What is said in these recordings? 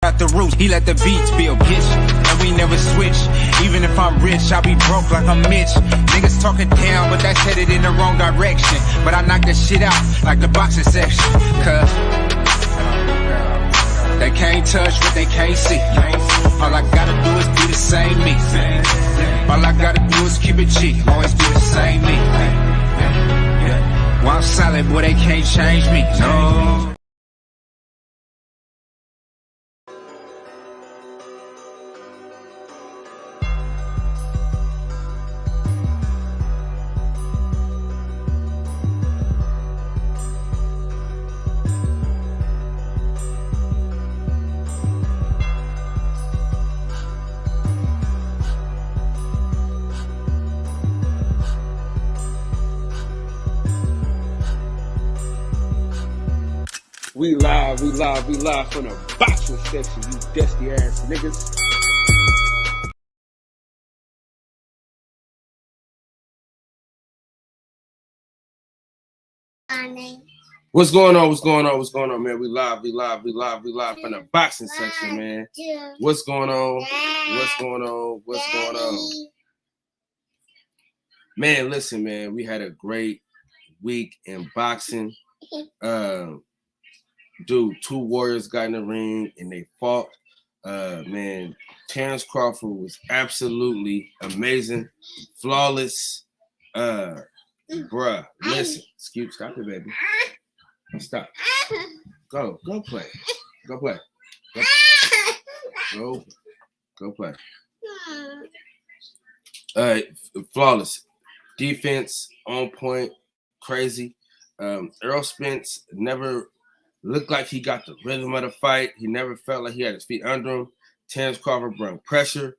Out the roots, he let the beats build, bitch, and we never switch. Even if I'm rich, I'll be broke like I'm Mitch. Niggas talking down, but that's headed in the wrong direction. But I knock that shit out like the boxing section, cause they can't touch what they can't see. All I gotta do is be the same me. All I gotta do is keep it G, always be the same me. While I'm solid, boy, they can't change me, no. We live from the boxing section, you dusty ass niggas. What's going on, man? We live from the boxing section, man. What's going on? Man, listen, man, we had a great week in boxing. Dude, two warriors got in the ring and they fought. Man, Terence Crawford was absolutely amazing, flawless. Bruh, listen, stop it, baby. Stop. Go play. Go play. Go play. Flawless defense, on point, crazy. Errol Spence never looked like he got the rhythm of the fight. He never felt like he had his feet under him. Terence Crawford brought pressure.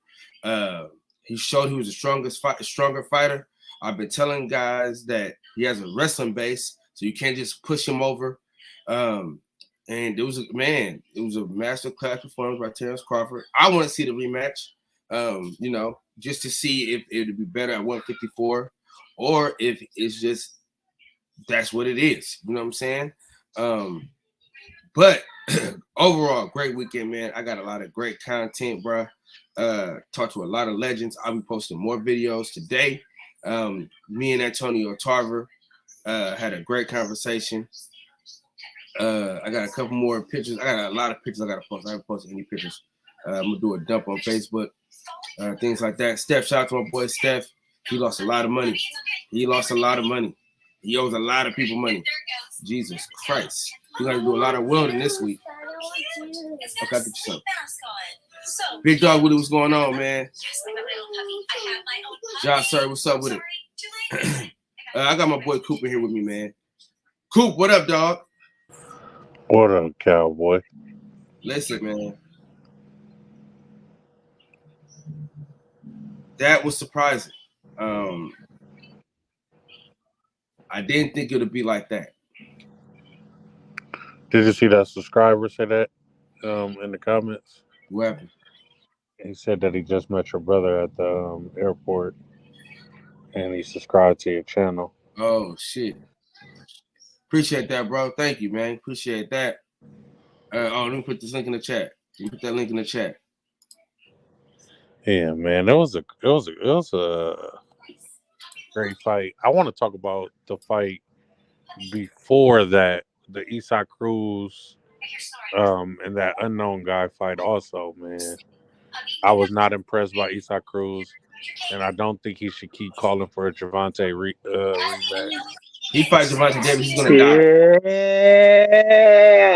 He showed he was a stronger fighter. I've been telling guys that he has a wrestling base, so you can't just push him over. And it was a masterclass performance by Terence Crawford. I want to see the rematch, just to see if it would be better at 154 or if it's just that's what it is. You know what I'm saying? But overall, great weekend, man. I got a lot of great content, bro. Talked to a lot of legends. I'll be posting more videos today. Me and Antonio Tarver had a great conversation. I got a couple more pictures. I got a lot of pictures I got to post. I haven't posted any pictures. I'm going to do a dump on Facebook, things like that. Steph, shout out to my boy Steph. He lost a lot of money. He owes a lot of people money. Jesus Christ. We're going to do a lot of welding this week. Okay, get yourself. Big Dog Willie, what's going on, man? Josh, sir, what's up with it? I got my boy Coop in here with me, man. Coop, what up, dog? What up, cowboy? Listen, man. That was surprising. I didn't think it would be like that. Did you see that subscriber say that in the comments? What happened? He said that he just met your brother at the airport and he subscribed to your channel. Oh, shit. Appreciate that, bro. Thank you, man. Appreciate that. Let me put this link in the chat. You put that link in the chat. Yeah, man. It was a great fight. I want to talk about the fight before that, the Isaac Cruz and that unknown guy fight also, man. I was not impressed by Isaac Cruz, and I don't think he should keep calling for a Gervonta rematch. He fights Gervonta Davis, he's gonna die.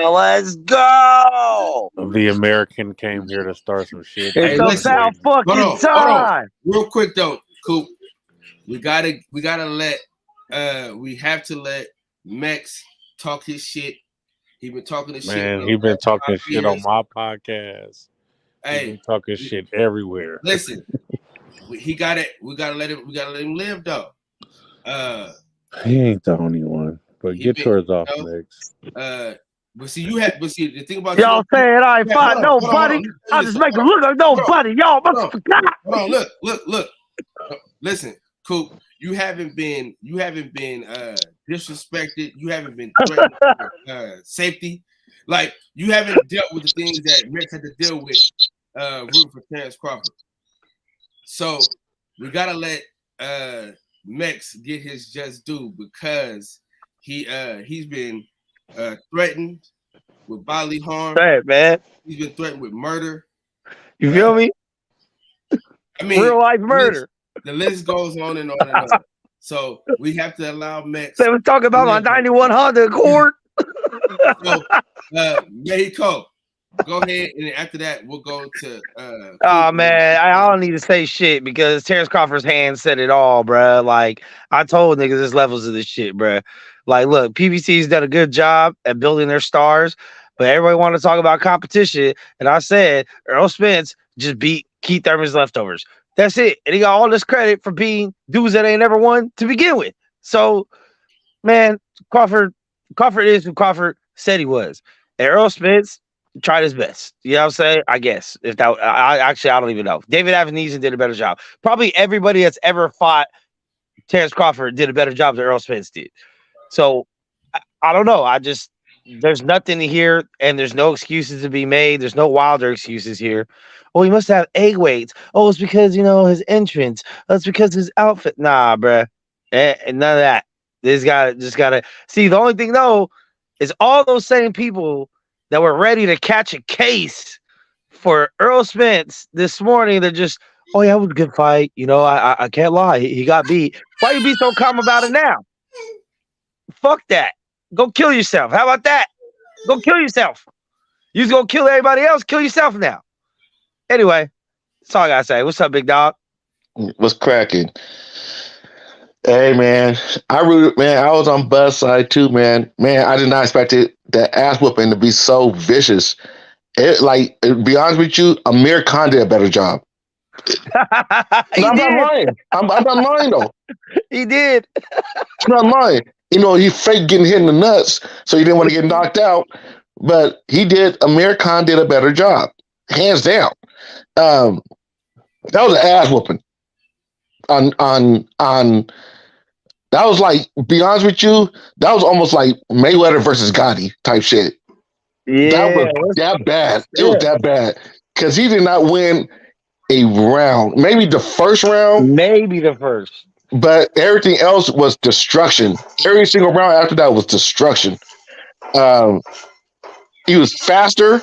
Yeah, let's go. The American came here to start some shit. It's about fucking time. Real quick though, Coop. We have to let Mex talk his shit. He been talking his shit. Man, he been talking shit on my podcast. Hey, he been talking shit everywhere. Listen, we gotta let him live though. He ain't the only one. But get yours off, Mex. But the thing about y'all saying I ain't fight nobody. I just make him look like nobody. Y'all must have forgot. Hold on, look. Listen, Coop, you haven't been disrespected. You haven't been threatened for safety. Like you haven't dealt with the things that Rex had to deal with root for Terence Crawford. So we gotta let Mex get his just due because he's been threatened with bodily harm. Right, man. He's been threatened with murder. You feel me? I mean, real life murder. The list goes on and on and on. So we have to allow Mex. They was talking about my 91 Honda Accord. So, Mexico, go ahead, and after that, we'll go to. Oh man, I don't need to say shit because Terence Crawford's hand said it all, bruh. Like I told niggas, there's levels of this shit, bruh. Like, look, PBC's done a good job at building their stars, but everybody want to talk about competition, and I said Errol Spence just beat Keith Thurman's leftovers. That's it, and he got all this credit for being dudes that ain't never won to begin with. So, man, Crawford is who Crawford said he was. And Errol Spence tried his best. You know what I'm saying? I guess. If that, I don't even know. David Avenesian did a better job. Probably everybody that's ever fought Terence Crawford did a better job than Errol Spence did. So, I don't know. There's nothing here, and there's no excuses to be made. There's no Wilder excuses here. Oh, he must have egg weights. Oh, it's because, his entrance. Oh, it's because his outfit. Nah, bruh. And none of that. This guy just gotta see. The only thing though is all those same people that were ready to catch a case for Errol Spence this morning. They're just, oh yeah, it was a good fight. I can't lie. He got beat. Why you be so calm about it now? Fuck that. Go kill yourself. How about that? Go kill yourself. You just gonna kill everybody else. Kill yourself now. Anyway, that's all I gotta say. What's up, big dog? What's cracking? Hey man, I was on Buzz side too, man. Man, I did not expect that ass whooping to be so vicious. To be honest with you, Amir Khan did a better job. I'm not lying. I'm not lying though. He did. I'm not lying. He faked getting hit in the nuts, so he didn't want to get knocked out. But he did. Amir Khan did a better job, hands down. That was an ass whooping. On that was like, be honest with you, that was almost like Mayweather versus Gotti type shit. Yeah, that was that bad. It was that bad because he did not win a round. Maybe the first round. Maybe the first. But everything else was destruction. Every single round after that was destruction. He was faster.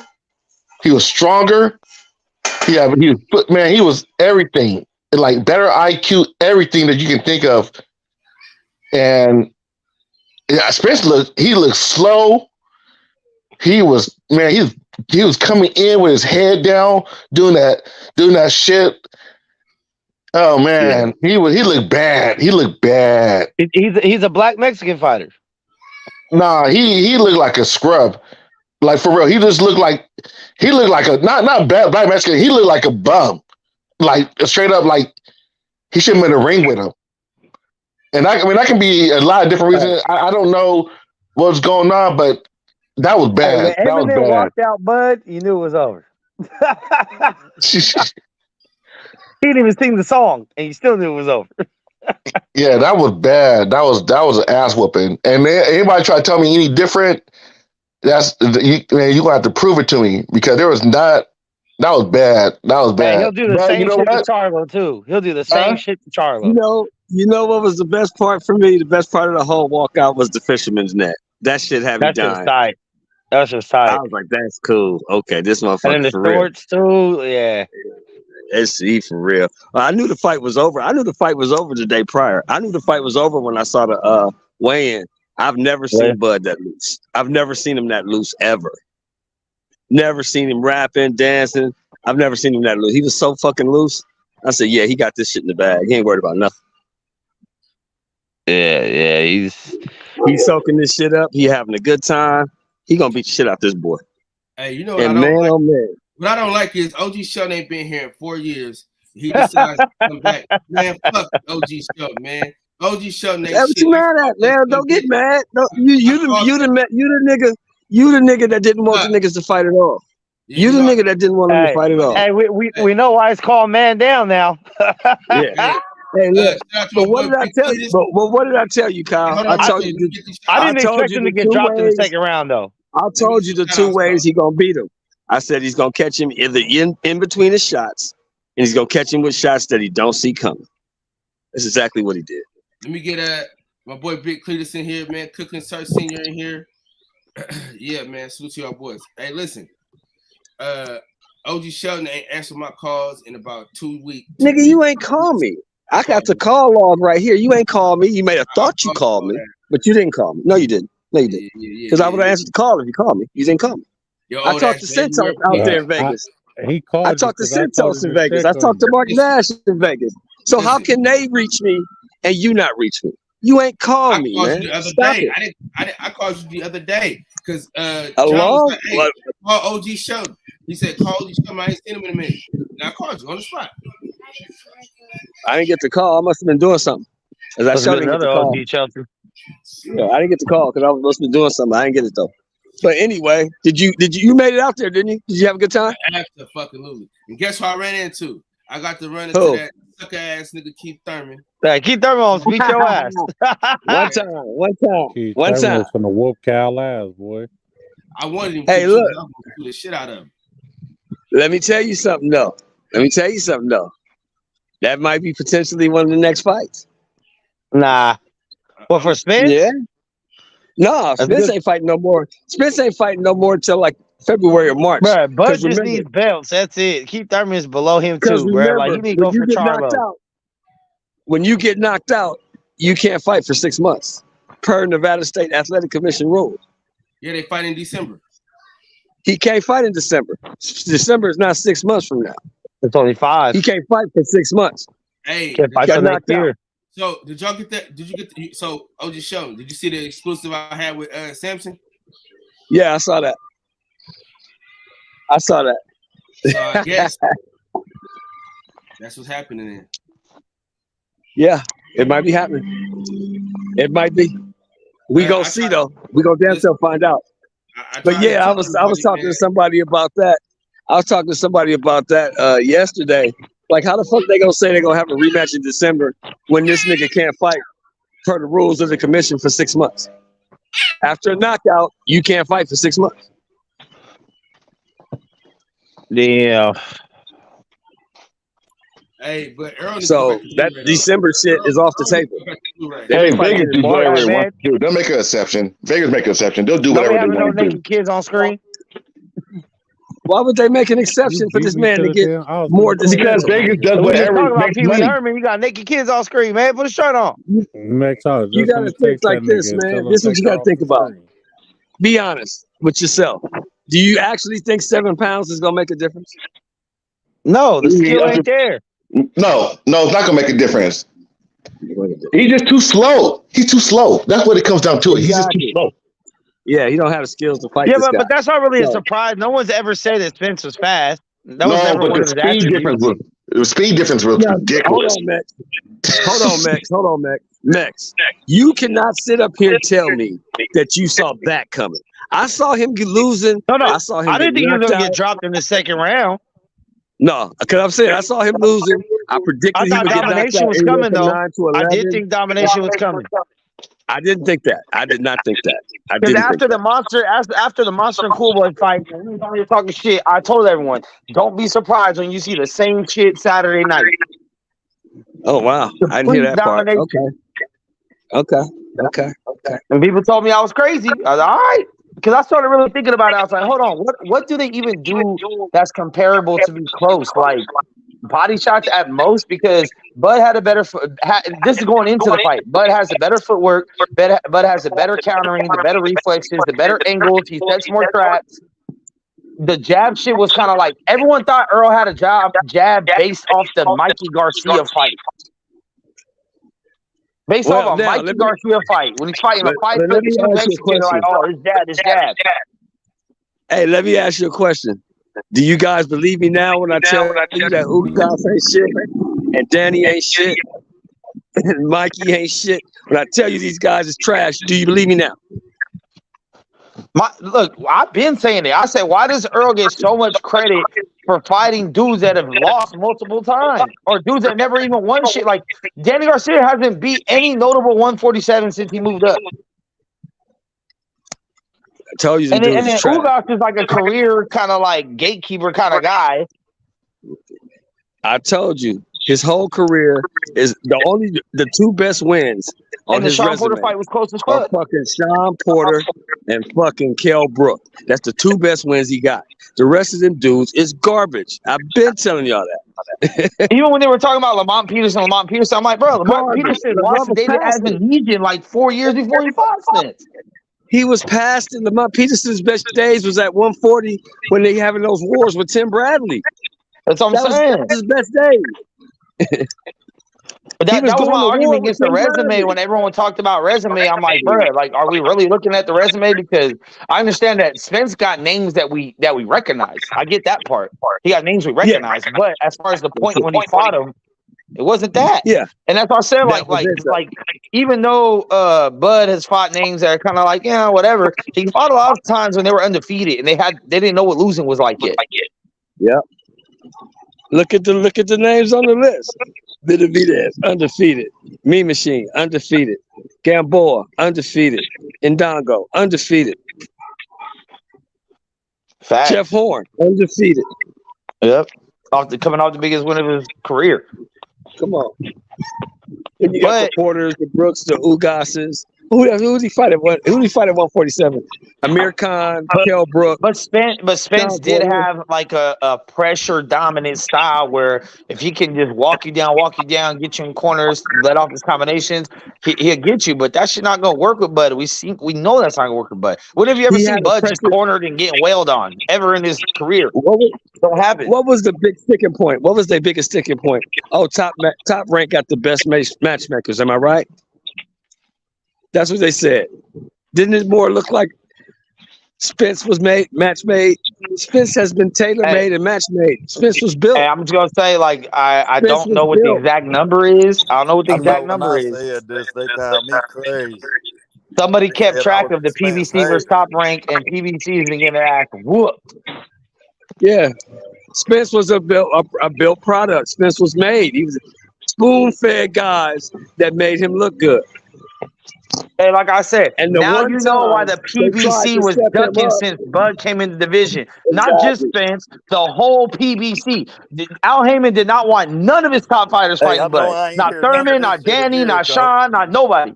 He was stronger. He was everything. Like better IQ, everything that you can think of. And Spence looked slow. He was coming in with his head down, doing that shit. Oh man, yeah. He looked bad. He looked bad. He's a black Mexican fighter. Nah, he looked like a scrub. Like for real, he looked like a not bad black Mexican. He looked like a bum. Like straight up, like he shouldn't be in the ring with him. And that can be a lot of different reasons. I don't know what's going on, but that was bad. When Eminem walked out, Bud, you knew it was over. He didn't even sing the song, and you still knew it was over. Yeah, that was bad. That was an ass whooping. And anybody try to tell me any different, you're gonna have to prove it to me because there was not. That was bad. That was bad. Man, he'll do the same shit to Charlo too. He'll do the same shit to Charlo. You know what was the best part for me? The best part of the whole walkout was the fisherman's net. That shit had me dying. That was just tight. I was like, that's cool. Okay, this motherfucker and then for the shorts too. Yeah. SC for real. I knew the fight was over. I knew the fight was over the day prior. I knew the fight was over when I saw the weigh-in. I've never seen Bud that loose. I've never seen him that loose ever. Never seen him rapping, dancing. I've never seen him that loose. He was so fucking loose. I said, yeah, he got this shit in the bag. He ain't worried about nothing. Yeah, he's soaking this shit up. He having a good time. He gonna beat the shit out this boy. Hey, you know what What I don't like is OG Shelton ain't been here in 4 years. He decides to come back. Man, fuck OG Shelton, man. OG Shelton ain't shit. What you mad at, man? Don't get mad. You the nigga that didn't want the niggas to fight at all. You the nigga that didn't want them to fight at all. Hey, we know why it's called Man Down now. Yeah. Hey, look. But what did I tell you? But what did I tell you, Kyle? I told you. I didn't expect him to get dropped in the second round, though. I told you the two ways he gonna beat him. I said he's gonna catch him either in between his shots, and he's gonna catch him with shots that he don't see coming. That's exactly what he did. Let me get my boy Big Cletus in here, man. Cooking Search Senior in here. Yeah, man. Salute to y'all boys. Hey, listen. OG Sheldon ain't answered my calls in about 2 weeks. Nigga, you ain't call me. I got the call log right here. You ain't called me. You may have thought you called me, but you didn't call me. No, you didn't. No, you didn't. Because I would have answered the call if you called me. You didn't call me. Yo, I talked to Centos out there in Vegas. He called. I talked to Centos in Vegas. I talked to Mark Nash in Vegas. So how can they reach me and you not reach me? You ain't called me, man. You the other Stop day. it. I called you the other day because Hello? Like, hey, call OG Sheldon. He said, call OG Sheldon. I ain't seen him in a minute. And I called you on the spot. I didn't get the call. I must have been doing something. As I showed you Another OG Chelsea. Yeah, I didn't get the call because I was supposed to be doing something. I didn't get it though. But anyway, did you made it out there, didn't you? Did you have a good time? Absolutely. And guess who I ran into? I got to run into that sucker ass nigga Keith Thurman. Hey, Keith Thurman will beat your ass. One time. Keith Thurman was gonna whoop Cal ass, boy. I wanted him to do the shit out of him. Let me tell you something though. That might be potentially one of the next fights. Nah. Well, for Spence? Yeah. No, Spence ain't fighting no more. Spence ain't fighting no more until like February or March. Bro, Bud just needs belts. That's it. Keith Thurman is below him too, bro. Like he need to go for Charlo. When you get knocked out, you can't fight for 6 months, per Nevada State Athletic Commission rules. Yeah, they fight in December. He can't fight in December. December is not 6 months from now. It's only 5. He can't fight for 6 months. Hey, can't fight for next year. So did y'all get that? Did you get so OG Sheldon? Did you see the exclusive I had with Samson? Yeah, I saw that. So I guess that's what's happening there. Yeah, it might be happening. It might be. We gonna see though. We gonna damn sure find out. But yeah, I was talking to somebody about that. Yesterday. Like, how the fuck they gonna say they're gonna have a rematch in December when this nigga can't fight per the rules of the commission for 6 months? After a knockout, you can't fight for 6 months. Yeah. Hey, but Errol so that December shit is off the table. Hey, Vegas do whatever they want to do. They'll make an exception. Vegas make an exception. They'll do whatever they want to do. Naked kids on screen. Why would they make an exception for this man to get more? Because Vegas does whatever makes money. You got naked kids on screen, man. Put a shirt on. You gotta think like this, man. This is what you gotta think about. Be honest with yourself. Do you actually think 7 pounds is gonna make a difference? No, the skill ain't there. No, it's not gonna make a difference. He's just too slow. He's too slow. That's what it comes down to. He's just too slow. Yeah, he don't have the skills to fight. Yeah, but that's not really a surprise. No one's ever said that Spence was fast. That was never one of his attributes. The speed difference was ridiculous. Hold on, Max. You cannot sit up here and tell me that you saw that coming. I saw him losing. No. I saw him. I didn't think he was gonna get dropped in the second round. No, because I'm saying I saw him losing. I predicted he would get domination was coming though. I did think domination was coming. I didn't think that. I did not think that. Because after the monster and Cool Boy fight, we were talking shit. I told everyone, don't be surprised when you see the same shit Saturday night. Oh wow, I didn't hear that part. Okay. And people told me I was crazy. I was like, all right, because I started really thinking about it. I was like, hold on, what do they even do that's comparable to be close? Like body shots at most, because Bud had a better this is going into the fight. Bud has the better footwork. Bud has the better countering, the better reflexes, the better angles. He sets more traps. The jab shit was kind of like everyone thought Errol had a jab based off the Mikey Garcia fight. Based off a Mikey Garcia fight. When he's fighting a fight flip, Mexican, like, oh, his jab. Hey, let me ask you a question. Do you guys believe me now when I tell you that Ugas ain't shit and Danny ain't shit and Mikey ain't shit? When I tell you these guys is trash, do you believe me now? Look, I've been saying it. I said, why does Errol get so much credit for fighting dudes that have lost multiple times or dudes that never even won shit? Like Danny Garcia hasn't beat any notable 147 since he moved up. told you the And dude then is trash. Ugas is like a career kind of like gatekeeper kind of guy. I told you his whole career is the two best wins on And the his Sean Porter resume fight was close as are fuck. fucking Sean Porter and fucking Kell Brook. That's the two best wins he got. The rest of them dudes is garbage. I've been telling y'all that. Even when they were talking about Lamont Peterson, I'm like, bro, Lamont Garbage. Peterson LeBron lost to was David past it. Asmanigian like 4 years before he fought Spence. He was past it. Lamont Peterson's best days was at 140 when they having those wars with Tim Bradley. That's what I'm That saying. was his best days. But that was my argument against the resume. When everyone talked about resume, I'm like, bro, like, are we really looking at the resume? Because I understand that Spence got names that we recognize. I get that part. He got names we recognize. Yeah. But as far as the point when he fought him, it wasn't that. Yeah. And that's what I said. Like, even though Bud has fought names that are kind of like, yeah, whatever. He fought a lot of times when they were undefeated and they didn't know what losing was like yet. Yeah. Look at the names on the list. Benavidez, undefeated. Me Machine, undefeated. Gamboa, undefeated. Indongo, undefeated. Fact. Jeff Horn, undefeated. Yep. Coming off the biggest win of his career. Come on. And you got the Porters, the Brooks, the Ugases. Who did he fight at 147? Amir Khan, Kell Brook. But Spence did have like a pressure dominant style where if he can just walk you down, get you in corners, let off his combinations, he'll get you. But that shit not gonna work with Bud. We know that's not gonna work with Bud. When have you ever seen Bud just cornered and getting wailed on ever in his career? Don't happen. What was the big sticking point? What was their biggest sticking point? Oh, top rank got the best matchmakers. Am I right? That's what they said. Didn't it more look like Spence was match made? Spence has been tailor made and match made. Spence was built. Hey, I'm just gonna say, like, I don't know what the exact number is. I don't know what the exact number is. This, they call me crazy. Somebody kept track of the PBC versus Top Rank, and PBC has been getting their ass whooped. Yeah, Spence was a built product. Spence was made. He was spoon-fed guys that made him look good. Hey, like I said, and now you know why the PBC was ducking since Bud came in the division. Exactly. Not just Spence, the whole PBC. Al Heyman did not want none of his top fighters fighting Bud. Not Thurman, not Danny, not Sean, not nobody.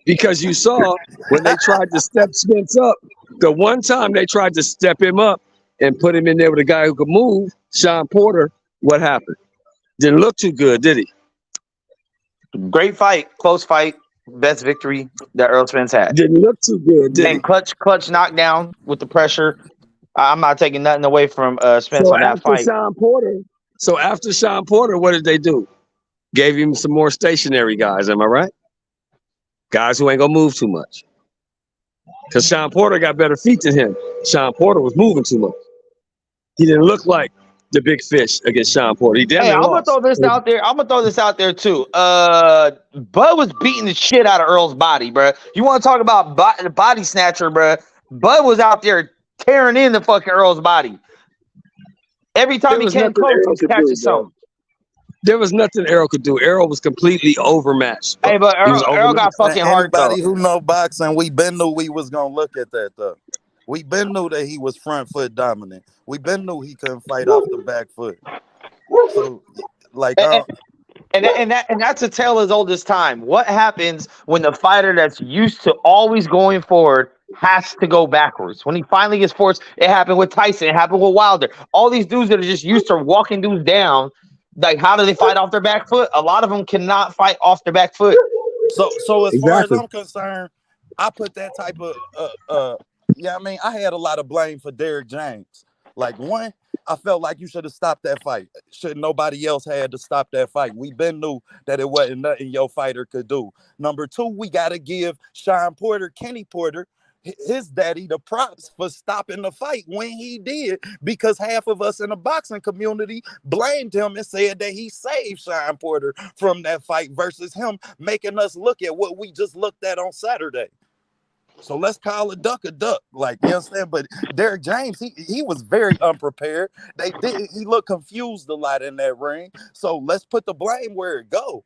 Because you saw when they tried to step Spence up, the one time they tried to step him up and put him in there with a guy who could move, Sean Porter, what happened? Didn't look too good, did he? Great fight, close fight. Best victory that Errol Spence had. Didn't look too good, did and clutch knockdown with the pressure. I'm not taking nothing away from Spence on that fight. After Sean Porter, what did they do? Gave him some more stationary guys, am I right? Guys who ain't gonna move too much. Because Sean Porter got better feet than him. Sean Porter was moving too much. He didn't look like the big fish against Sean Porter. I'm gonna throw this out there. I'm gonna throw this out there too. Bud was beating the shit out of Earl's body, bro. You want to talk about body snatcher, bro? Bud was out there tearing in the fucking Earl's body. Every time he came close, he was catching something. There was nothing Errol could do. Errol was completely overmatched. Hey, but Errol got fucking hard though. Anybody who know boxing, we been knew we was gonna look at that though. We been knew that he was front foot dominant. We been knew he couldn't fight off the back foot. So, like, and that's a tale as old as time. What happens when the fighter that's used to always going forward has to go backwards? When he finally gets forced, it happened with Tyson. It happened with Wilder. All these dudes that are just used to walking dudes down. Like, how do they fight off their back foot? A lot of them cannot fight off their back foot. So as far as I'm concerned, I put that type of yeah, I mean, I had a lot of blame for Derrick James. Like, one, I felt like you should have stopped that fight. Should nobody else had to stop that fight. We been knew that it wasn't nothing your fighter could do. Number two, we got to give Sean Porter, Kenny Porter, his daddy, the props for stopping the fight when he did, because half of us in the boxing community blamed him and said that he saved Sean Porter from that fight versus him making us look at what we just looked at on Saturday. So let's call a duck, like, you understand? But Derrick James, he was very unprepared. He looked confused a lot in that ring. So let's put the blame where it go.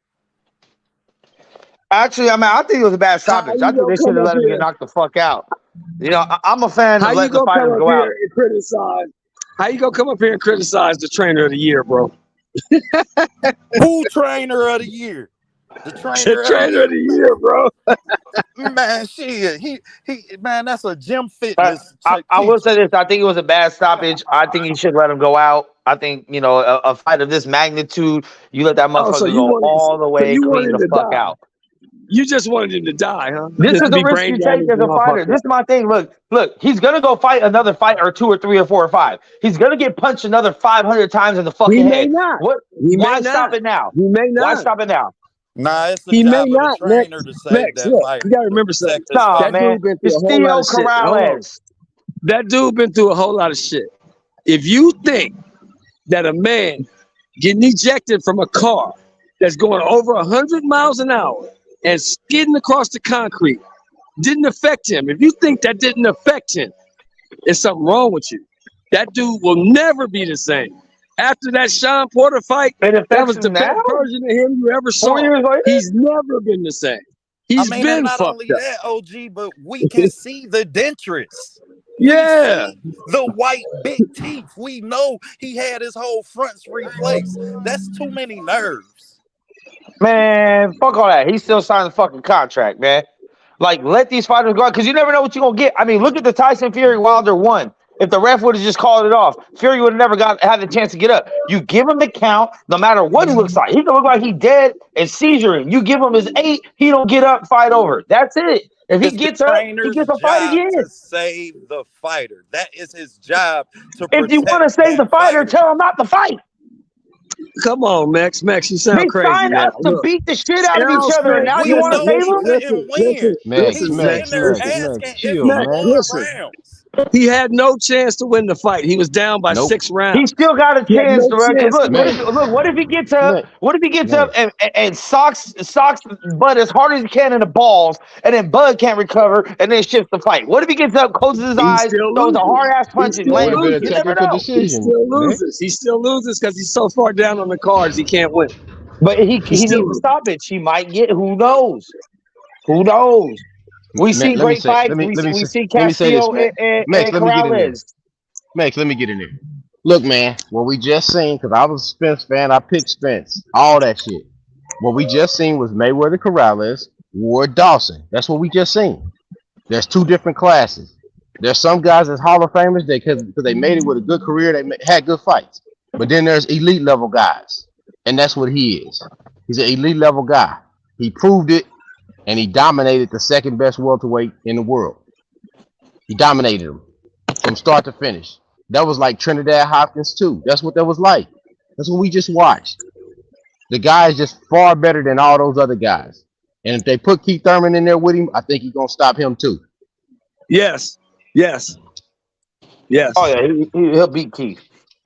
Actually, I mean, I think it was a bad stoppage. I think they should have let him get knocked the fuck out. You know, I'm a fan How of you letting the gonna come fighters up go out. here and criticize? How you gonna come up here and criticize the trainer of the year, bro? Who trainer of the year? The The trainer trainer of the year, bro. man, shit. He man, that's a gym But fitness I will teacher. say this: I think it was a bad stoppage. I think you should let him go out. I think a fight of this magnitude, you let that Oh, so motherfucker you go wanted, all the so way you clean wanted him the to fuck die. out. You just wanted him to die, huh? This Just is to the be risk brain you take damaged as and a all fighter. fucked This up. is my thing. Look. He's gonna go fight another fight or 2 or 3 or 4 or 5. He's gonna get punched another 500 times in the He fucking may head. not. What? He may Why stop not. it now? He may Why not. stop it now? Nah, it's the He may job of the not. Max, trainer to save Max, that look, fighter, you gotta to remember something. protect his Nah, fighter. That man. dude been through It's a whole lot Theo of shit. Hold on. Corrales. That dude been through a whole lot of shit. If you think that a man getting ejected from a car that's going over 100 miles an hour and skidding across the concrete didn't affect him, if you think that didn't affect him, there's something wrong with you. That dude will never be the same. After that Sean Porter fight, It that affects was the him now? best version of him you ever 4 saw. years later? He's never been the same. I He's mean, and been not fucked only up. that, OG, but we can see the dentures. Yeah. We see the white big teeth. We know he had his whole fronts replaced. That's too many nerves. Man, fuck all that. He's still signing the fucking contract, man. Like, let these fighters go out because you never know what you're gonna get. I mean, look at the Tyson Fury Wilder one. If the ref would have just called it off, Fury would have never had the chance to get up. You give him the count, no matter what he looks like. He can look like he dead and seizuring. You give him his 8, he don't get up, fight over. That's it. If he It's the gets up, he trainer's gets a fight job again. to save the fighter. That is his job to If you want protect to save that the fighter, fighter. tell him not to fight. Come on, Max. Max, you sound They crazy signed now. up to Look, beat the shit out of Errol each other, and Spence. now you We want to know save he them? couldn't win. Max, He's Max, sitting there Max, asking Max, if chill, for Max, man. more listen. rounds. He had no chance to win the fight. He was down by Nope. 6 He rounds. still got a He had chance no to run. Because chance to Max, win. what if he gets up? Max, What if he gets up Max. and socks Bud as hard as he can in the balls, and then Bud can't recover, and then shifts the fight? What if he gets up, closes his He eyes, still throws a loses. hard ass He punch, and still That would have lands been it? a You loses. never technical know. He decision, still Max. loses. He still loses because he's so far down on the cards he can't win. But he He still needs to loses. stop it. He might get. Who knows? Who knows? We Max, see great fights. We see let me say this, Castillo Max. Max, and let me get in there. Corrales. Max, let me get in there. Look, man, what we just seen, because I was a Spence fan, I picked Spence, all that shit. What we just seen was Mayweather Corrales, Ward Dawson. That's what we just seen. There's 2 different classes. There's some guys that's Hall of Famers because they made it with a good career, had good fights. But then there's elite level guys, and that's what he is. He's an elite level guy. He proved it, and he dominated the second best welterweight in the world. He dominated him from start to finish. That was like Trinidad Hopkins too. That's what that was like. That's what we just watched. The guy is just far better than all those other guys. And if they put Keith Thurman in there with him, I think he's gonna stop him too. Yes. Yes. Yes. Oh yeah, he'll beat Keith.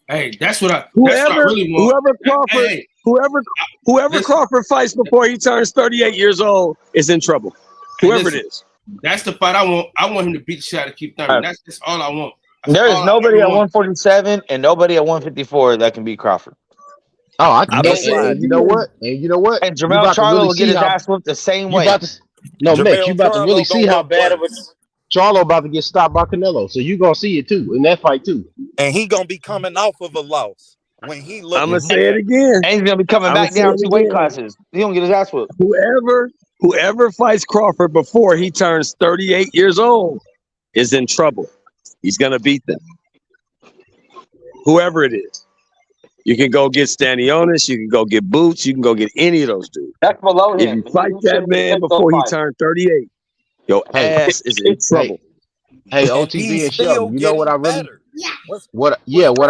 Hey, that's what I Whoever really want. Crawford Hey, whoever listen. Crawford fights before he turns 38 years old is in trouble. Whoever it Listen. is. That's the fight I want. I want him to beat the shit out of Keith Thurman. That's just all I want. That's There is all I nobody ever at want. 147 and nobody at 154 that can beat Crawford. Oh, I'm gonna say it and you know again. what? And you know what? And You Jamel about to Charlo really will get see his how ass whooped the same you way. about to. No, Max, you Jamel about to really Charlo see gonna how look bad of a worse. Charlo about to get stopped by Canelo. So you gonna see it too in that fight too. And he gonna be coming off of a loss when he I'm looking gonna say it bad. again. And he's gonna be coming I'm gonna back say down it 2 weight again. classes. He gonna get his ass whooped. Whoever fights Crawford before he turns 38 years old is in trouble. He's gonna beat them. Whoever it is. You can go get Stanionis, you can go get Boots, you can go get any of those dudes. That's below If him. you fight that man before he turned 38, your Hey, ass is in trouble. Hey, And OTB he's and still Shelton, you know what I getting really better. What's what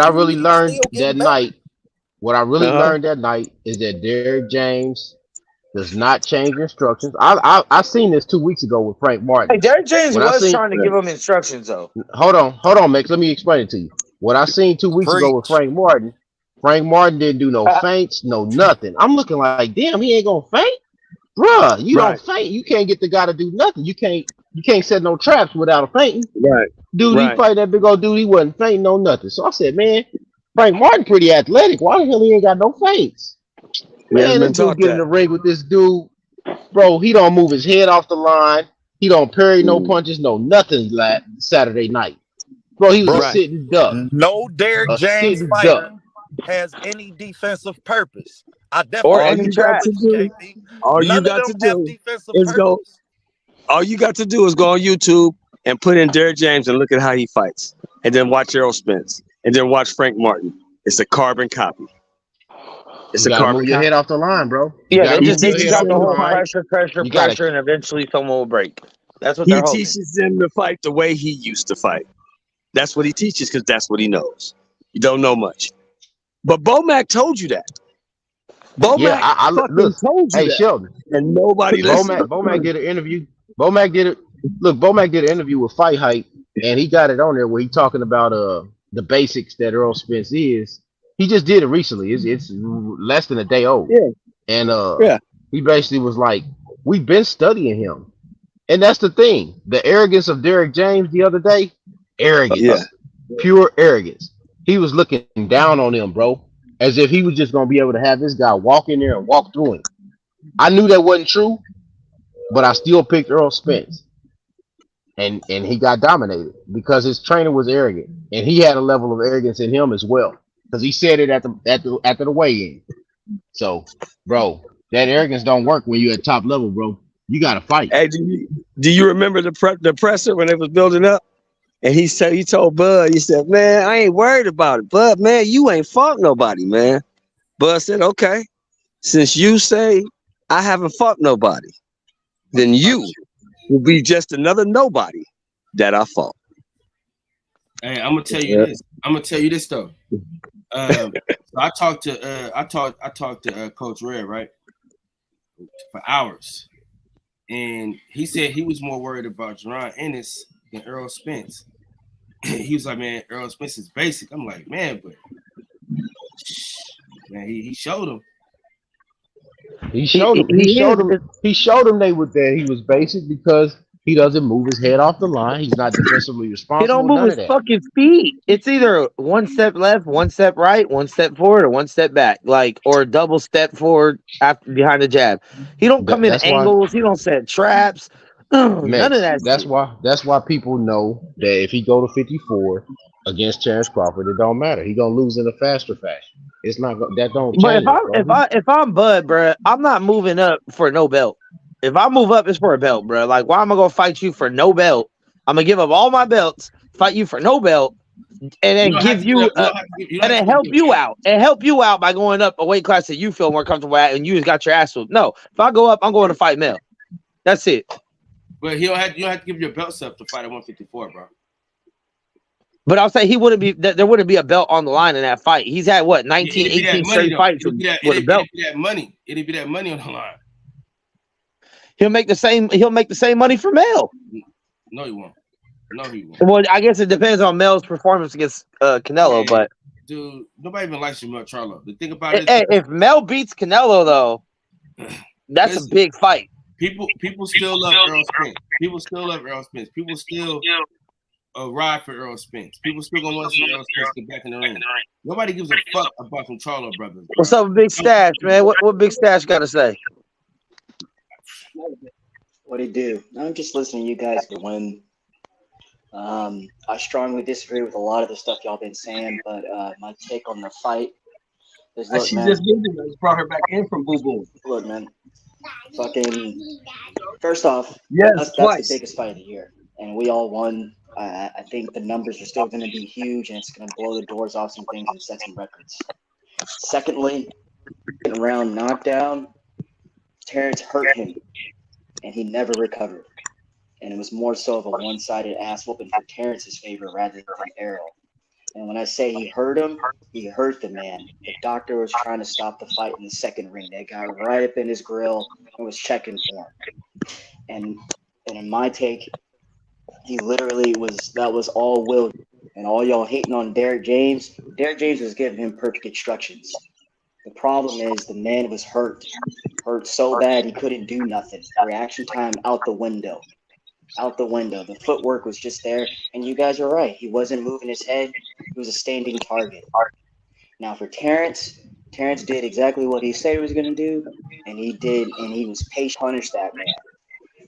I really he's learned still getting that better. night. What I really Uh-huh. learned that night is that Derrick James does not change instructions. I seen this 2 weeks ago with Frank Martin. Hey, Derrick James When I was seen trying to give him instructions though. hold on, Max. Let me explain it to you. What I seen 2 weeks ago with Preach. Frank Martin didn't do no feints, no nothing. I'm looking like, damn, he ain't gonna feint, bruh. You Right. don't feint. You can't get the guy to do nothing. You can't set no traps without a feinting. Right. Dude, he Right. fight that big old dude. He wasn't feinting no nothing. So I said, man, Frank Martin pretty athletic. Why the hell he ain't got no feints? He hasn't Man, this been dude taught get in that. the ring with this dude, bro. He don't move his head off the line. He don't parry no punches, no nothing Saturday night. Bro, he was a Bro, Right. sitting duck. no Derrick A James sitting duck. fighter has any defensive purpose. I Or definitely All any you agree got trap. to with you, do, KP. all you None of got them to have do defensive is go. purpose. All you got to do is go on YouTube and put in Derrick James and look at how he fights, and then watch Errol Spence, and then watch Frank Martin. It's a carbon copy. It's You a gotta carbon move your copy. head off the line, bro. You Yeah, they gotta He just move they your just head teaches off got the the him to whole fight. line. pressure, You gotta and eventually someone will break. That's what He they're holding. teaches him to fight the way he used to fight. That's what he teaches because that's what he knows. You don't know much. But Bomac told you that. yeah, Bomac I fucking look. told you Hey that. Sheldon, And nobody listened. Bomac did an interview. Bomac did an interview with Fight Hype, and he got it on there where he talking about the basics that Earl Spence is. He just did it recently. It's less than a day old. Yeah, And yeah, he basically was like, we've been studying him. And that's the thing. The arrogance of Derrick James the other day, yeah. arrogance. Pure arrogance. He was looking down on him, bro. As if he was just gonna be able to have this guy walk in there and walk through him. I knew that wasn't true, but I still picked Earl Spence. And he got dominated because his trainer was arrogant. And he had a level of arrogance in him as well. Because he said it after the weigh-in. So, bro, that arrogance don't work when you're at top level, bro. You gotta fight. Hey, do you remember the presser when they was building up? And he told Bud, he said, man, I ain't worried about it. Bud, man, you ain't fought nobody, man. Bud said, okay, since you say I haven't fought nobody, then you will be just another nobody that I fought. Hey, I'm gonna tell you this. I'm gonna tell you this though. So I talked to Coach Red, right, for hours, and he said he was more worried about Jerron Ennis than Errol Spence. He was like, man, Errol Spence is basic. I'm like, man, but man, he showed him. He showed him. He showed him. He showed him that he was basic because he doesn't move his head off the line. He's not defensively He responsible. don't move None his of that. fucking feet. It's either one step left, one step right, one step forward, or one step back, like or a double step forward after behind the jab. He don't come in That's why, angles. He don't set traps. None of Max. that That's shit. why. That's why people know that if he go to 54 against Terence Crawford, it don't matter. He gonna lose in a faster fashion. It's not that don't But change, bro. if I'm Bud, bro, I'm not moving up for no belt. If I move up, it's for a belt, bro. Like, why am I gonna fight you for no belt? I'm gonna give up all my belts, fight you for no belt, and then give you and then help you out and help you out by going up a weight class that you feel more comfortable at, and you just got your ass whooped. No, if I go up, I'm going to fight Mel. That's it. But you don't have to give your belts up to fight at 154, bro. But I'll say there wouldn't be a belt on the line in that fight. He's had what 19, 18 straight fights with a belt. It'd be that money on the line. He'll make the same money for Mel. No, he won't. No, he won't. Well, I guess it depends on Mel's performance against Canelo, but dude, nobody even likes Jamel Charlo. The thing about it, if Mel beats Canelo, though, that's a big fight. People still love Errol Spence. People still love Errol Spence. People still ride for Errol Spence. People still gonna want to see Errol Spence get back in the ring. Nobody gives a fuck about some Charlo brothers. Bro. What's up with Big Stash, man? What Big Stash got to say? What'd he do? I'm just listening to you guys to win. I strongly disagree with a lot of the stuff y'all been saying, but my take on the fight is, look, She man. just brought her back in from Boo Boo. Look, man. Fucking. First off, yes, that's the biggest fight of the year, and we all won. I think the numbers are still going to be huge, and it's going to blow the doors off some things and set some records. Secondly, in round knockdown, Terence hurt him, and he never recovered. And it was more so of a one-sided ass whooping for Terrence's favor rather than Errol. And when I say he hurt him, he hurt the man. The doctor was trying to stop the fight in the second ring. They got right up in his grill and was checking for him. And in my take, he literally that was all will. And all y'all hating on Derrick James was giving him perfect instructions. The problem is the man was hurt so bad he couldn't do nothing. Reaction time out the window. The footwork was just there, and you guys are right. He wasn't moving his head. He was a standing target. Now for Terence did exactly what he said he was going to do, and he did, and he was patient. Punished that man.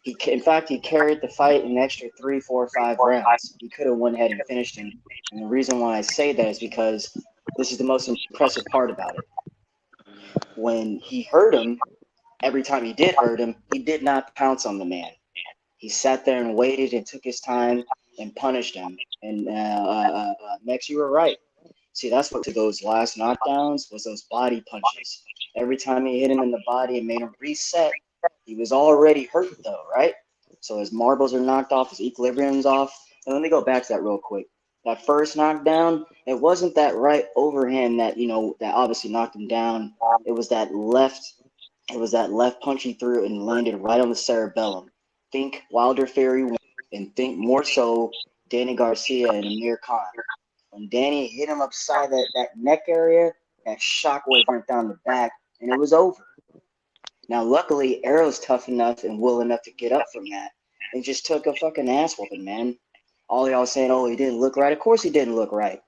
In fact, he carried the fight an extra 3, 4, 5 rounds. He could have went ahead and finished him. And the reason why I say that is because this is the most impressive part about it. When he hurt him, every time he did hurt him, he did not pounce on the man. He sat there and waited and took his time and punished him. And Max, you were right. See, that's what to those last knockdowns was those body punches. Every time he hit him in the body and made him reset, he was already hurt though, right? So his marbles are knocked off, his equilibrium's off. And let me go back to that real quick. That first knockdown, it wasn't that right overhand that, that obviously knocked him down. It was that left punch he threw and landed right on the cerebellum. Think Wilder Fury and think more so Danny Garcia and Amir Khan. When Danny hit him upside that neck area, that shockwave went down the back, and it was over. Now, luckily, Errol's tough enough and willing enough to get up from that and just took a fucking ass whooping, man. All y'all saying, oh, he didn't look right. Of course he didn't look right.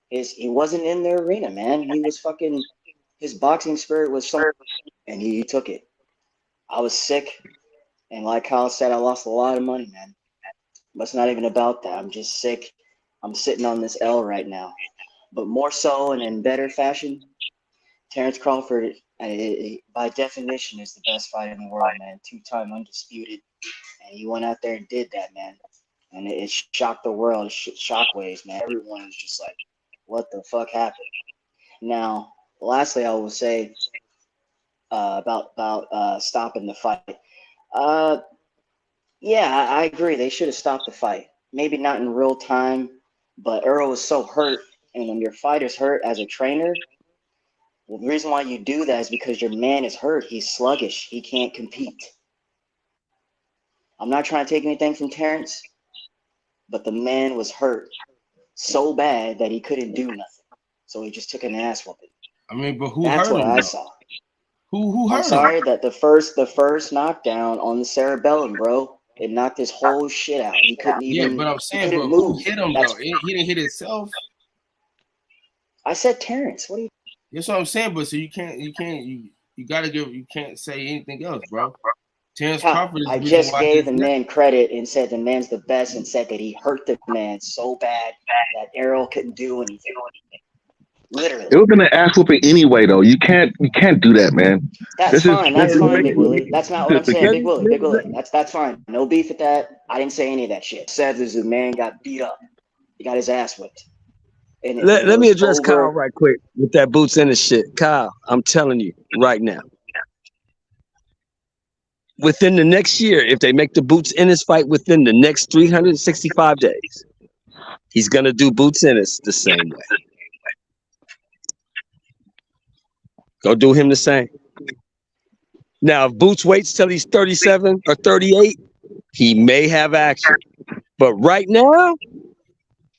He wasn't in the arena, man. He was fucking – his boxing spirit was something, and he took it. I was sick, and like Kyle said, I lost a lot of money, man. But it's not even about that. I'm just sick. I'm sitting on this L right now. But more so and in better fashion, Terence Crawford, by definition, is the best fighter in the world, man. 2-time undisputed. And he went out there and did that, man. And it shocked the world. Shockwaves, man. Everyone was just like, what the fuck happened? Now, lastly, I will say about stopping the fight. Yeah, I agree. They should have stopped the fight. Maybe not in real time, but Errol was so hurt. And when your fighter's hurt as a trainer, well, the reason why you do that is because your man is hurt. He's sluggish. He can't compete. I'm not trying to take anything from Terence, but the man was hurt so bad that he couldn't do nothing. So he just took an ass whooping. I mean, but who That's hurt what him? I saw. Who hurt him? I'm sorry that the first knockdown on the cerebellum, bro, it knocked his whole shit out. He couldn't even. Yeah, but I'm saying, but move. who hit him though? He didn't hit himself. I said Terence. What do you? That's what I'm saying. But so you can't you can't say anything else, bro. Terence Crawford. I just gave the man credit and said the man's the best, and said that he hurt the man so bad that Errol couldn't do anything. Literally. It was an ass whooping anyway, though. You can't do that, man. That's fine, Big Willie. That's not what I'm saying, Big Willie. That's fine. No beef with that. I didn't say any of that shit. Said the man got beat up. He got his ass whipped. Let me address Kyle right quick with that boots in the shit. Kyle, I'm telling you right now. Within the next year, if they make the boots in his fight within the next 365 days, he's gonna do boots in us the same way. Go do him the same. Now, if Boots waits till he's 37 or 38, he may have action. But right now,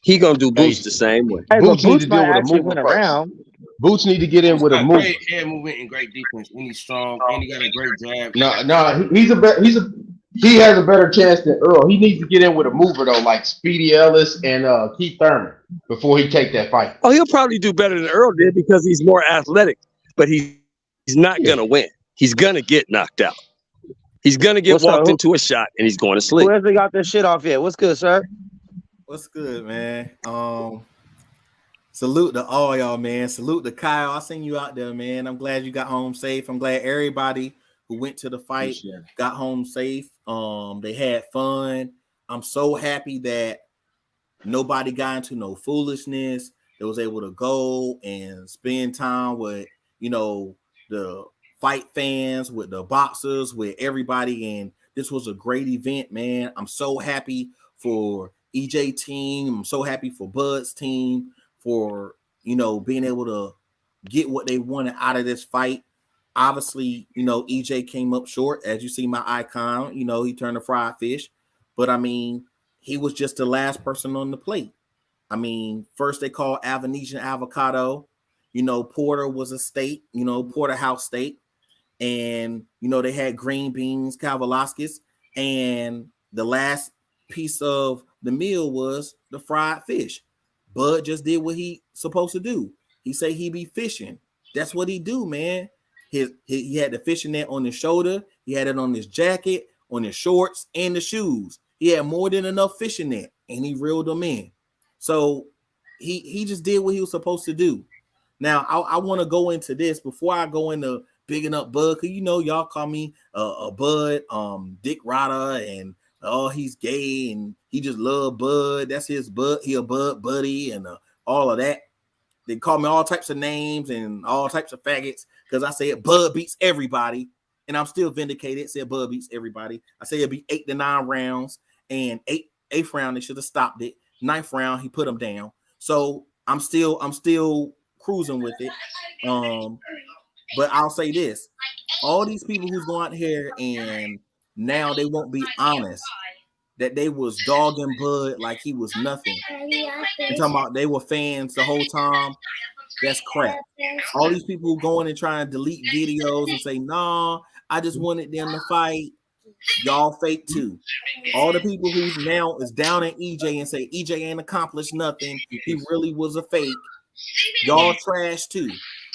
he gonna do Boots the same way. Hey, Boots need to deal with a movement around. Boots need to get in with a move. Great head movement and great defense. And he's strong. And he got a great jab. No, he has a better chance than Earl. He needs to get in with a mover though, like Speedy Ellis and Keith Thurman before he take that fight. Oh, he'll probably do better than Earl did because he's more athletic. But he's not gonna win. He's gonna get knocked out. He's gonna get walked into a shot and he's going to sleep. Who hasn't got this shit off yet? What's good, sir? What's good, man? Salute to all y'all, man. Salute to Kyle. I seen you out there, man. I'm glad you got home safe. I'm glad everybody who went to the fight got home safe. They had fun. I'm so happy that nobody got into no foolishness. They was able to go and spend time with, the fight fans, with the boxers, with everybody. And this was a great event, man. I'm so happy for EJ team. I'm so happy for Bud's team for, being able to get what they wanted out of this fight. Obviously, EJ came up short. As you see my icon, he turned to fried fish. But, he was just the last person on the plate. First they called Avenesian avocado. Porter was a steak, porterhouse steak. And, they had green beans, Kavalaskis. And the last piece of the meal was the fried fish. Bud just did what he supposed to do. He say he be fishing. That's what he do, man. He had the fishing net on his shoulder. He had it on his jacket, on his shorts and the shoes. He had more than enough fish in there, and he reeled them in. So he just did what he was supposed to do. Now I want to go into this before I go into bigging up Bud, because y'all call me a Bud, Dick Rada, and he's gay and he just love Bud. That's his Bud. He a Bud buddy and all of that. They call me all types of names and all types of faggots because I said Bud beats everybody, and I'm still vindicated. Said Bud beats everybody. I say it'd be 8 to 9 rounds, and eighth round they should have stopped it. 9th round he put him down. So I'm still cruising with it. But I'll say this: all these people who's going out here and now they won't be honest that they was dogging Bud like he was nothing. I'm talking about they were fans the whole time. That's crap. All these people who go in and try and delete videos and say, nah, I just wanted them to fight. Y'all fake too. All the people who now is down at EJ and say EJ ain't accomplished nothing. He really was a fake. Y'all trash too.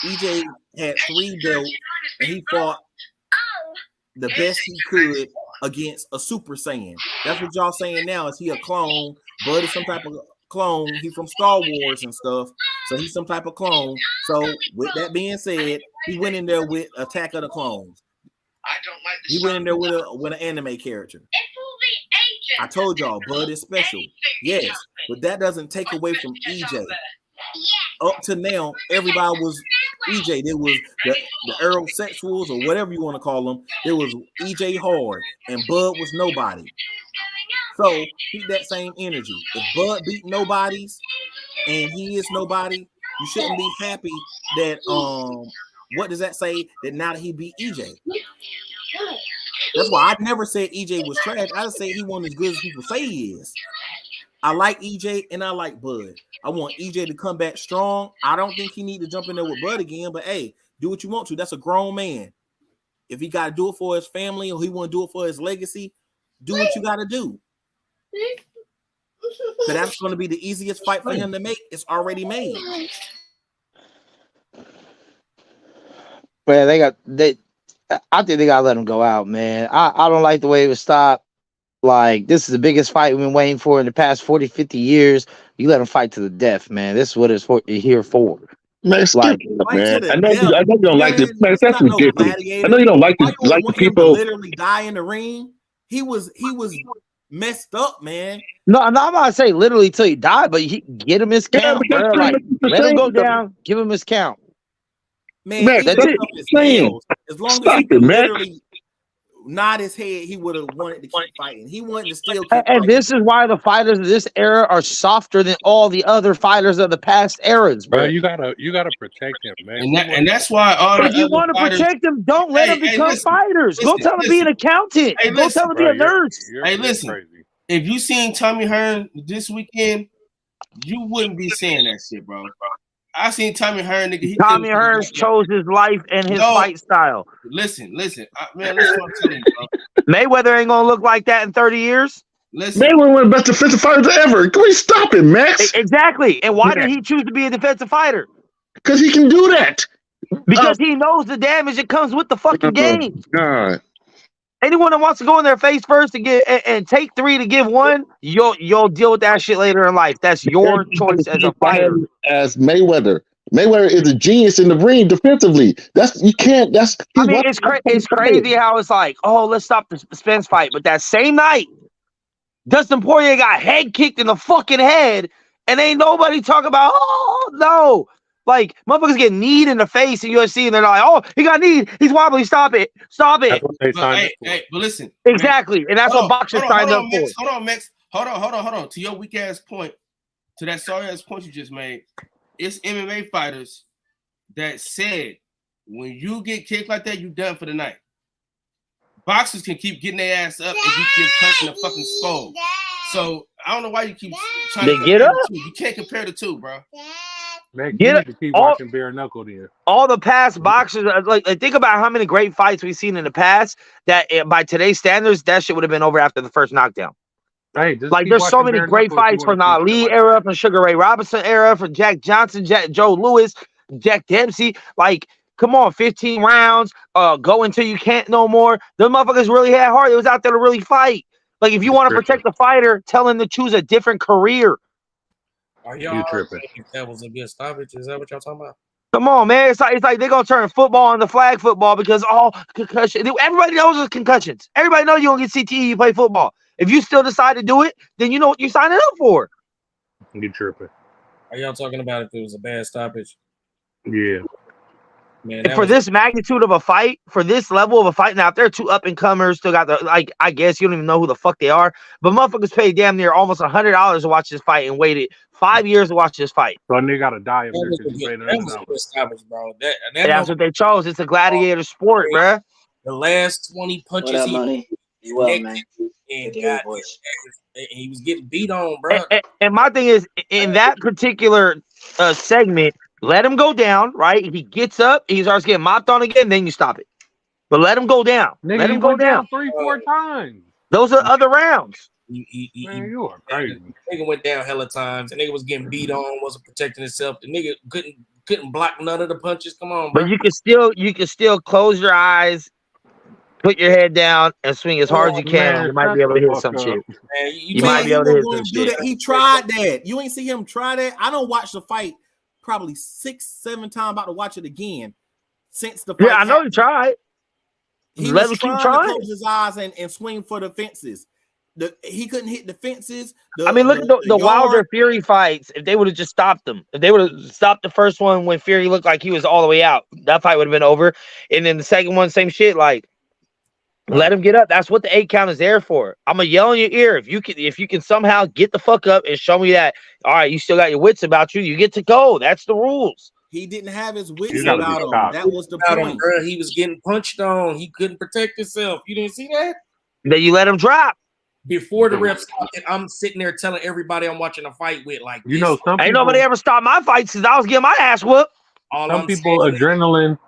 EJ had 3 belts and he fought the best he could against a Super Saiyan. That's what y'all saying now. Is he a clone? Bud is some type of clone. He from Star Wars and stuff. So he's some type of clone. So with that being said, he went in there with Attack of the Clones. He went in there with an anime character. I told y'all, Bud is special. Yes, but that doesn't take away from EJ. Up to now, everybody was EJ. There was the Errol sexuals or whatever you want to call them. There was EJ hard, and Bud was nobody. So keep that same energy. If Bud beat nobodies and he is nobody, you shouldn't be happy that what does that say that now that he beat EJ? That's why I never said EJ was trash. I just say he wasn't as good as people say he is. I like EJ and I like Bud. I want EJ to come back strong. I don't think he need to jump in there with Bud again, but hey, do what you want to. That's a grown man. If he got to do it for his family or he want to do it for his legacy, do what you got to do. So that's going to be the easiest fight for him to make. It's already made. Man, I think they got to let him go out, man. I don't like the way it was stopped. Like, this is the biggest fight we've been waiting for in the past 40, 50 years. You let him fight to the death, man. This is what it's here for. Man, skip it, man. I know you don't like this. Man, that's ridiculous. I know you don't like the people literally die in the ring. He was messed up, man. No, I'm not gonna say literally till he died, but get him his count, bro. Like, let him go down, give him his count. Man, that's it. As long as he literally nod his head, he would have wanted to keep fighting. He wanted to still keep fighting. And this is why the fighters of this era are softer than all the other fighters of the past eras, bro. You gotta protect him, man. And that's why all if you want to protect them, don't let them become fighters. Go tell them to be an accountant. Go tell them to be a nurse. Listen. If you seen Tommy Hearn this weekend, you wouldn't be saying that shit, bro. I seen Tommy Hearn, nigga. Tommy Hearn chose his life and his fight style. Listen, man, listen what I'm telling you, bro. Mayweather ain't gonna look like that in 30 years. Listen. Mayweather one of the best defensive fighters ever. Can we stop it, Max? Exactly. And why did he choose to be a defensive fighter? Because he can do that. Because he knows the damage that comes with the fucking game. God. Anyone that wants to go in their face first to get and take 3 to give 1, you'll deal with that shit later in life. That's your choice as a fighter. As Mayweather is a genius in the ring defensively. It's crazy how it's like, oh, let's stop the Spence fight. But that same night, Dustin Poirier got head kicked in the fucking head, and ain't nobody talking about, oh no. Like, motherfuckers get kneed in the face in UFC, and they're like, oh, he got kneed. He's wobbly. Stop it. Stop it. But listen. Exactly. And that's what boxers signed up for. Hold on, Max. Hold on. To your weak-ass point, to that sorry-ass point you just made, it's MMA fighters that said, when you get kicked like that, you done for the night. Boxers can keep getting their ass up and you get punched in the fucking skull. So, I don't know why you keep trying to get up. You can't compare the two, bro. Man, you need to keep watching bare knuckle there. All the past boxers, like think about how many great fights we've seen in the past that by today's standards, that shit would have been over after the first knockdown. Hey, like there's so many great fights from the Ali era, from Sugar Ray Robinson era, from Jack Johnson, Joe Louis, Jack Dempsey. Like Come on, 15 rounds, go until you can't no more. Those motherfuckers really had heart. It was out there to really fight. Like, if you want to protect the fighter, tell him to choose a different career. Are y'all saying that was a good stoppage? Is that what y'all talking about? Come on, man. It's like they're going to turn football into flag football because all concussion. Everybody knows it's concussions. Everybody knows you don't get CTE, you play football. If you still decide to do it, then you know what you're signing up for. You tripping. Are y'all talking about if it was a bad stoppage? Yeah. Man, for this magnitude of a fight, for this level of a fight, now if they're two up-and-comers, still got the, like, I guess you don't even know who the fuck they are, but motherfuckers paid damn near almost $100 to watch this fight and waited 5 years to watch this fight. So they got to die if that because you paid was a good stoppage, bro. That's what they chose. It's a gladiator sport, bruh. The last 20 punches he man. And he was getting beat on, bro. And my thing is, in that particular segment, let him go down, right? He gets up, he starts getting mopped on again, then you stop it. But let him go down. Nigga, let him go down 3-4 times. Those are other rounds. Man, you are crazy. Nigga went down hella times. The nigga was getting beat on, wasn't protecting himself. The nigga couldn't block none of the punches. Come on, bro. But you can still close your eyes, put your head down, and swing as hard as you can. Man, you might be able to hit some shit. Man, you might be able to hit some shit. He tried that. You ain't see him try that. I don't watch the fight probably 6-7 times. About to watch it again since the fight. Yeah, I know he tried. He was trying to close his eyes and swing for the fences. He couldn't hit the fences. I mean, look at the Wilder Fury fights. If they would have just stopped them, if they would have stopped the first one when Fury looked like he was all the way out, that fight would have been over. And then the second one, same shit. Like, let him get up. That's what the 8 count is there for. I'm gonna yell in your ear if you can somehow get the fuck up and show me that. All right, you still got your wits about you. You get to go. That's the rules. He didn't have his wits about him. That was the point. Bro. He was getting punched on. He couldn't protect himself. You didn't see that? Then you let him drop. Before the ref stopped it, I'm sitting there telling everybody I'm watching a fight with, like, you know, ain't nobody ever stopped my fights since I was getting my ass whooped. Some people adrenaline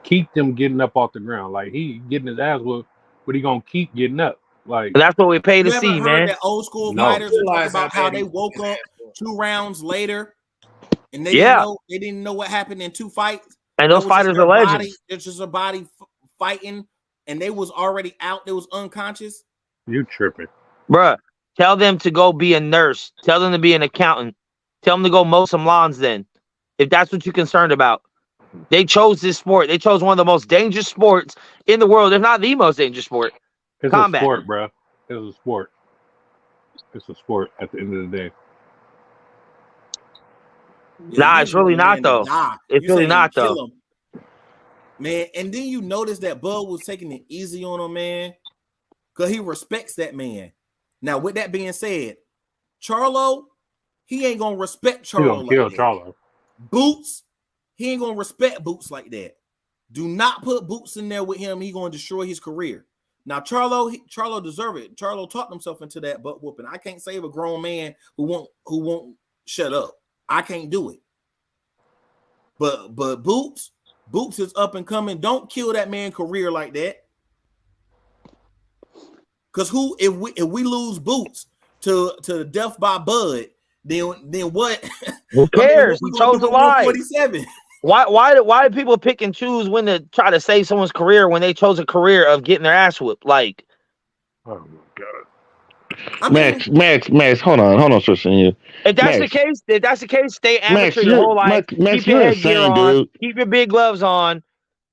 keep them getting up off the ground. Like, he getting his ass whooped, but he gonna keep getting up. Like, that's what we pay to see, man. That old school fighters talk about how they woke up 2 rounds later and they didn't know what happened in 2 fights. And those fighters are legends. It's just a body fighting, and they was already out. They was unconscious. You tripping. Bruh, tell them to go be a nurse. Tell them to be an accountant. Tell them to go mow some lawns then. If that's what you're concerned about. They chose this sport. They chose one of the most dangerous sports in the world, if not the most dangerous sport. It's combat. A sport, bro. It's a sport. It's a sport at the end of the day. Nah, it's really not, though. It's really not, though. Man, and then you notice that Bud was taking it easy on him, man. Because he respects that man. Now, with that being said, Charlo, he ain't going to respect Charlo like that. Charlo. Boots, he ain't going to respect Boots like that. Do not put Boots in there with him. He going to destroy his career. Now, Charlo deserve it. Charlo talked himself into that butt whooping. I can't save a grown man who won't shut up. I can't do it. But Boots is up and coming. Don't kill that man's career like that. Because if we lose Boots to death by Bud, then what? Who cares? He chose a lie. 47. Why do people pick and choose when to try to save someone's career when they chose a career of getting their ass whooped? Like, oh my god. Max, hold on, Tristan. If that's the case, stay amateur your whole life. Keep your headgear on. Dude. Keep your big gloves on.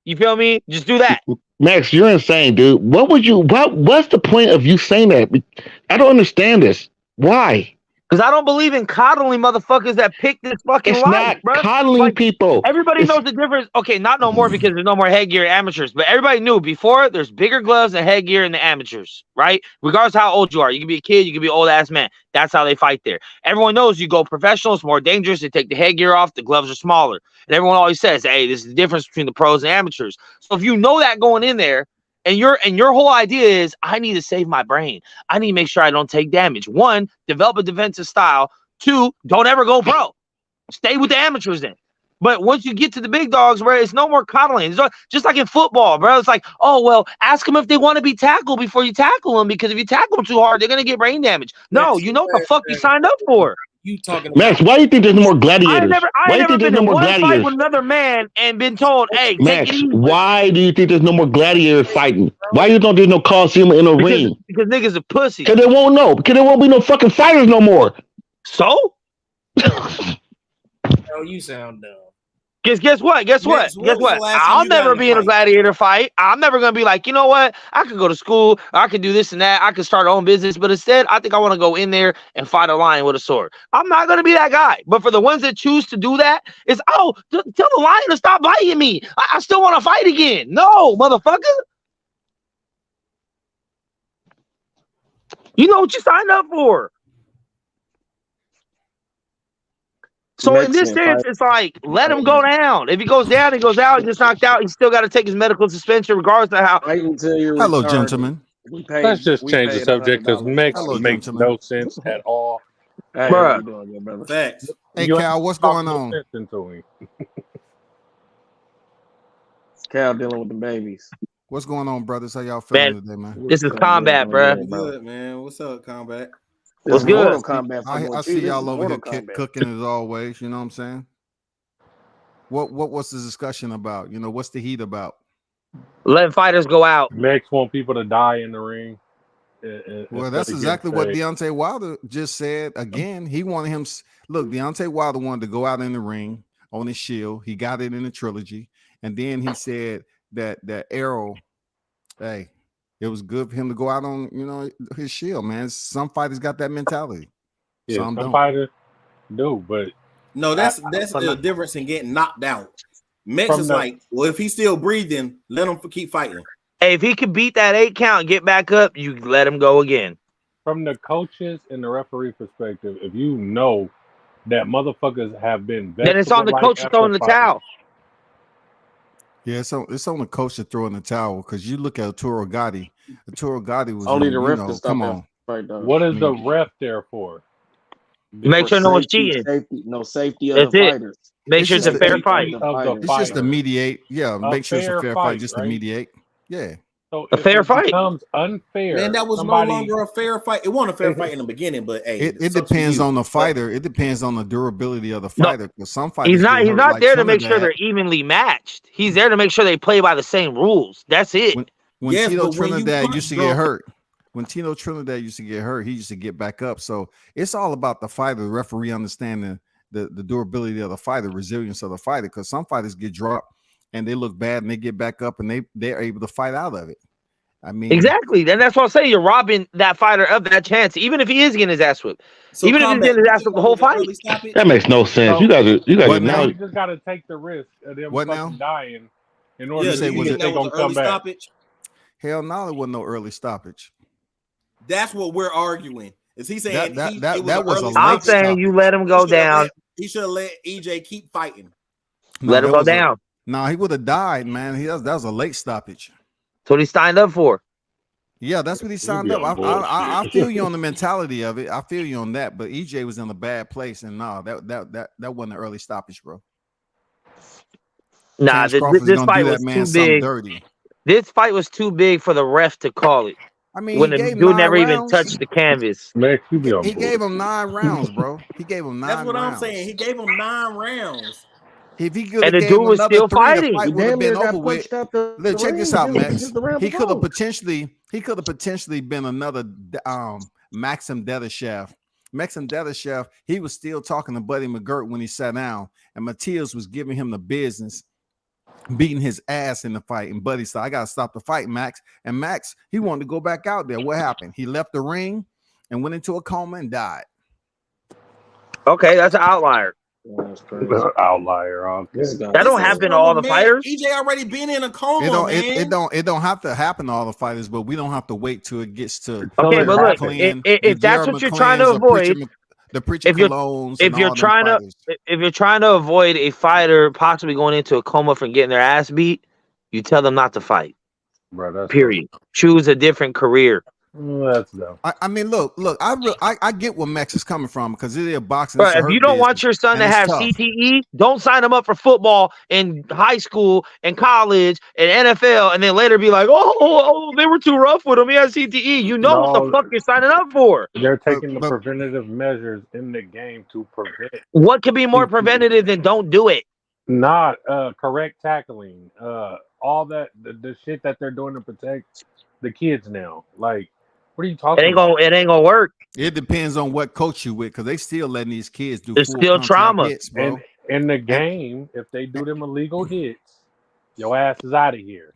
You feel me? Just do that. Max, you're insane, dude. What's the point of you saying that? I don't understand this. Why? Because I don't believe in coddling motherfuckers that pick this fucking life, bro. Coddling people. Everybody knows the difference. Okay, not no more because there's no more headgear amateurs, but everybody knew before there's bigger gloves and headgear in the amateurs, right? Regardless of how old you are. You can be a kid, you can be an old ass man. That's how they fight there. Everyone knows you go professional, it's more dangerous. They take the headgear off, the gloves are smaller. And everyone always says, hey, this is the difference between the pros and amateurs. So if you know that going in there, and your whole idea is, I need to save my brain. I need to make sure I don't take damage. 1, develop a defensive style. 2, don't ever go pro. Stay with the amateurs then. But once you get to the big dogs, bro, it's no more coddling. It's just like in football, bro. It's like, oh, well, ask them if they want to be tackled before you tackle them, because if you tackle them too hard, they're going to get brain damage. No, you know what the fuck you signed up for. You talking Max, about? why do you think there's no more I gladiators? ain't Why do you never think there's been no in more one fight gladiators? with another man and been told, "Hey, take it Max, easy," why do you think there's no more gladiators fighting? Why you don't there's no Coliseum in a because ring? niggas are pussy. Because they won't know. Because there won't be no fucking fighters no more. So Oh, you sound dumb. guess what? Guess what? Max, Guess when was the what? last time I'll you got never in a be in a fight? gladiator fight. I'm never gonna be like, you know what? I could go to school, I could do this and that, I could start our own business, but instead, I think I want to go in there and fight a lion with a sword. I'm not gonna be that guy. But for the ones that choose to do that, it's tell the lion to stop biting me. I still want to fight again. No, motherfucker. You know what you signed up for. So in this sense, it's like, let him go down. If he goes down, he goes out, he gets knocked out, he's still got to take his medical suspension regardless of how. Wait until you're Hello, retarded. gentlemen. Let's just change the subject because Max Hello, makes gentlemen. no sense at all. Hey, Bruh. how you doing, good brother? Facts. Hey, You Cal, ain't what's talking going no on? sense into him. Cal dealing with the babies. What's going on, brothers? How y'all feeling Man, today, man? this is Doing combat, good, bruh. bro. Good, man. What's up, Combat? This What's is good? Mortal Kombat. I see y'all over here cooking as always. You know what I'm saying? What was the discussion about? You know, what's the heat about? Letting fighters go out. Max want people to die in the ring. Well, that's exactly what Deontay Wilder just said. Again, he wanted him. Look, Deontay Wilder wanted to go out in the ring on his shield. He got it in the trilogy, and then he said that Errol, hey, it was good for him to go out on his shield. Man, some fighters got that mentality. Yeah, some don't. fighters do, but no, that's the difference in getting knocked out. Max is like, well, if he's still breathing, let him keep fighting. Hey, if he could beat that 8 count and get back up, you let him go again. From the coaches and the referee perspective, if you know that motherfuckers have been, then it's on the coach to throw in the towel. Yeah, so it's on the coach to throw in the towel because you look at Arturo Gatti. Arturo Gatti was only the ref to stop come that on. fight, though. What is the ref there for? Make sure no one's cheating. Safety of the fighters. Make sure it's a fair fight. It's just to mediate. Yeah, make sure it's a fair fight just to mediate. Yeah. So a fair fight becomes unfair. Man, that was no longer a fair fight. It wasn't a fair fight in the beginning, but hey, it depends on the fighter. It depends on the durability of the fighter. Because some fighters, he's not there to make sure they're evenly matched. He's there to make sure they play by the same rules. That's it. When Tito Trinidad used to get hurt, he used to get back up. So it's all about the fighter. The referee understanding the durability of the fighter, resilience of the fighter. Because some fighters get dropped and they look bad and they get back up and they're able to fight out of it. I mean, exactly. Then that's what I'm saying. You're robbing that fighter of that chance, even if he is getting his ass whipped. So even if he's getting his ass whipped the whole fight. That makes no sense. You guys now. You just got to take the risk of them fucking dying in order to see if they're gonna come back. Stoppage? Hell no, there wasn't no early stoppage. That's what we're arguing. Is he saying that was a late I'm saying stoppage. you let him go down. He should have let EJ keep fighting. Let him go down. No, he would have died, man. That was a late stoppage. That's what he signed up for. Yeah, that's what he signed up. I feel you on the mentality of it. I feel you on that. But EJ was in a bad place, and no, that wasn't an early stoppage, bro. Nah, this fight was too big. Dirty. This fight was too big for the ref to call it. I mean, when the dude never even touched the canvas. He gave him 9 rounds, bro. He gave him 9 rounds. That's what I'm saying. He gave him 9 rounds. If he could and have the dude was still fighting, the fight would have been over with. Look, check this out, Max. He could have potentially been another Maxim Dedashev. Maxim Dedashev, he was still talking to Buddy McGirt when he sat down, and Matias was giving him the business, beating his ass in the fight. And Buddy said, "I gotta stop the fight, Max." And Max, he wanted to go back out there. What happened? He left the ring and went into a coma and died. Okay, that's an outlier. Outlier. That don't happen to all the fighters. EJ already been in a coma. It don't have to happen to all the fighters, but we don't have to wait till it gets to. Okay, but look, if that's what you're trying to avoid, if you're trying to avoid a fighter possibly going into a coma from getting their ass beat, you tell them not to fight. Bro, period. Choose a different career. That's dumb. I mean, look, I get where Max is coming from because it is boxing. Bro, It's a if you hurt don't want business, your son to and it's have tough. CTE, don't sign him up for football in high school and college and NFL, and then later be like, oh, they were too rough with him. He has CTE. You know what the No, fuck you're signing up for. they're taking the But preventative measures in the game to prevent What could be more CTE. preventative than don't do it? Not correct tackling, all that the shit that they're doing to protect the kids now. Like, what are you It talking ain't about? gonna work. it depends on what coach you with because they still letting these kids do It's full still contact trauma. hits, bro. And in the game, if they do them illegal hits, your ass is out of here.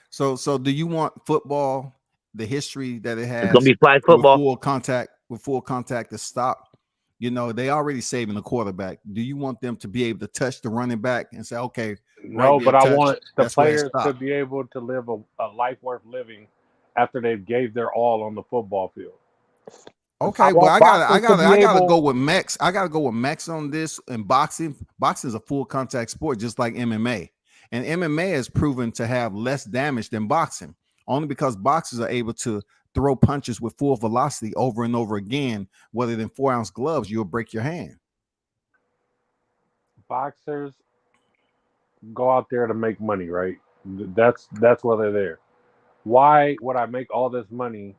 So do you want football, the history that it It's has gonna be flag with football. full contact to stop? You know, they already saving the quarterback. Do you want them to be able to touch the running back and say, okay, No, right but there, I touch, want the that's where it players to stopped. be able to live a life worth living after they've gave their all on the football field. Okay, well, I gotta able... go with Max. I gotta go with Max on this. And boxing is a full contact sport, just like MMA. And MMA has proven to have less damage than boxing, only because boxers are able to throw punches with full velocity over and over again. Whether than 4-ounce gloves, you'll break your hand. Boxers go out there to make money, right? That's why they're there. Why would I make all this money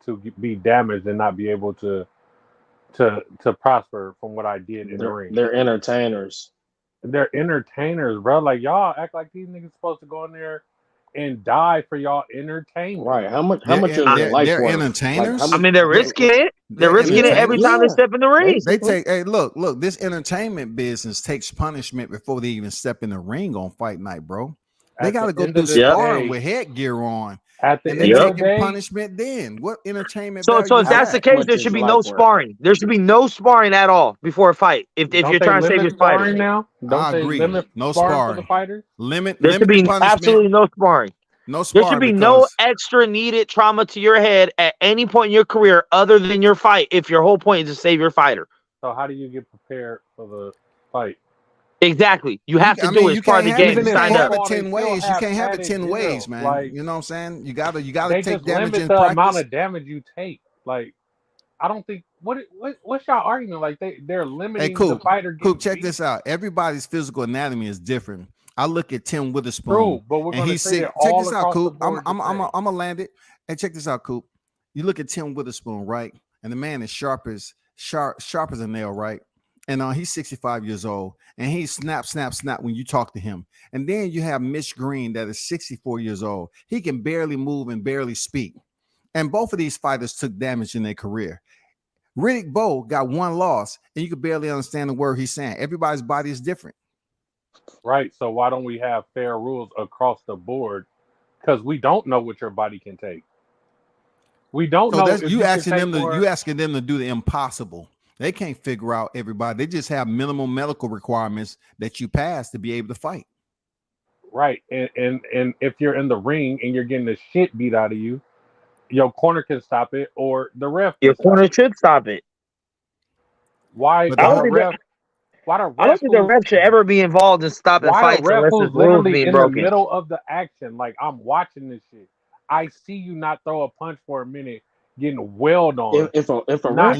to be damaged and not be able to prosper from what I did in the ring? They're entertainers. They're entertainers, bro. Like, y'all act like these niggas supposed to go in there and die for y'all entertainment. Right. How much is their life they're worth? entertainers. Like, I mean, they're risking it. They're risking it every time they step in the ring. They take, hey, look, this entertainment business takes punishment before they even step in the ring on fight night, bro. They got to go through sparring with headgear on. And they're taking punishment then. What entertainment So value if that's the case, there should be no sparring. There should be no sparring at all before a fight. If you're trying to save your fighter. Now? I agree. No sparring. For the fighters? There should be absolutely no sparring. No sparring. There should be no extra needed trauma to your head at any point in your career other than your fight if your whole point is to save your fighter. So how do you get prepared for the fight? Exactly. You have to do it as part of the game. You can't Signed up. have it 10 ways. You can't have it 10 ways, man. Like, you know what I'm saying? You gotta they take just damage limit in the practice. amount of damage you take. Like, I don't think what's y'all argument? Like they're limiting the fighter. Coop, check this out. Everybody's physical anatomy is different. I look at Tim Witherspoon. True, but we're and going to say check this out, Coop. I'm gonna land it. And check this out, Coop. You look at Tim Witherspoon, right? And the man is sharp as a nail, right? And he's 65 years old, and he's snap when you talk to him. And then you have Mitch Green that is 64 years old. He can barely move and barely speak. And both of these fighters took damage in their career. Riddick Bowe got one loss, and you could barely understand the word he's saying. Everybody's body is different. Right. So why don't we have fair rules across the board? Because we don't know what your body can take. We don't know. You asking them to do the impossible. They can't figure out everybody. They just have minimum medical requirements that you pass to be able to fight. Right. And if you're in the ring and you're getting the shit beat out of you, your corner can stop it or the ref. Your corner should stop it. Why? I don't think the ref should ever be involved in stopping fights unless it's rules being broken. In the middle of the action, like I'm watching this shit. I see you not throw a punch for a minute, getting wailed on. If a ref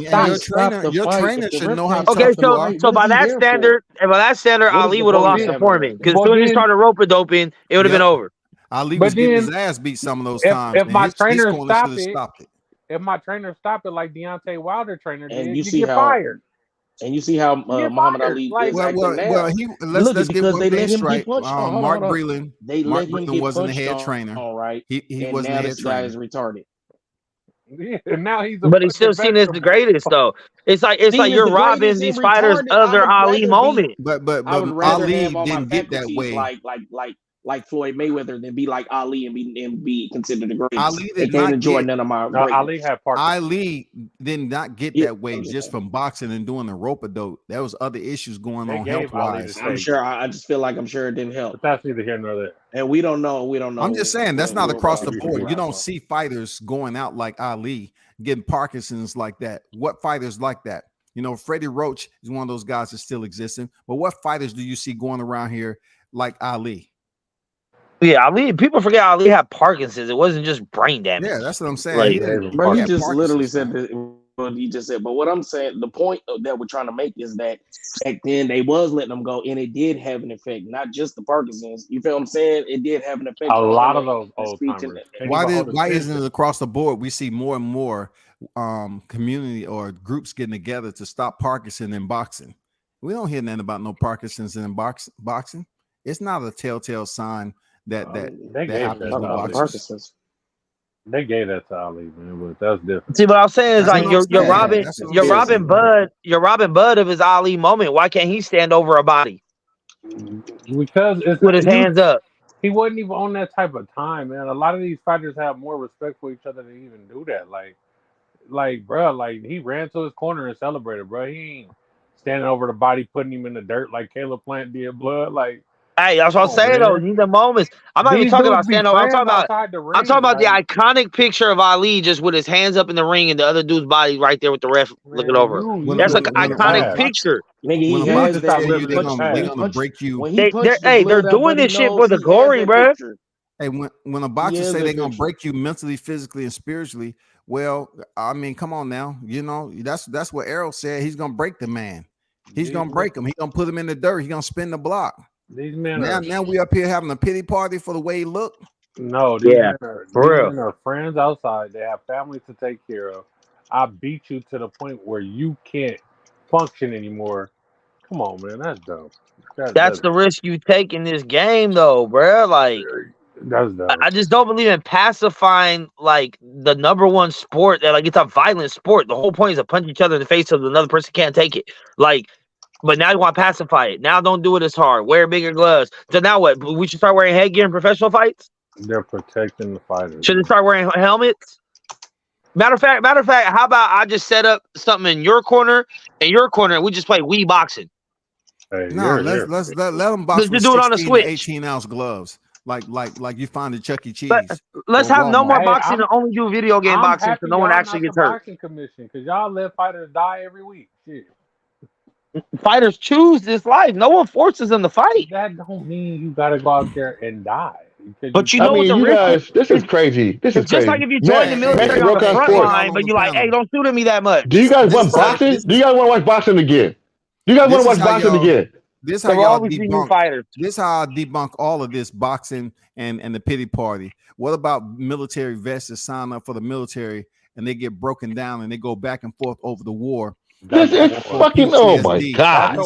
your trainer should know how to. Okay, so by that standard, Ali would have lost the tournament because as soon as he started rope doping, it would have been over. Ali was getting his ass beat some of those times. If my trainer stopped it, if my trainer stopped it like Deontay Wilder trainer did, you get fired. And you see how Muhammad Ali is acting now. Let's get one thing straight. Mark on. Breland. They let him get wasn't the punched head trainer. All right. He wasn't the head this guy trainer. is retarded. Yeah, and now he's. But he's still seen as the greatest, though. It's like you're robbing these fighters of their Ali moment. But I would rather Ali have all didn't my get that way. Like Floyd Mayweather than be like Ali and be considered the greatest. Ali they can't enjoy none of my. Ali had part. Ali did not get that way just from boxing and doing the rope-a-dope. There was other issues going on health-wise. I'm sure. I just feel like it didn't help. But that's neither here nor there. And we don't know. I'm just saying that's not across the board. You don't see fighters going out like Ali getting Parkinson's like that. What fighters like that? You know, Freddie Roach is one of those guys that's still existing. But what fighters do you see going around here like Ali? Yeah, Ali. People forget Ali had Parkinson's. It wasn't just brain damage. Yeah, that's what I'm saying. Like, He didn't. Bro, He he had just literally Parkinson's. said what he just said. But what I'm saying, the point that we're trying to make is that back then they was letting them go, and it did have an effect, not just the Parkinson's. You feel what I'm saying? It did have an effect A on lot him of those and old speech and timers. Why isn't it across the board? We see more and more community or groups getting together to stop Parkinson in boxing. We don't hear nothing about no Parkinson's in boxing. It's not a telltale sign that they that gave happens that with to Ali. boxers. They gave that to Ali, man, but that's different. see, what I'm saying is That's like what I'm saying. you're robbing Bud of his Ali moment. Why can't he stand over a body Because it's with his hands up? He wasn't even on that type of time, man. A lot of these fighters have more respect for each other to even do that. Like, bro, like he ran to his corner and celebrated, bro. He ain't standing over the body, putting him in the dirt like Caleb Plant did. Blood, like. Hey, that's what I'm saying though. These the moments. I'm not even These talking dudes about be stand over. I'm friends talking about. outside the I'm talking ring, about the like, iconic picture of Ali just with his hands up in the ring and the other dude's body right there with the ref looking over. That's an iconic picture. Nigga, When he a has boxer that tell where you the punch, they're when he gonna punched, break you. when he punched the They're blood out doing buddy this shit nose, for the he has glory, that bro. picture. Hey, when a boxer Yes, say that they're gonna picture. break you mentally, physically, and spiritually, well, I mean, come on now, you know that's what Errol said. He's gonna break the man. He's gonna break him. He's gonna put him in the dirt. He's gonna spin the block. These men Now we up here having a pity party for the way he look. No, these men are friends outside. They have families to take care of. I beat you to the point where you can't function anymore. Come on, man, that's dumb. That's the risk you take in this game, though, bro. Like, that's dumb. I just don't believe in pacifying like the number one sport that like it's a violent sport. The whole point is to punch each other in the face so another person can't take it. Like, but now you want to pacify it. Now don't do it as hard. Wear bigger gloves. So now what? We should start wearing headgear in professional fights? They're protecting the fighters. Should they start wearing helmets? Matter of fact, how about I just set up something in your corner, and we just play Wii boxing. Hey, no, let them box Let's with do it on the 16 Switch. 18-ounce gloves, like you find at Chuck E. Cheese. Let's have no more boxing I'm and only do video game boxing so no one actually gets hurt. Boxing commission, because y'all let fighters die every week. Shit. Fighters choose this life. No one forces them to fight. That don't mean you gotta go out there and die. But you know what the risk is? This is crazy. This is It's crazy. just like if you join the military on the front line, but you're like, hey, don't shoot at me that much. Do you guys want boxing? Do you guys want to watch boxing again? Do you guys want to watch boxing again? This how y'all debunk. This how I debunk all of this boxing and the pity party. What about military vets that sign up for the military and they get broken down and they go back and forth over the war? This is fucking. Oh my god!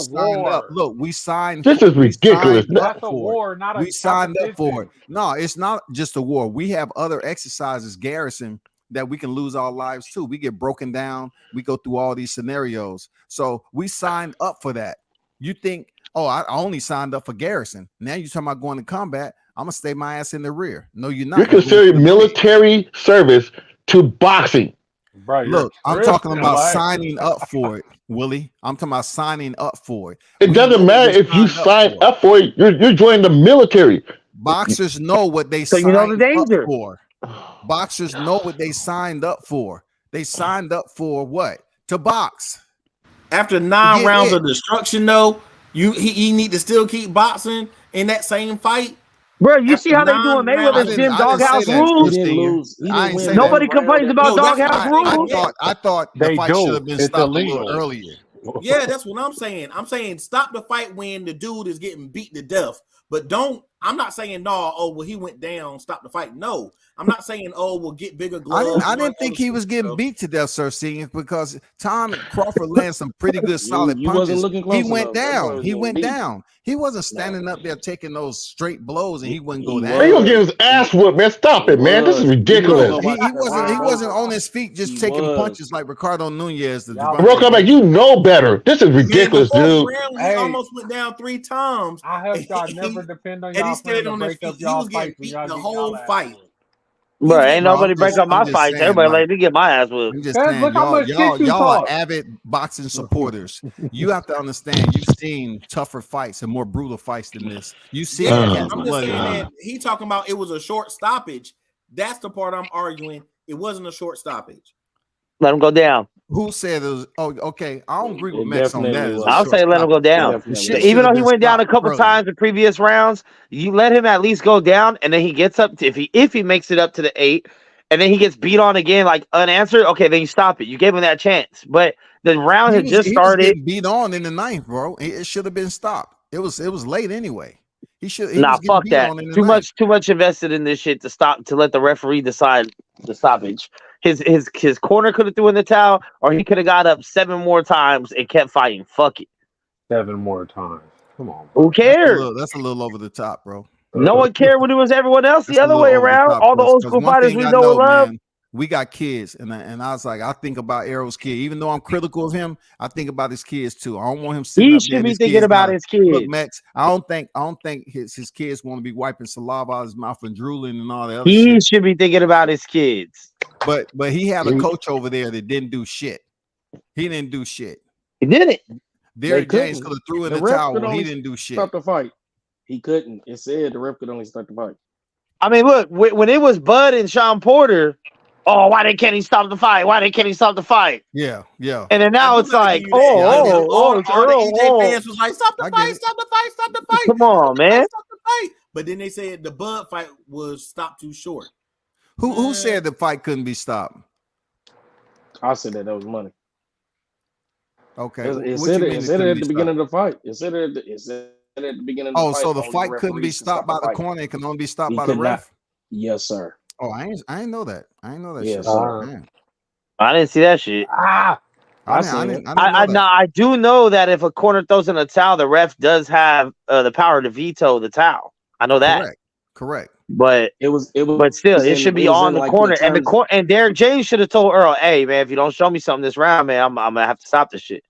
Look, we signed. This is ridiculous. That's a war, not a we signed up for it. No, it's not just a war. We have other exercises, garrison, that we can lose our lives too. We get broken down. We go through all these scenarios. So we signed up for that. You think, oh, I only signed up for garrison. Now you're talking about going to combat. I'm gonna stay my ass in the rear. No, you're not. You're considering military service to boxing. Bro, look, I'm talking about signing up for it, Willie. I'm talking about signing up for it. It doesn't matter if you sign up for it. You're joining the military. Boxers know what they signed up for. Boxers know what they signed up for. They signed up for what? To box. After 9 rounds of destruction, though, he need to still keep boxing in that same fight. Bro, you see how they doing Mayweather's gym doghouse rules? Nobody complains about doghouse rules. I thought the fight should have been stopped a little earlier. Yeah, that's what I'm saying. I'm saying stop the fight when the dude is getting beat to death. But don't. I'm not saying no. Oh, well, he went down. Stop the fight. No, I'm not saying we'll get bigger gloves. I didn't think he was getting beat to death, Sir Seeing, because Crawford landed some pretty good solid punches. He went down. He went down. He wasn't standing up there taking those straight blows, and he wouldn't go down. He gonna get his ass whooped, man. Stop it, man. This is ridiculous. He wasn't on his feet just taking punches like Ricardo Nunez. You know better. This is ridiculous, dude. He almost went down 3 times. I hope y'all never depend on and y'all. he stayed on his feet. He was getting beat the whole fight. Bro, ain't nobody break up my fights. Everybody let me get my ass whooped. I'm just saying, y'all are avid boxing supporters. You have to understand, you've seen tougher fights and more brutal fights than this. You see, I'm just saying that he talking about it was a short stoppage. That's the part I'm arguing. It wasn't a short stoppage. Let him go down. Who said it was? Oh, okay. I don't agree with It Max on that. definitely As a was. I'll short say let him stoppage. go down. Definitely The was. shit Even should though have he been went down a stopped couple early. times in previous rounds, you let him at least go down, and then he gets up to, if he makes it up to the 8, and then he gets beat on again like unanswered. Okay, then you stop it. You gave him that chance, but the round had just He was started. getting beat on in the 9th, bro. It should have been stopped. It was late anyway. He Nah, was getting fuck beat that. on in the Too 9th. much invested in this shit to let the referee decide the stoppage. His corner could have threw in the towel, or he could have got up 7 more times and kept fighting. Fuck it. 7 more times. Come on, Who bro. cares? That's a little over the top, bro. No one cared when it was everyone else the That's a other little way over the around. top, All the old because school one fighters thing we I know and know, love. man, we got kids, and I was like, I think about Errol's kid. Even though I'm critical of him, I think about his kids too. I don't want him sitting He up there. should And be his thinking kids about gotta, his kids. Look, Max, I don't think his kids want to be wiping saliva out of his mouth and drooling and all that other He shit. should be thinking about his kids. But he had a coach over there that didn't do shit. He didn't do shit. He did it. Derrick James could have threw in the ref towel could when he only didn't do shit. stop the fight. He couldn't. It said the ref could only start the fight. I mean, look, when it was Bud and Sean Porter, oh, why didn't Kenny stop the fight? Why didn't Kenny stop the fight? Yeah. And then now it's like, all it's the Errol. EJ fans was like, stop the fight, stop the fight, stop the fight. Come on, man. Stop the fight. But then they said the Bud fight was stopped too short. Who said the fight couldn't be stopped? I said that was money. Okay. It said it at the beginning of the fight. It said it at the beginning of the fight. So the fight couldn't be stopped by the corner. It can only be stopped by the ref? Yes, sir. Oh, I didn't know that. I didn't know that Yes, shit. sir. I didn't see that shit. I do know that if a corner throws in a towel, the ref does have the power to veto the towel. I know that. Correct. But but still, it should be on the corner. And Derrick James should have told Errol, "Hey, man, if you don't show me something this round, man, I'm gonna have to stop this shit."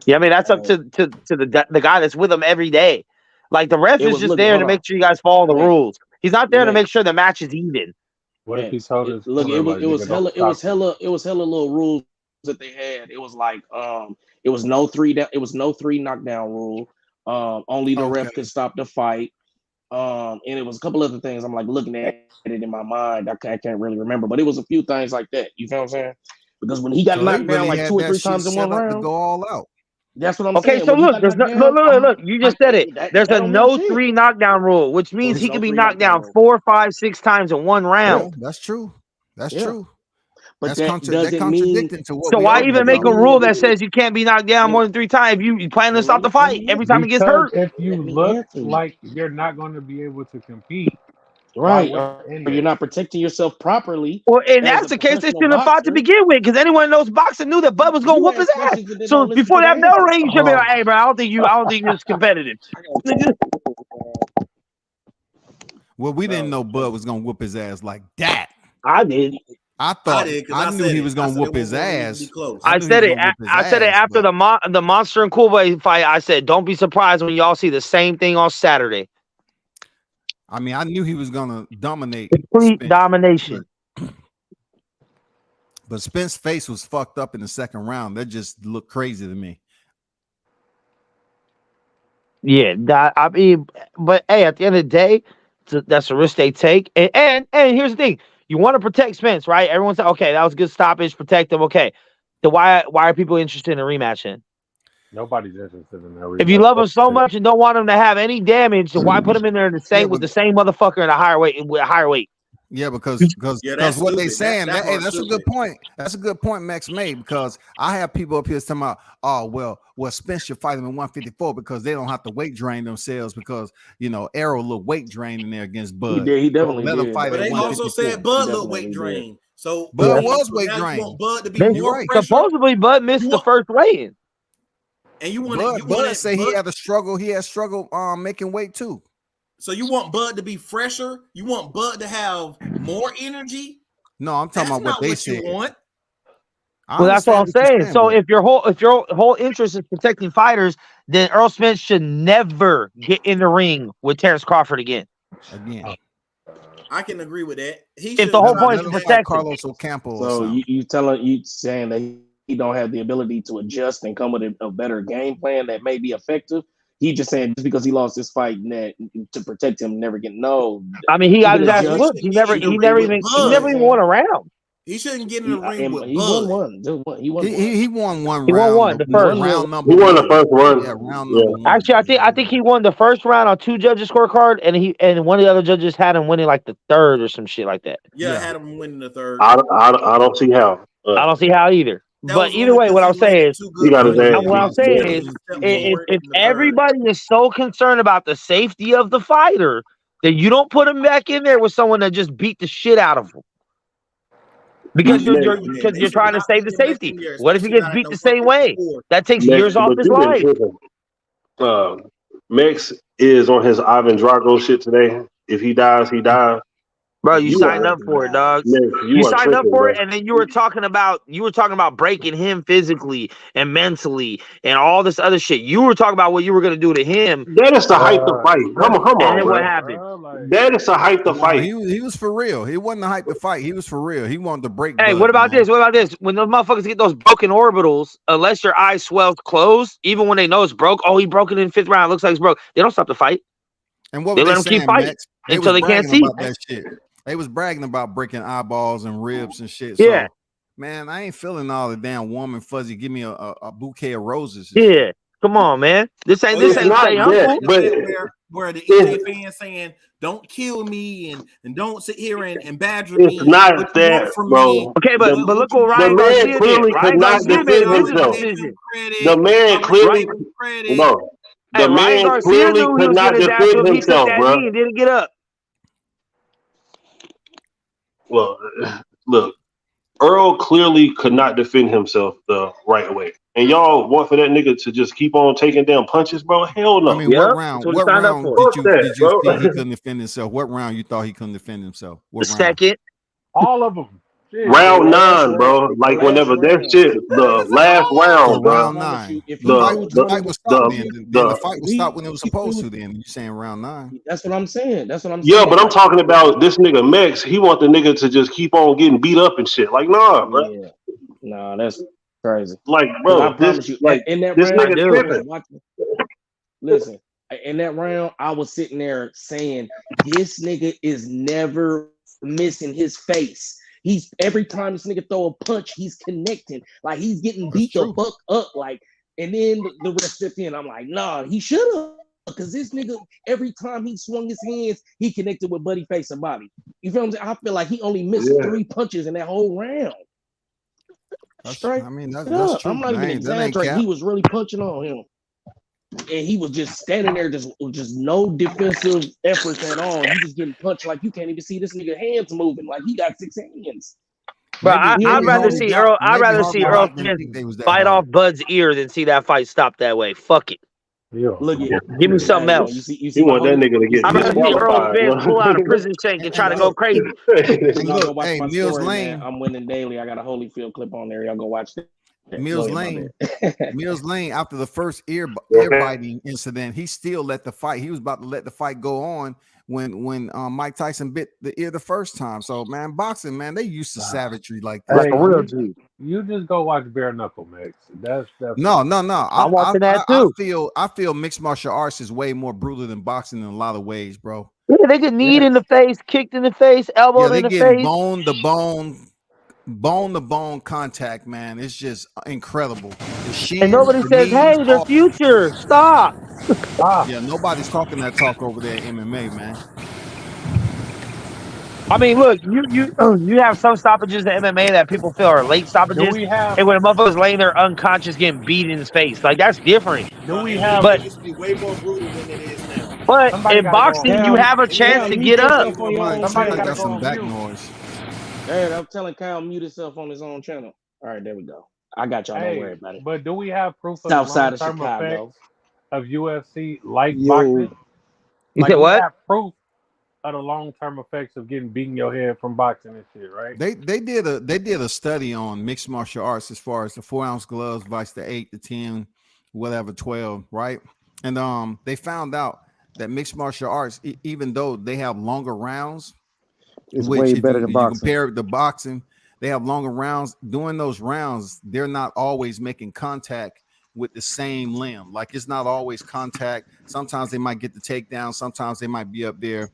Yeah, I mean that's up to the guy that's with him every day. Like the ref is just there to make sure you guys follow the rules. He's not there to make sure the match is even. What if he told us? Look, it was hella little rules that they had. It was like it was no 3 knockdown rule. Only the ref could stop the fight. And it was a couple other things. I'm like looking at it in my mind. I can't really remember, but it was a few things like that. You know what I'm saying? Because when he got knocked down like 2 or 3 times in one round, to go all out. That's what I'm saying. Okay, so look, look. You just said it. There's a no 3 knockdown rule, which means he can be knocked down 4, 5, 6 times in one round. Yeah, that's true. That's true. But that's that contradicting to what. So why even make a rule that says you can't be knocked down more than 3 times? You plan to stop the fight every time he gets hurt. If you look like you're not going to be able to compete, right? Or you're not protecting yourself properly. Well, and that's the case. They shouldn't have fought to begin with, because anyone who knows boxing knew that Bud was gonna whoop his ass. So before that bell ring, you should be like, "Hey, bro, I don't think you're competitive." Well, we didn't know Bud was gonna whoop his ass like that. I did. I knew he was gonna whoop his ass. I said it after the Monster and Cool Boy fight. I said, "Don't be surprised when y'all see the same thing on Saturday." I mean, I knew he was gonna dominate. Complete domination. But Spence's face was fucked up in the second round. That just looked crazy to me. Yeah, I mean, but hey, at the end of the day, that's a risk they take. And here's the thing: you want to protect Spence, right? Everyone's like, okay, that was a good stoppage, protect him. Okay, then why are people interested in a rematch then? Nobody's interested in that rematch. If you love him so much and don't want him to have any damage, then why put him in there with the same motherfucker in a higher weight? Yeah, because what they saying, that's a good point. That's a good point Max made, because I have people up here talking about, oh, well, Spence should fight him in 154 because they don't have to weight drain themselves, because, Errol looked weight drained in there against Bud. He definitely let him fight. But they also said Bud looked weight drained. So Bud was weight drained. Bud to be more pressure. Supposedly Bud missed the first weigh-in. And you want Bud say he had a struggle. He had struggle making weight too. So you want Bud to be fresher? You want Bud to have more energy? No, I'm talking about what they said. You want. Well, that's what I'm saying. So if your whole interest is protecting fighters, then Errol Spence should never get in the ring with Terence Crawford again. I can agree with that. If the whole point is to protect Carlos Ocampo. So you saying that he don't have the ability to adjust and come with a better game plan that may be effective. He just saying just because he lost this fight that to protect him never get no. I mean, he got his ass whooped. He never even won a round. He shouldn't get in the ring with He Bud. won one. Just one. He won one. He won one He round. won one. The first round number. He won one. the first one. Yeah, round number one. Actually, I think he won the first round on 2 judges scorecard, and one of the other judges had him winning like the third or some shit like that. Yeah, I had him winning the third. I don't see how. I don't see how either. That But was either only way, what I'm because he saying landed is, two He good got his punches. ass what I'm beat. saying is, if everybody is so concerned about the safety of the fighter, then you don't put him back in there with someone that just beat the shit out of him. Because you're trying to save the safety. What if he gets beat the same way? That takes years off his life. Mex is on his Ivan Drago shit today. If he dies, he dies. Bro, you signed up for it, dog. Mex, You are signed up tripping, for bro. it, and then you were talking about breaking him physically and mentally and all this other shit. You were talking about what you were gonna do to him. That is to hype the fight. Come on, And then bro. what happened? That is to hype the fight. He was for real. He wasn't to hype the fight. He was for real. He wanted to break. Hey, Bud, what about man. this? What about this? When those motherfuckers get those broken orbitals, unless your eye swells closed, even when they know it's broke, oh, he broke it in the 5th round. Looks like it's broke. They don't stop the fight. And what they were let they him saying, keep fighting Max? until they can't bragging see. about that shit. They was bragging about breaking eyeballs and ribs and shit. Yeah. So, man, I ain't feeling all the damn warm and fuzzy. Give me a bouquet of roses. Yeah. Come on, man. This ain't It's not Say that, Uncle. but where the EJ fans saying, "Don't kill me and don't sit here and badger me." It's not what you want that, from bro. me. Okay, but look what The Ryan man Garcia did. clearly could Ryan not Garcia made defend a business himself. decision. The man clearly, bro. Hey, The Ryan man Garcia clearly knew he could was not getting his ass defend whooped. He took himself, that bro. knee and didn't get up. Well, look, Earl clearly could not defend himself the right way. And y'all want for that nigga to just keep on taking damn punches, bro? Hell no. I mean, what round? What round did you think he couldn't defend himself? What round you thought he couldn't defend himself? What round? Second. All of them. Shit. Round 9, bro. Like whenever that shit, the last round, So bro. round 9. The The fight was stopped then. Then the the fight was stopped when it was supposed to. Then you saying round 9? That's what I'm saying. That's what I'm yeah, saying. but I'm talking about this nigga Mex. He want the nigga to just keep on getting beat up and shit. Like, nah, bro. Yeah. Nah, that's crazy. Like, 'Cause bro, I promise you, like in that this round, nigga I was tripping. watching. Listen, in that round, I was sitting there saying, "This nigga is never missing his face. He's every time this nigga throw a punch, he's connecting. Like he's getting beat the fuck up. Like, and then the rest stepped in. I'm like, nah, he should have. Because this nigga, every time he swung his hands, he connected with Buddy Face and Bobby. You feel what I'm saying? I feel like he only missed 3 punches in that whole round. Straight I mean, that's up. true. I'm not even That ain't exaggerating. cap. He was really punching on him. And he was just standing there, just no defensive efforts at all. You just getting punched like you can't even see this nigga hands moving. Like he got 6 hands. But I'd rather see Earl. I'd rather see Earl Spence fight off Bud's ear than see that fight stop that way. Fuck it. Look at Give me something else. You see want that nigga to get I'd rather see Earl disqualified, Spence bro. pull out a prison shank and try to go crazy. Y'all go watch hey, my Mills story, Lane. man. I'm winning daily. I got a Holyfield clip on there. Y'all go watch that. Mills Go ahead, Lane, Mills Lane, after the first ear biting incident, he still let the fight. He was about to let the fight go on when Mike Tyson bit the ear the first time. So man, boxing, man, they used to savagery like that. Like a real G. You just go watch Bare Knuckle, Max. That's No. I'm watching that too. I feel mixed martial arts is way more brutal than boxing in a lot of ways, bro. Yeah, they get kneed in the face, kicked in the face, elbowed in the get face. bone to bone contact, man. It's just incredible. And nobody says, "Hey, the future, stop." Yeah, nobody's talking that talk over there at MMA, man. I mean, look, you have some stoppages in MMA that people feel are late stoppages. And when a motherfucker's laying there unconscious getting beat in his face, like that's different. But it used to be way more brutal than it is now. But in boxing, you have a chance to get up. Somebody got some back noise. Hey, I'm telling Kyle mute himself on his own channel. All right, there we go. I got y'all. Don't worry about it. But do we have proof of South the side of long-term Chicago. effects of UFC like boxing? You said what? We have proof of the long-term effects of getting beaten your head from boxing and shit, right? They did a study on mixed martial arts as far as the 4-ounce gloves versus the 8, the 10, whatever, 12, right? And they found out that mixed martial arts, even though they have longer rounds, it's way better than boxing. Compare it to boxing, they have longer rounds. During those rounds, they're not always making contact with the same limb. Like it's not always contact. Sometimes they might get the takedown. Sometimes they might be up there,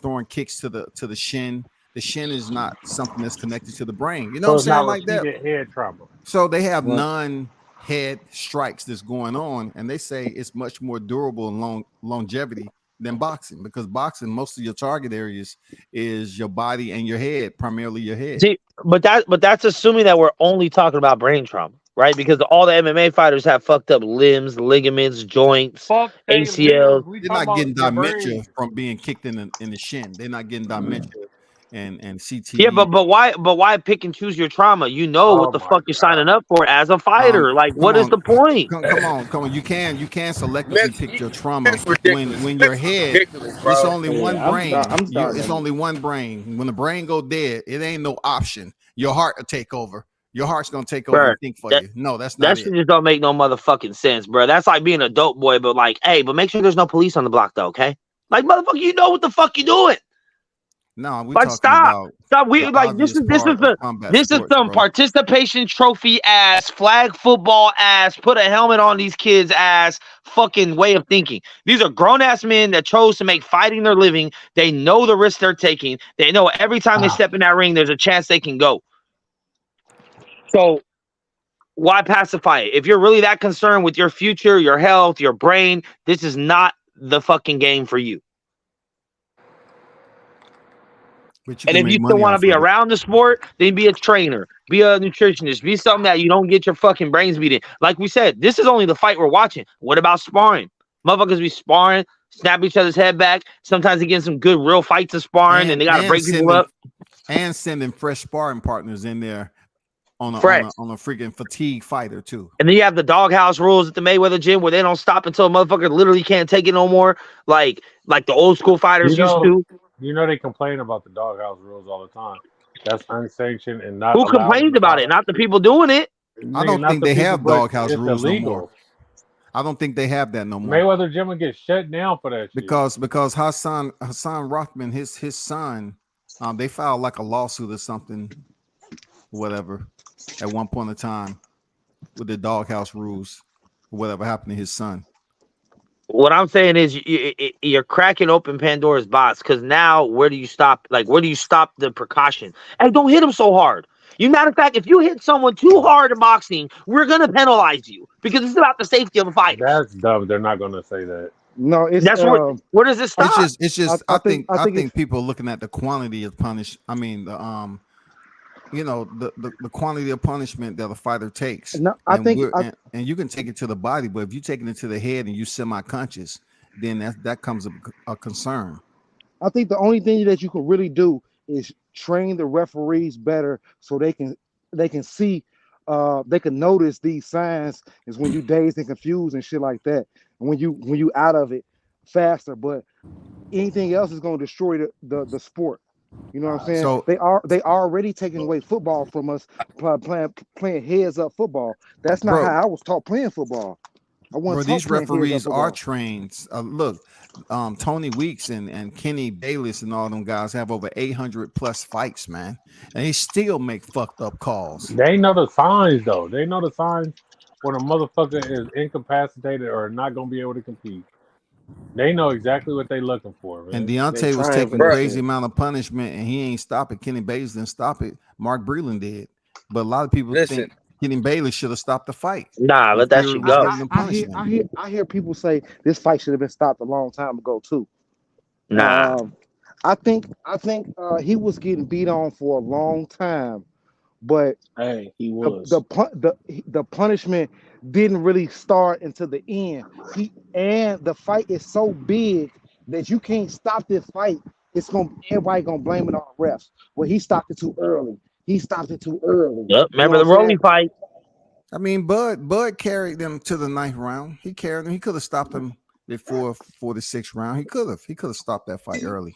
throwing kicks to the shin. The shin is not something that's connected to the brain. You know So what I'm it's saying? not Like that. repeated head trauma. So they have Right. non-head strikes that's going on, and they say it's much more durable and longevity than boxing, because boxing, most of your target areas is your body and your head, primarily your head. See, but that's assuming that we're only talking about brain trauma, right? Because all the MMA fighters have fucked up limbs, ligaments, joints, Fuck they ACLs. limbs. We They're talking not getting about your dementia brain. from being kicked in the shin. They're not getting dementia and CTE. Yeah, but why pick and choose your trauma? You know what Oh the my fuck you're signing up for as a Um, fighter. Like, come what is on, the point? come on. You can selectively That's, pick your trauma that's ridiculous. when your That's head. ridiculous, It's bro. only one Yeah, I'm brain. starting It's to. only one brain. When the brain go dead, it ain't no option. Your heart will take over. Your heart's gonna take over Bruh, and think for that you. No, that's that not it. shit just don't make no motherfucking sense, bro. That's like being a dope boy, but like, hey, but make sure there's no police on the block, though, okay? Like, motherfucker, you know what the fuck you doing? No, we Like, talking stop. about We the like this obvious is part of combat sports, some bro. participation trophy ass, flag football ass, put a helmet on these kids ass fucking way of thinking. These are grown ass men that chose to make fighting their living. They know the risk they're taking. They know every time they step in that ring, there's a chance they can go. So why pacify it? If you're really that concerned with your future, your health, your brain, this is not the fucking game for you. But you And can if make you still money want to off be of it. around the sport, then be a trainer, be a nutritionist, be something that you don't get your fucking brains beat in. Like we said, this is only the fight we're watching. What about sparring? Motherfuckers be sparring, snap each other's head back. Sometimes they get some good real fights of sparring, and they got to break people up. Sending fresh sparring partners in there on a Fresh. freaking fatigue fighter too. And then you have the doghouse rules at the Mayweather gym where they don't stop until a motherfucker literally can't take it no more. Like the old school fighters used to. You know they complain about the doghouse rules all the time. That's unsanctioned and not Who allowed. complains about it? Not the people doing it. I don't think they have doghouse rules no more. Illegal. I don't think they have that no more. Mayweather gym will get shut down for that shit. Because Hassan Rothman, his son, they filed like a lawsuit or something, whatever, at one point in time with the doghouse rules, whatever happened to his son. What I'm saying is you're cracking open Pandora's box, because now where do you stop? Like, where do you stop the precaution? Hey, don't hit him so hard. Matter of fact, if you hit someone too hard in boxing, we're gonna penalize you because it's about the safety of the fight. That's dumb. They're not gonna say that. No, it's that's where does it stop? It's just I think people are looking at the quantity of punish. I mean the the quantity of punishment that a fighter takes. No, and you can take it to the body, but if you're taking it to the head and you semi-conscious, then that comes a concern. I think the only thing that you can really do is train the referees better so they can see, they can notice these signs is when you dazed and confused and shit like that, and when you out of it faster. But anything else is going to destroy the sport. You know what I'm saying? So they are already taking away football from us, playing heads up football. That's not how I was taught playing football. These referees are trained. Look, Tony Weeks and Kenny Bayless and all them guys have over 800 plus fights, man, and they still make fucked up calls. They know the signs, though. They know the signs when a motherfucker is incapacitated or not gonna be able to compete. They know exactly what they're looking for, man. And Deontay was taking a crazy amount of punishment, and he ain't stop it. Kenny Bayless didn't stop it. Mark Breland did, but a lot of people think Kenny Bayless should have stopped the fight. Nah, let that shit go. I hear people say this fight should have been stopped a long time ago too. Nah, I think he was getting beat on for a long time, but hey, he was the punishment didn't really start until the end. And the fight is so big that you can't stop this fight. Everybody gonna blame it on the refs. Well, he stopped it too early. Yep, remember the Rolly fight? I mean, Bud carried them to the 9th round. He carried them. He could have stopped them before the 6th round. He could have stopped that fight early.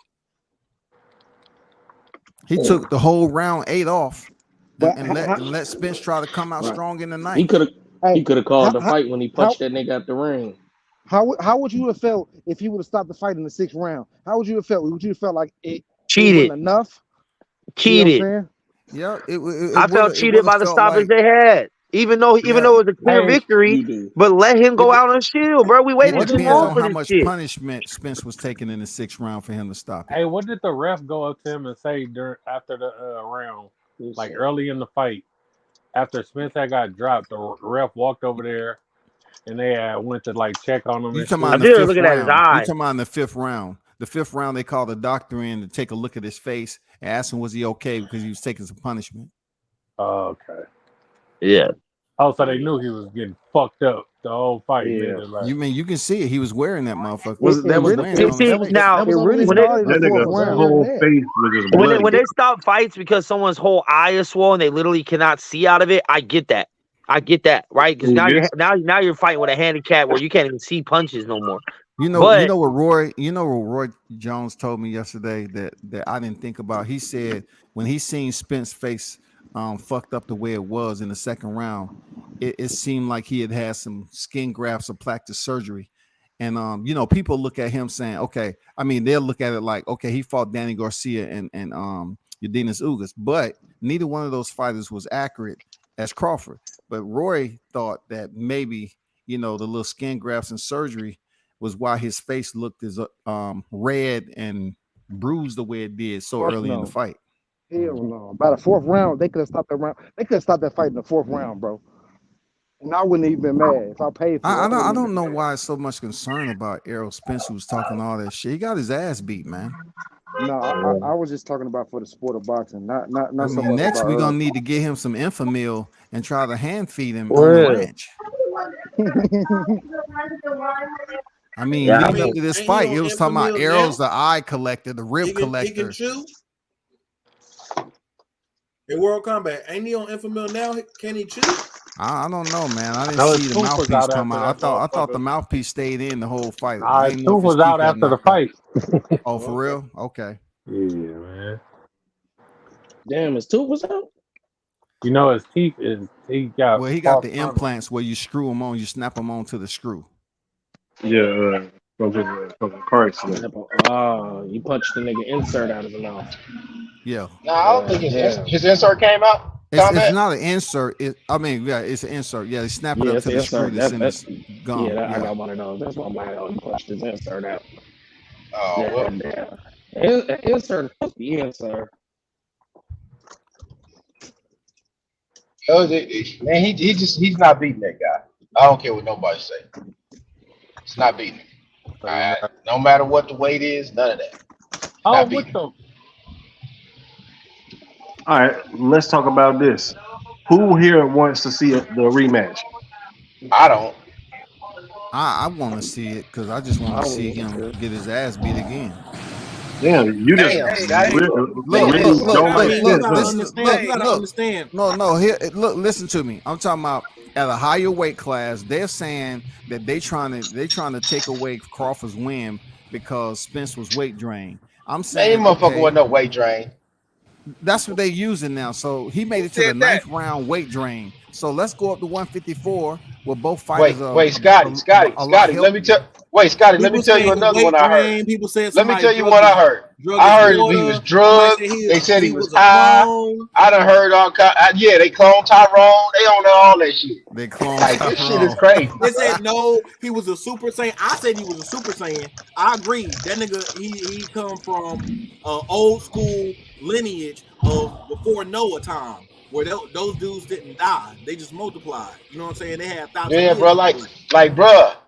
He took the whole round 8 off and let Spence try to come out strong in the 9th. He could have called the fight when he punched that nigga out the ring. How would you have felt if he would have stopped the fight in the 6th round? How would you have felt? Would you have felt like it cheated enough? Cheated. You know yeah, I felt cheated by the stoppage they had. Even though it was a clear victory, but let him go out on shield, bro. We It waited too depends long on for how this much shit. punishment Spence was taking in the 6th round for him to stop it. Hey, what did the ref go up to him and say after the round, like early in the fight, after Spence had got dropped? The ref walked over there, and they went to like check on him. You and talking shit. about in the 5th round? You talking about in the 5th round? The 5th round, they called the doctor in to take a look at his face and ask him was he okay because he was taking some punishment. Oh, okay. Yeah. Oh, so they knew he was getting fucked up the whole fight. Yeah. Like, You mean you can see it? He was wearing that motherfucker. That really started in the 4th round. whole face was just bloody. When they stop fights because someone's whole eye is swollen, they literally cannot see out of it. I get that, right? Because now you're fighting with a handicap where you can't even see punches no more. You know what Roy Jones told me yesterday that I didn't think about. He said when he seen Spence's face fucked up the way it was in the 2nd round, it seemed like he had some skin grafts or plastic surgery. And people look at him saying, okay, I mean, they'll look at it like, okay, he fought Danny Garcia and Udenis Ugas, but neither one of those fighters was accurate as Crawford. But Roy thought that maybe, the little skin grafts and surgery was why his face looked as red and bruised the way it did so early in the fight. Hell no. By the 4th round, they could have stopped that round. They could have stopped that fight in the 4th round, bro. And I wouldn't even been mad if I paid for it. I don't know why it's so much concern about Errol Spence, who's talking all that shit. He got his ass beat, man. No, I was just talking about for the sport of boxing, not so much. Next, we're gonna need to get him some Infamil and try to hand feed him on the ranch. I mean, leading up to this fight, it was talking about Errol's the eye collector, the rib collector. He can chew. In World Combat, ain't he on Infamil now? Can he chew? I don't know, man. I didn't see the mouthpiece come out. I thought the mouthpiece stayed in the whole fight. Tooth was out after the fight. Oh, for real? Okay. Yeah, man. Damn, his tooth was out. His teeth he got. Well, he got the implants where you screw them on, you snap them onto the screw. Yeah, from the car accident. You punched the nigga insert out of the mouth. Yeah. No, I don't think his insert came out. It's not an insert. It's an insert. Yeah, they snap it up to the screw that's in his gum. I got one of those. That's why he punched his insert out. Oh, Insert must be insert. Man, he's not beating that guy. I don't care what nobody say. It's not beating him. All right. No matter what the weight is, none of that. All right, let's talk about this. Who here wants to see the rematch? I don't. I want to see it because I just want to see him get his ass beat again. Damn, you just understand. No, here, look, listen to me. I'm talking about at a higher weight class. They're saying that they trying to take away Crawford's win because Spence was weight drained. I'm saying that motherfucker wasn't no weight drain. That's what they're using now. So he made it to the 9th round weight drain. So let's go up to 154 with both fighters. Wait, Scotty. Let me tell you another one I heard. People said let me tell you what I heard. I heard he was drugged. They said he was high. I done heard all kinds. Yeah, they cloned Tyrone. They don't know all that shit. They cloned Tyrone. This shit is crazy. They said no, he was a Super Saiyan. I said he was a Super Saiyan. I agree. That nigga, he come from old school lineage of before Noah time, where those dudes didn't die. They just multiplied. You know what I'm saying? They had thousands. Yeah, bro.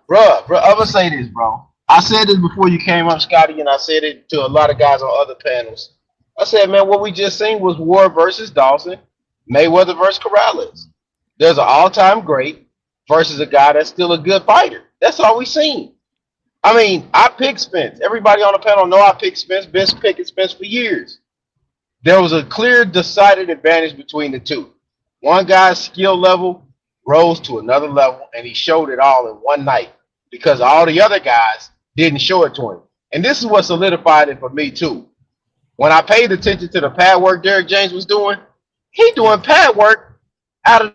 Bruh. I'm gonna say this, bro. I said this before you came up, Scotty, and I said it to a lot of guys on other panels. I said, man, what we just seen was Ward versus Dawson, Mayweather versus Corrales. There's an all-time great versus a guy that's still a good fighter. That's all we seen. I mean, I picked Spence. Everybody on the panel know I picked Spence. Been picking Spence for years. There was a clear, decided advantage between the two. One guy's skill level rose to another level, and he showed it all in one night because all the other guys didn't show it to him. And this is what solidified it for me, too. When I paid attention to the pad work Derrick James was doing, he doing pad work out of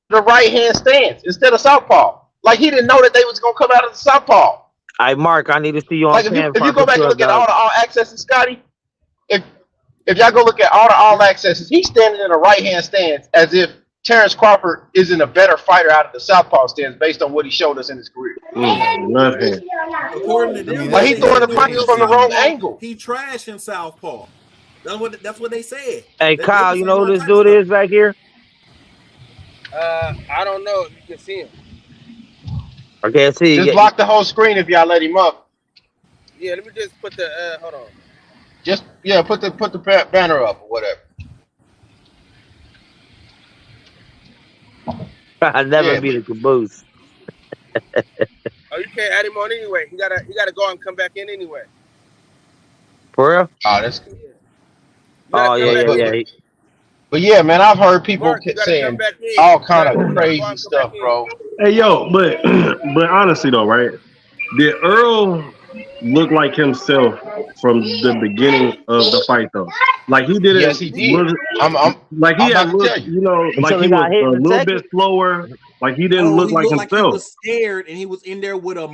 the right-hand stance instead of southpaw. Like, he didn't know that they was going to come out of the southpaw. Hey, Mark, I need to see you on like if you go back and look at all the all accesses, Scotty, if y'all go look at all the all accesses, he's standing in a right-hand stance as if Terence Crawford isn't a better fighter out of the southpaw stance based on what he showed us in his career. Left hand. According to them, But he they throwing said the that punches Will from the wrong Southpaw, angle. he trash in Southpaw. That's what they said. Hey, They Kyle, were you saying know all who this types of dude stuff. is back here? I don't know if you can see him. I can't see. Just block the whole screen if y'all let him up. Yeah, let me just put the hold on. Just put the banner up or whatever. I never beat a caboose. Oh, you can't add him on anyway. He gotta go and come back in anyway. For real? Oh, that's good. Oh yeah. But yeah, man, I've heard people Mark, you gotta come saying back in. all You kind gotta of go out crazy and come back stuff, in. bro. Hey, yo, but honestly though, right? Did Earl look like himself from the beginning of the fight though? Like he didn't Yes, he did. look I'm like he had about to looked, tell you. you know, like Until he he got was hit a in the little second. bit slower. Like he didn't No, look he like looked like he himself. was scared, and he was in there with a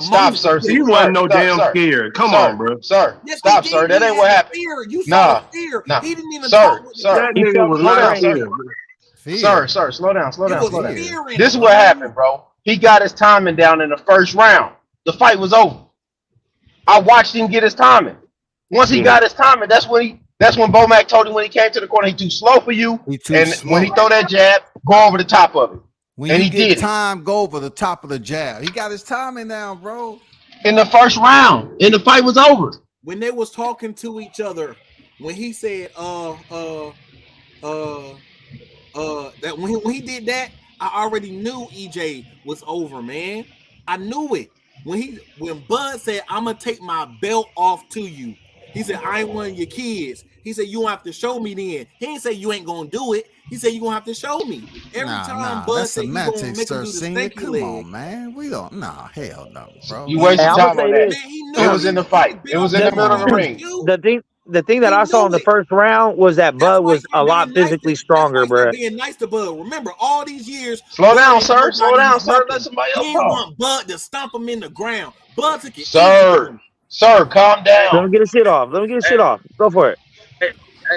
Stop, sir. He wasn't no damn scared. Come on, bro. Sir. Yes, Stop, he sir. did. That He ain't had what the happened. fear. You saw the fear. Nah. He didn't even talk with That nigga was not scared. Sir, slow down. It was fear in This is him. what happened, bro. He got his timing down in the first round. The fight was over. I watched him get his timing. Once he got his timing, that's when Bomac told him when he came to the corner, he too slow for you. And when he throw that jab, go over the top of it. When and you he get did time, go over the top of the jab. He got his timing down, bro. in the first round, and the fight was over. When they was talking to each other, when he said, that when he did that, I already knew EJ was over, man. I knew it. When Bud said, "I'm gonna take my belt off to you," he said, "I ain't one of your kids." He said, "You don't have to show me then." He ain't say you ain't gonna do it. He said, "You gonna have to show me." Every time Bud that's said he gonna semantics, make him sir. do the Senior, stanky come leg. on, man. We don't. Nah, hell no, bro. You wasted time on that. Man, he knew It was in the fight. It was in the middle of the ring. The thing that I saw in the first round was that Bud was a lot physically stronger, bro. Being nice to Bud. Remember, all these years. Slow Bud down, ain't sir. Slow down, nobody's sir. Let weapon. somebody He else didn't talk. want Bud to stomp him in the ground. Bud took it easy. Sir, calm down. Let him get his shit off. Go for it.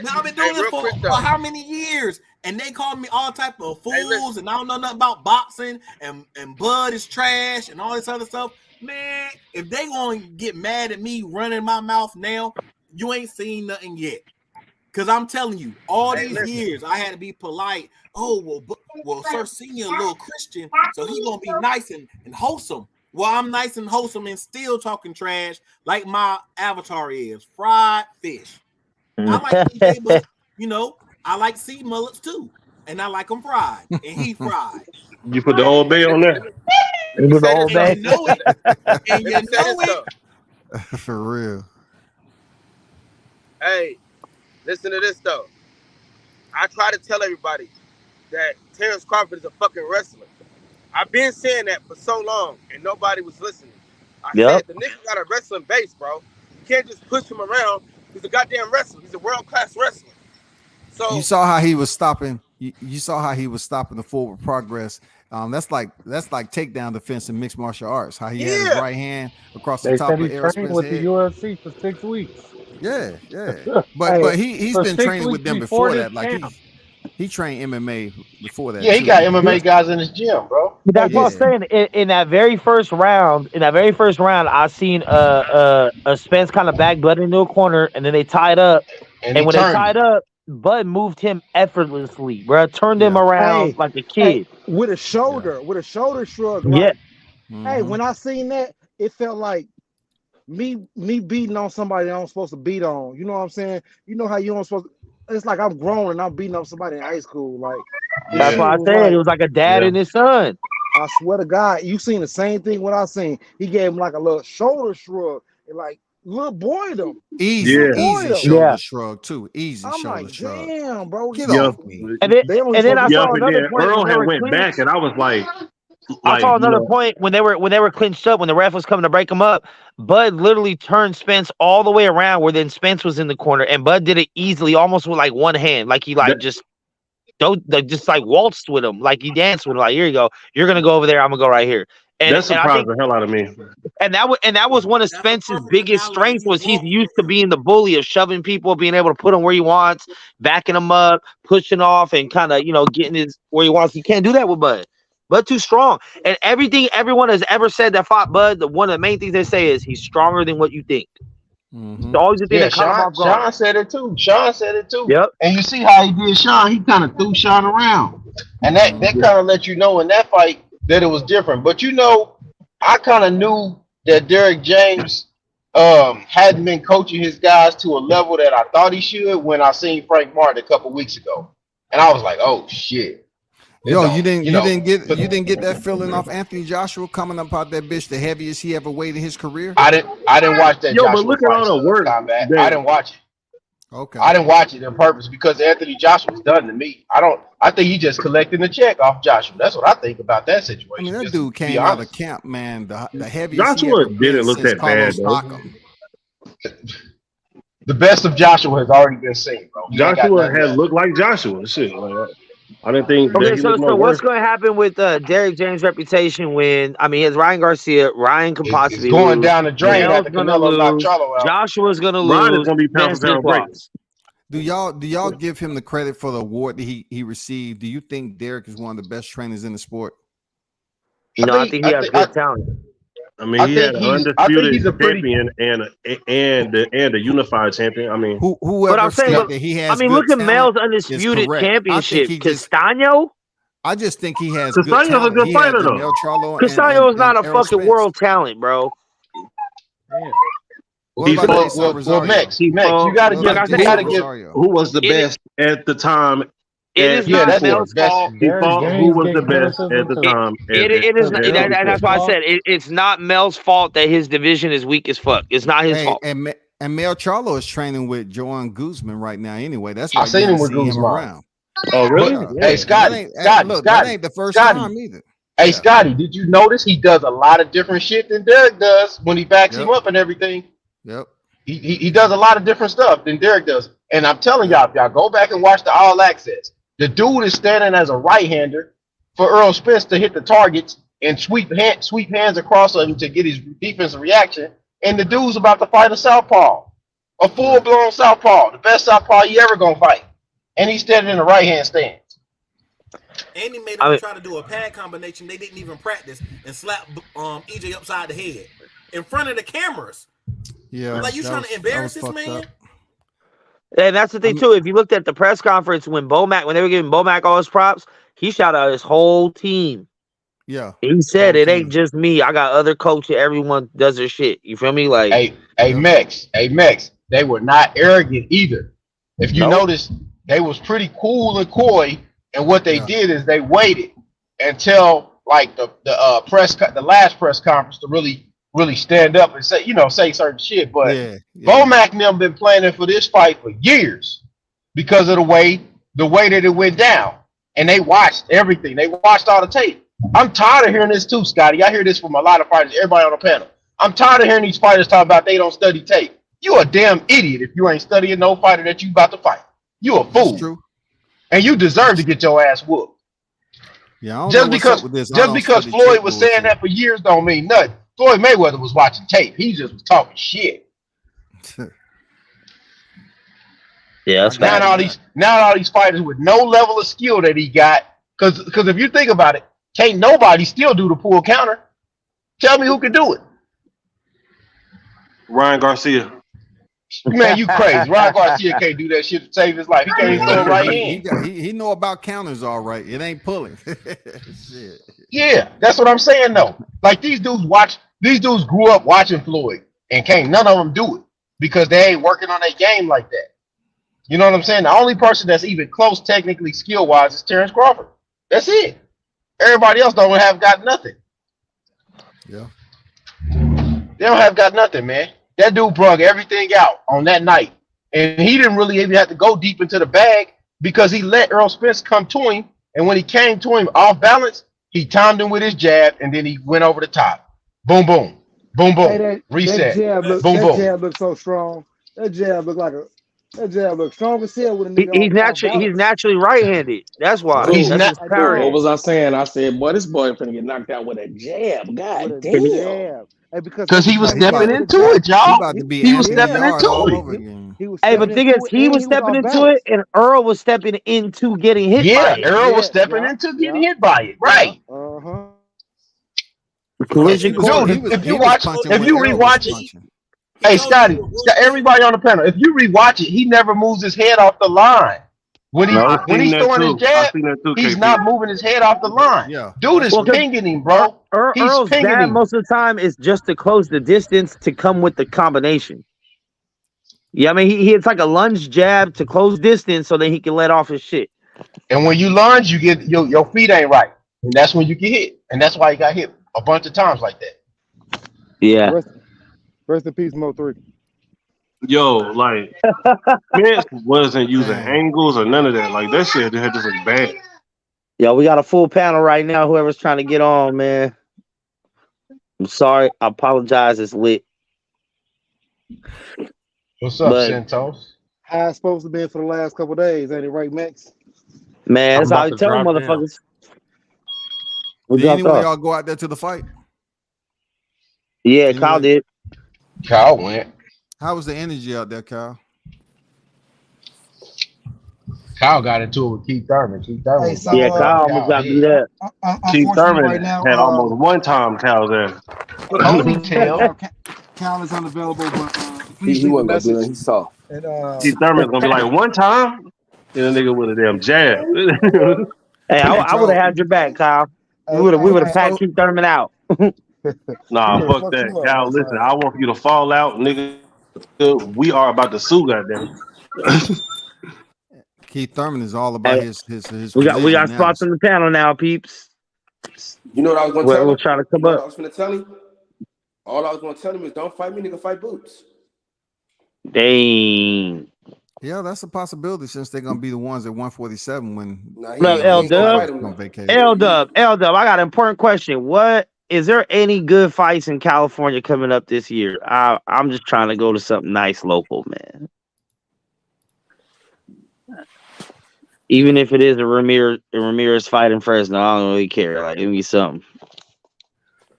Now I've been doing this for how many years? And they call me all type of fools, and I don't know nothing about boxing, and Bud is trash, and all this other stuff. Man, if they gonna get mad at me running my mouth now, you ain't seen nothing yet. Cause I'm telling you, all these years I had to be polite. Oh well, Sir Senior a little Christian, so he gonna be nice and wholesome. Well, I'm nice and wholesome and still talking trash like my avatar is fried fish. I like EJ, but you know, I like sea mullets too, and I like them fried, and he fried. You put the Old Bay on there. And you know it, and you know it. For real. Hey, listen to this though. I try to tell everybody that Terence Crawford is a fucking wrestler. I've been saying that for so long, and nobody was listening. I said the nigga got a wrestling base, bro. You can't just push him around. He's a goddamn wrestler. He's a world-class wrestler. So You saw how he was stopping. You saw how he was stopping the forward progress. That's like takedown defense in mixed martial arts. How he had his right hand across the They top said of he Errol trained Spence's with head. the UFC for 6 weeks. Yeah. But he's been training with them before that. Like he trained MMA before that. Yeah, he got MMA guys in his gym, bro. But that's what I'm saying. In that very first round, I seen Spence kind of back Bud into a corner, and then they tied up. And when they tied up, Bud moved him effortlessly, bro. Turned him around like a kid. With a shoulder shrug. Yeah. Like, hey, when I seen that, it felt like me beating on somebody I'm supposed to beat on. You know what I'm saying? You know how you don't supposed to, it's like I'm grown and I'm beating up somebody in high school. Like that's why I said it was like a dad and his son. I swear to God, you seen the same thing what I seen. He gave him like a little shoulder shrug and like little boyed him. Easy shoulder shrug too. Easy I'm shoulder like, shrug. Then Get off me. And then I saw another point. Earl had went back, and I was like, I saw another point when they were clinched up, when the ref was coming to break them up. Bud literally turned Spence all the way around where then Spence was in the corner, and Bud did it easily, almost with like one hand, like he just waltzed with him, like he danced with him. Like, here you go, you're gonna go over there, I'm gonna go right here. That surprised the hell out of me. And that was one of Spence's biggest strengths was he's used to being the bully of shoving people, being able to put him where he wants, backing him up, pushing off, and kind of getting his where he wants. He can't do that with Bud. Bud too strong. And everything everyone has ever said that fought Bud, one of the main things they say is he's stronger than what you think. It's always the thing that caught him off guard. Sean said it too. Sean said it too. Yep. And you see how he did Sean. He kind of threw Sean around, and that kind of let you know in that fight that it was different. But I kind of knew that Derek James hadn't been coaching his guys to a level that I thought he should when I seen Frank Martin a couple weeks ago, and I was like, "Oh shit!" Yo, you didn't get that feeling off Anthony Joshua coming up out that bitch, the heaviest he ever weighed in his career. I didn't watch that. Yo, Joshua but look at all the work. I didn't watch it. Okay. I didn't watch it on purpose because Anthony Joshua's done to me. I think he just collecting the check off Joshua. That's what I think about that situation. I mean, that dude came out of camp, man. The heaviest. Joshua didn't look that bad, though. The best of Joshua has already been seen, bro. Joshua has looked like Joshua. Shit, I didn't think. Okay, so what's going to happen with Derek James' reputation when he has Ryan Garcia? Ryan can possibly going lose. down the drain after Canelo knocked Charlo out. Joshua's going to lose. Ryan is going to be pound for pound great. Do y'all give him the credit for the award that he received? Do you think Derek is one of the best trainers in the sport? I think he has good talent. I mean, he had an undisputed champion and a unified champion. I mean, whoever said that he has. Look at Mel's undisputed championship. Castano. I just think he has. Castano's a good fighter, though. Castano is not a fucking world talent, bro. Max, you got to give. Who was the best at the time? It is not Mel's fault. Who was the best at the time? It is, and that's why I said it's not Mel's fault that his division is weak as fuck. It's not his fault. And Mel Charlo is training with Joan Guzman right now. Anyway, that's why I seen him with Guzman around. Oh, really? Hey, Scotty, that ain't the first time either. Hey, Scotty, did you notice he does a lot of different shit than Derek does when he backs him up and everything? Yep. He does a lot of different stuff than Derek does. And I'm telling y'all, if y'all go back and watch the All Access, the dude is standing as a right-hander for Errol Spence to hit the targets and sweep hands across him to get his defensive reaction. And the dude's about to fight a southpaw, a full-blown southpaw, the best southpaw he ever gonna fight. And he's standing in the right-hand stance. And he made him try to do a pad combination they didn't even practice and slap EJ upside the head in front of the cameras. Yeah, like you trying to embarrass this man. And that's the thing too. If you looked at the press conference when they were giving Bomac all his props, he shouted out his whole team. Yeah, he said it ain't just me. I got other coaches. Everyone does their shit. You feel me? Like, hey, Max. They were not arrogant either. If you notice, they was pretty cool and coy. And what they did is they waited until like the last press conference to really stand up and say certain shit. But Bomac and them been planning for this fight for years because of the way that it went down. And they watched everything. They watched all the tape. I'm tired of hearing this too, Scotty. I hear this from a lot of fighters, everybody on the panel. I'm tired of hearing these fighters talk about they don't study tape. You a damn idiot if you ain't studying no fighter that you about to fight. You a fool. That's true. And you deserve to get your ass whooped. Yeah, just because Floyd was saying that for years don't mean nothing. Floyd Mayweather was watching tape. He just was talking shit. Yeah, now all these fighters with no level of skill that he got, because if you think about it, can't nobody still do the pull counter. Tell me who can do it. Ryan Garcia. Man, you crazy. Ryan Garcia can't do that shit to save his life. He can't even throw it right in. He know about counters all right. It ain't pulling. Shit. Yeah, that's what I'm saying though. Like these dudes grew up watching Floyd and none of them do it because they ain't working on their game like that. You know what I'm saying? The only person that's even close technically skill-wise is Terence Crawford. That's it. Everybody else don't have got nothing. Yeah. They don't have got nothing, man. That dude brought everything out on that night. And he didn't really even have to go deep into the bag because he let Errol Spence come to him. And when he came to him off balance, he timed him with his jab and then he went over the top. Boom, boom. Boom, boom. Hey, reset. That jab boom, boom. jab looked so strong. That jab looked like That jab looks strong as hell with a nigga He's off naturally balance. right-handed. That's why. He's Cool. That's not. his power. What was I saying? I said, boy, this boy finna get knocked out with a jab. With God a damn. jab. Hey, because Because every he was time he stepping came with a into jab, it, y'all. about to be He was Anthony stepping yeah, Yard into all it. over again. he was Hey, stepping but thing is, into it he and was he was stepping off into it, balance. and Earl was stepping into getting hit by Yeah, it. Errol was Yeah, stepping yeah, into getting yeah, hit by it. yeah. Right. Uh-huh. Because Collision he was course. he Dude, was if you he was watch, punching if when you Errol was rewatch it, punching. hey, Scotty, everybody on the panel, if you rewatch it, he never moves his head off the line. I When seen he's that throwing his too. I jab, seen that too, he's KP. not moving his head off the line. Yeah. Dude is Well, because pinging him, bro. He's Earl's pinging jab him. most of the time is just to close the distance to come with the combination. Yeah, I mean, it's like a lunge jab to close distance so that he can let off his shit. And when you lunge, you get your feet ain't right. And that's when you get hit. And that's why he got hit a bunch of times like that. Yeah. Rest in peace, Mo 3. Yo, like Spence wasn't using angles or none of that. Like that shit had just look bad. Yo, we got a full panel right now. Whoever's trying to get on, man. I'm sorry. I apologize. It's lit. What's up, Santos? How it's supposed to be for the last couple of days, ain't it right, Max? Man, I'm that's how about I to tell them drop down. motherfuckers. We Did dropped anyone of off. y'all go out there to the fight? Yeah, Kyle did. Kyle went. How was the energy out there, Kyle? Kyle got into it with Keith Thurman. Keith Thurman was Yeah, Kyle almost got beat up. Keith Unfortunately, Thurman right now, had almost one time Cal's ass. Ponytail. Cal is unavailable, but please He leave a wasn't gonna do message. nothing. He saw. And Keith Thurman's gonna be like one time, and a nigga with a damn jab. Hey, I would have had your back, Kyle. We would have packed Keith Thurman out. Nah, Yeah, fuck fuck that. you up, Cal, listen, I want you to fall out, nigga. We are about to sue, goddamn. Keith Thurman is all about Hey, his we religion got now. spots on the panel now, peeps. You know what I was gonna tell We'll him? try to come You know up. what I was gonna tell him? All I was gonna tell him is don't fight me, nigga, fight Boots. Dang. Yeah, that's a possibility since they're gonna be the ones at 147 when Nah, What up, he L ain't gonna Dub? fight him. on vacation. L Dub. I got an important question. What is there any good fights in California coming up this year? I'm just trying to go to something nice local, man. Even if it is a Ramirez fight in Fresno, I don't really care. Like, give me something.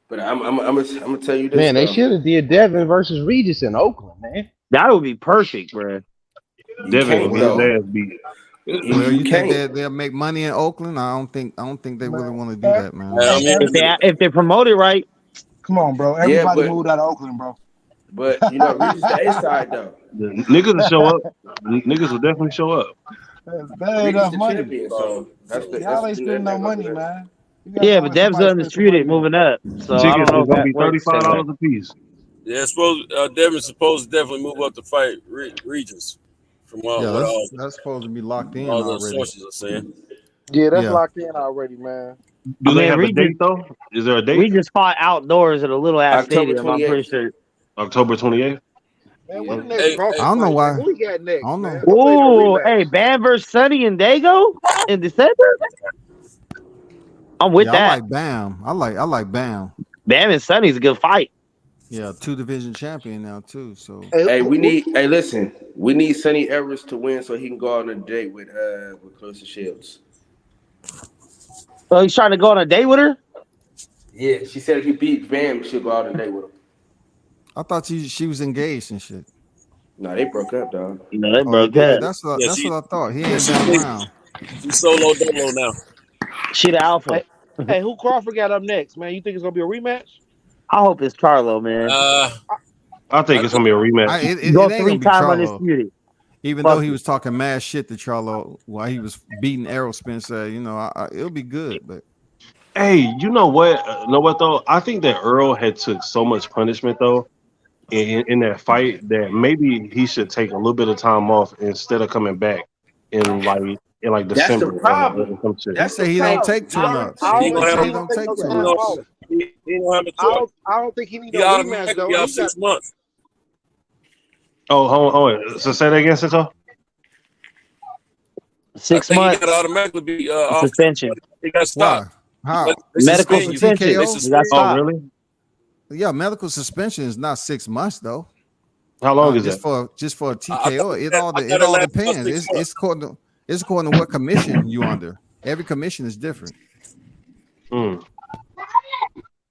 But I'm gonna tell you this. Man, they though. should have did Devin versus Regis in Oakland, man. That would be perfect, bro. Devin gonna get his Well, ass beat. well, you think can't. they'll make money in Oakland? I don't think they really want to do that, man. If they promote it right. come on, bro. Everybody moved out of Oakland, bro. But you know, Regis the A side though. The niggas will show up. Niggas will definitely show up. That ain't Regis enough the money. champion, so Y'all ain't spending no money, man. Yeah, but Dev's undisputed moving up. So I Tickets don't know is gonna be what to say. $35 a piece. Yeah, Devin's supposed to definitely move up to fight Regis. From Yeah, that's supposed to be locked in all those already. sources are saying. Yeah, that's Yeah. locked in already, man. Do they have a date though? Is there a date? We just fought outdoors at a little ass October stadium. I'm pretty 28th. sure. October 28th. Man, when the next Crawford I don't know fight, why. man? Who we got next, I don't know. man? I'm waiting for Ooh, rematch. hey, Bam versus Sonny and Dago in December. I'm with Yeah, that. I like Bam. I like Bam. Bam and Sonny's a good fight. Yeah, 2-division champion now too. So Hey, listen, we need Sonny Everest to win so he can go on a date with Clarissa Shields. So he's trying to go on a date with her? Yeah, she said if he beat Bam, she'll go out on a date with him. I thought she was engaged and shit. Nah, they broke up, dog. No, they Oh, broke yeah, up. that's what Yeah, that's she- what I thought. He Yeah, ain't been around. She's solo dolo now. She the alpha. Hey, who Crawford got up next, man? You think it's gonna be a rematch? I hope it's Charlo, man. I think it's gonna be a rematch. It ain't Go gonna be 3-time Charlo. undisputed. Even Fuck though he it. was talking mad shit to Charlo while he was beating Errol Spence, it'll be good. But Hey, you know what? Though? I think that Earl had took so much punishment though in that fight that maybe he should take a little bit of time off instead of coming back in like That's the December problem. or some shit. he say he don't take too much. I He don't say he think don't he take no too time much. off. He don't have a choice. I don't think he need He no rematch automatically though. be out He got 6 months. Oh, hold on. So say that again, Sito. 6 I think months he got to automatically be off. suspension. He got stopped. Why? How? They Medical suspend you. suspension. They TKO? You suspend got you. Oh, stopped. really? Yeah, medical suspension is not 6 months though. How long is just that? for a TKO. It all depends. depends. It's according to what commission you under. Every commission is different. Mm.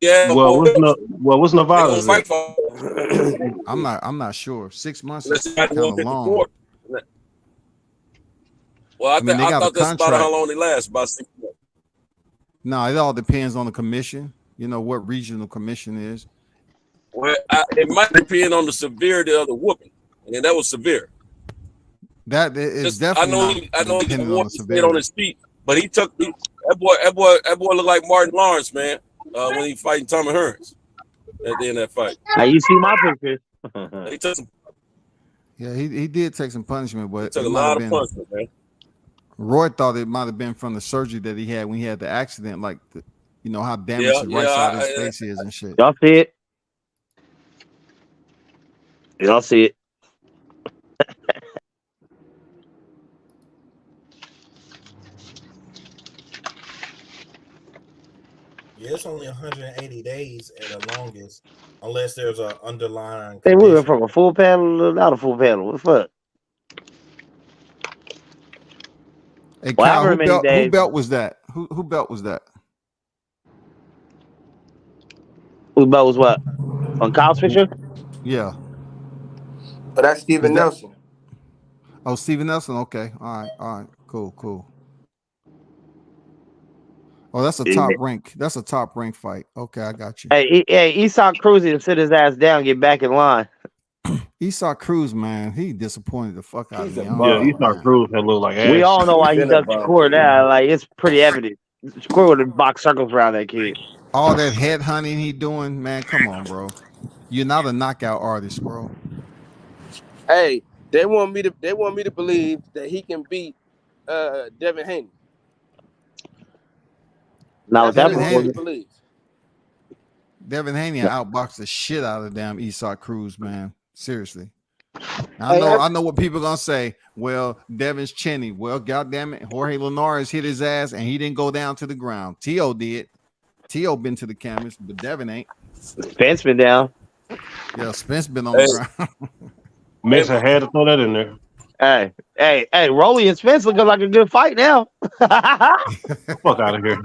Yeah, Well, what's they gonna Nevada's fight at? for. I'm not sure. 6 months Unless is they got kind of long. 154. Well, I mean, they I got a thought that's about how contract. long they last. About 6 months. No, it all depends on the commission. You know what regional commission is. Well, it might depend on the severity of the whooping, and that was severe. That is definitely I know he depending on wore the stayed on severity. his feet, but that boy looked like Martin Lawrence, man, when he fighting Tommy Hearns at the end of that fight. Now you see my picture. He took some, Yeah, he did take some punishment, but took it a might have lot of been. punishment, man. Roy thought it might have been from the surgery that he had when he had the accident, like how damaged Yeah, his right side of his yeah. face is and shit. Y'all see it? Y'all see it? Yeah, it's only 180 days at the longest, unless there's an underlying Hey, we condition. went from a full panel to not a full panel. What's up? Hey, Well, Kyle, however many who days. belt was that? Who belt was that? Who belt was what? On Kyle's picture? Yeah. But that's Steven Is that- Nelson. Oh, Steven Nelson. Okay. All right. Cool. Oh, that's a top rank. That's a top rank fight. Okay, I got you. Hey, Esau Cruz to sit his ass down, get back in line. Esau Cruz, man, he disappointed the fuck out of me. Yeah, Esau Cruz that look like ass. We all know why he ducked Shakur now. Like, it's pretty evident. Shakur would have boxed circles around that kid. All that head hunting he doing, man. Come on, bro. You're not a knockout artist, bro. Hey, they want me to believe that he can beat Devin Haney. Now That's that what they want me to believe. Devin Haney outboxed the shit out of damn Esau Cruz, man. Seriously. I know what people gonna say. Well, Devin's chinny. Well, goddamn it, Jorge Linares hit his ass and he didn't go down to the ground. T.O. did. T.O. been to the canvas, but Devin ain't. Spence been down. Yeah, Spence been on the ground. Mason had to throw that in there. Hey, Rolly and Spence looking like a good fight now. Fuck out of here.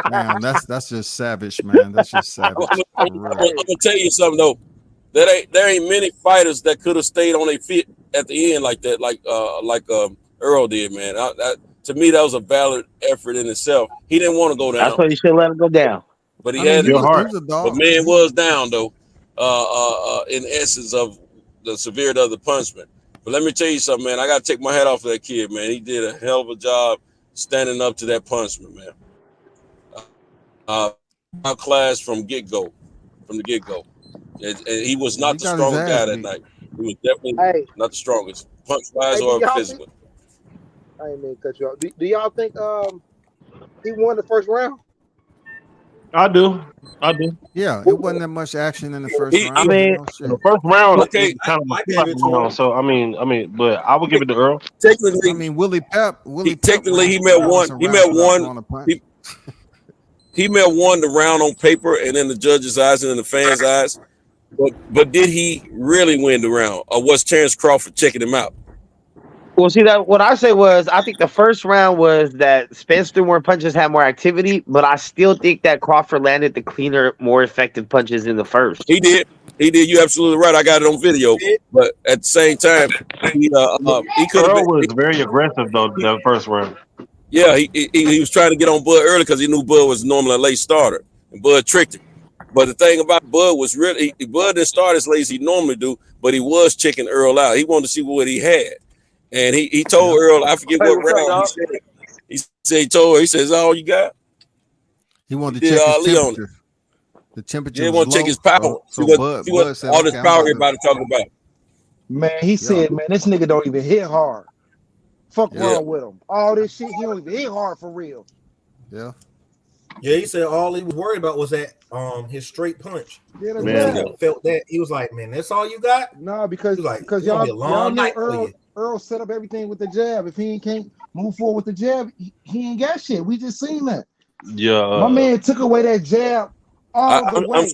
Man, that's just savage, man. That's just savage. I'm gonna tell you something though. There ain't many fighters that could have stayed on their feet at the end like that, like Errol did, man. To me, that was a valid effort in itself. He didn't want to go down. That's why you should let him go down. But he had your heart. But man was down though, in essence of the severity of the punishment. But let me tell you something, man. I gotta take my hat off for that kid, man. He did a hell of a job standing up to that punishment, man. Outclassed from the get go. And he was not the strongest guy that night. He was definitely not the strongest, punch wise or physically. I ain't mean to cut you off. Do y'all think he won the first round? I do. Yeah, it wasn't that much action in the first round. I mean, the first round okay, is kind of round, so I mean, but I would give it to Earl. Technically, I mean, Willie Pep. Technically, he met one. He met the round on paper, and in the judge's eyes and in the fans' eyes. But did he really win the round, or was Terence Crawford checking him out? Well, see, that what I say was I think the first round was that Spence threw more punches, had more activity, but I still think that Crawford landed the cleaner, more effective punches in the first. He did. You're absolutely right. I got it on video. But at the same time, he could have been. Was very aggressive though that first round. Yeah, he was trying to get on Bud early because he knew Bud was normally a late starter, and Bud tricked him. But the thing about Bud was really Bud didn't start as late as he normally do, but he was checking Earl out. He wanted to see what he had. And he told Earl, I forget what round he said. He says, all you got? He wanted to check his temperature. The temperature. He wanted to check his power. So Bud said, all this power everybody talking about. Man, he said, man, this nigga don't even hit hard. Fuck wrong with him. All this shit, he don't even hit hard for real. Yeah. Yeah, he said all he was worried about was that his straight punch. Yeah, felt that he was like, man, that's all you got? No, because y'all know Earl set up everything with the jab. If he can't move forward with the jab, he ain't got shit. We just seen that. Yeah, my man took away that jab all the way.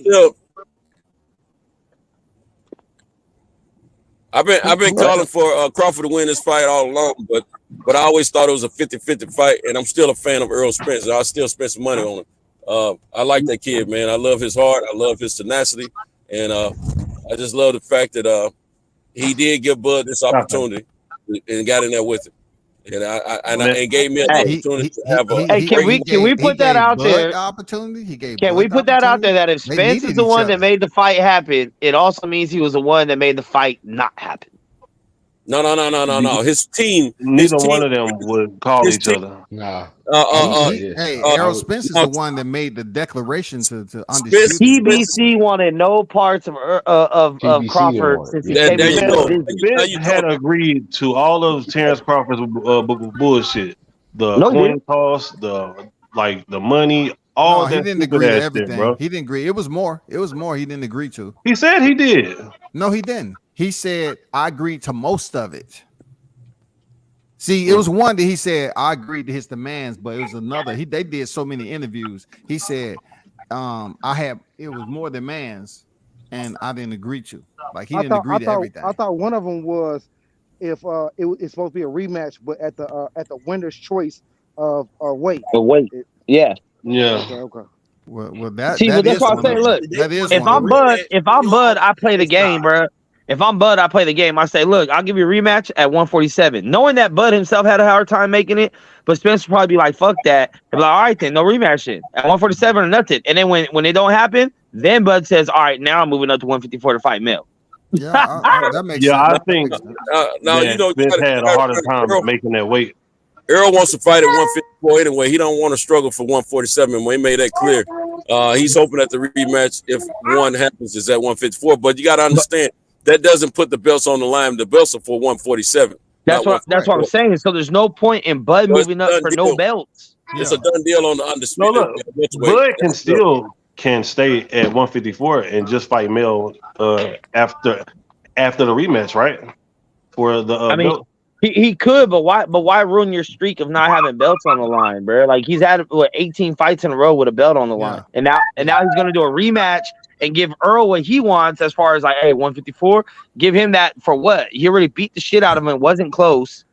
I've been calling for Crawford to win this fight all along, but I always thought it was a 50-50 fight, and I'm still a fan of Errol Spence. I still spend some money on him. I like that kid, man. I love his heart. I love his tenacity, and I just love the fact that he did give Bud this opportunity and got in there with it. And gave me an opportunity to have a. Hey, can we put that out there? Opportunity. He gave. Can we put that out there that if Spence is the one that made the fight happen, it also means he was the one that made the fight not happen. No. His team. Neither one of them would call each other. Nah. Errol Spence is the one that made the declaration to undisputed. PBC wanted no parts of Crawford since he came in. Spence had agreed to all of Terence Crawford's bullshit. The coin toss, the money, all that. He didn't agree to everything. Shit, bro. He didn't agree. It was more. He didn't agree to. He said he did. No, he didn't. He said I agreed to most of it. See, it was one that he said I agreed to his demands, but it was another. They did so many interviews. He said it was more demands, and I didn't agree to. Like he didn't agree to everything. I thought one of them was if it's supposed to be a rematch, but at the winner's choice of weight. The weight, yeah. Okay. Well, that's why I'm saying. Look, if I'm Bud, I play the game, bro. If I'm Bud, I play the game. I say, look, I'll give you a rematch at 147. Knowing that Bud himself had a hard time making it, but Spence would probably be like, fuck that. They'll be like, all right, then, no rematch shit. At 147 or nothing. And then when it don't happen, then Bud says, all right, now I'm moving up to 154 to fight Mel. Yeah, that makes sense. I think Spence had a harder time making that weight. Errol wants to fight at 154 anyway. He don't want to struggle for 147. When he made that clear, he's hoping that the rematch, if one happens, is at 154. But you got to understand, that doesn't put the belts on the line. The belts are for 147. That's what I'm saying. So there's no point in Bud moving up for no belts. It's a done deal on the undisputed. No, look, Bud can stay at 154 and just fight Mel after the rematch, right? For the belt. He could, but why ruin your streak of not having belts on the line, bro? Like he's had 18 fights in a row with a belt on the line, and now he's gonna do a rematch and give Errol what he wants as far as like, hey, 154, give him that for what? He already beat the shit out of him. It wasn't close.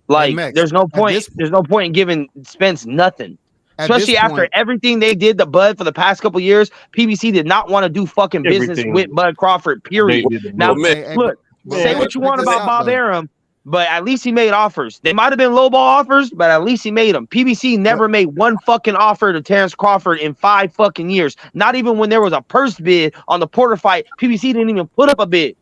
Like, Max, there's no point. There's no point in giving Spence nothing. Especially after everything they did to Bud for the past couple years. PBC did not want to do fucking business with Bud Crawford, period. Now, look, say what you want about Bob Arum, but at least he made offers. They might have been lowball offers, but at least he made them. PBC never made one fucking offer to Terence Crawford in 5 fucking years. Not even when there was a purse bid on the Porter fight. PBC didn't even put up a bid.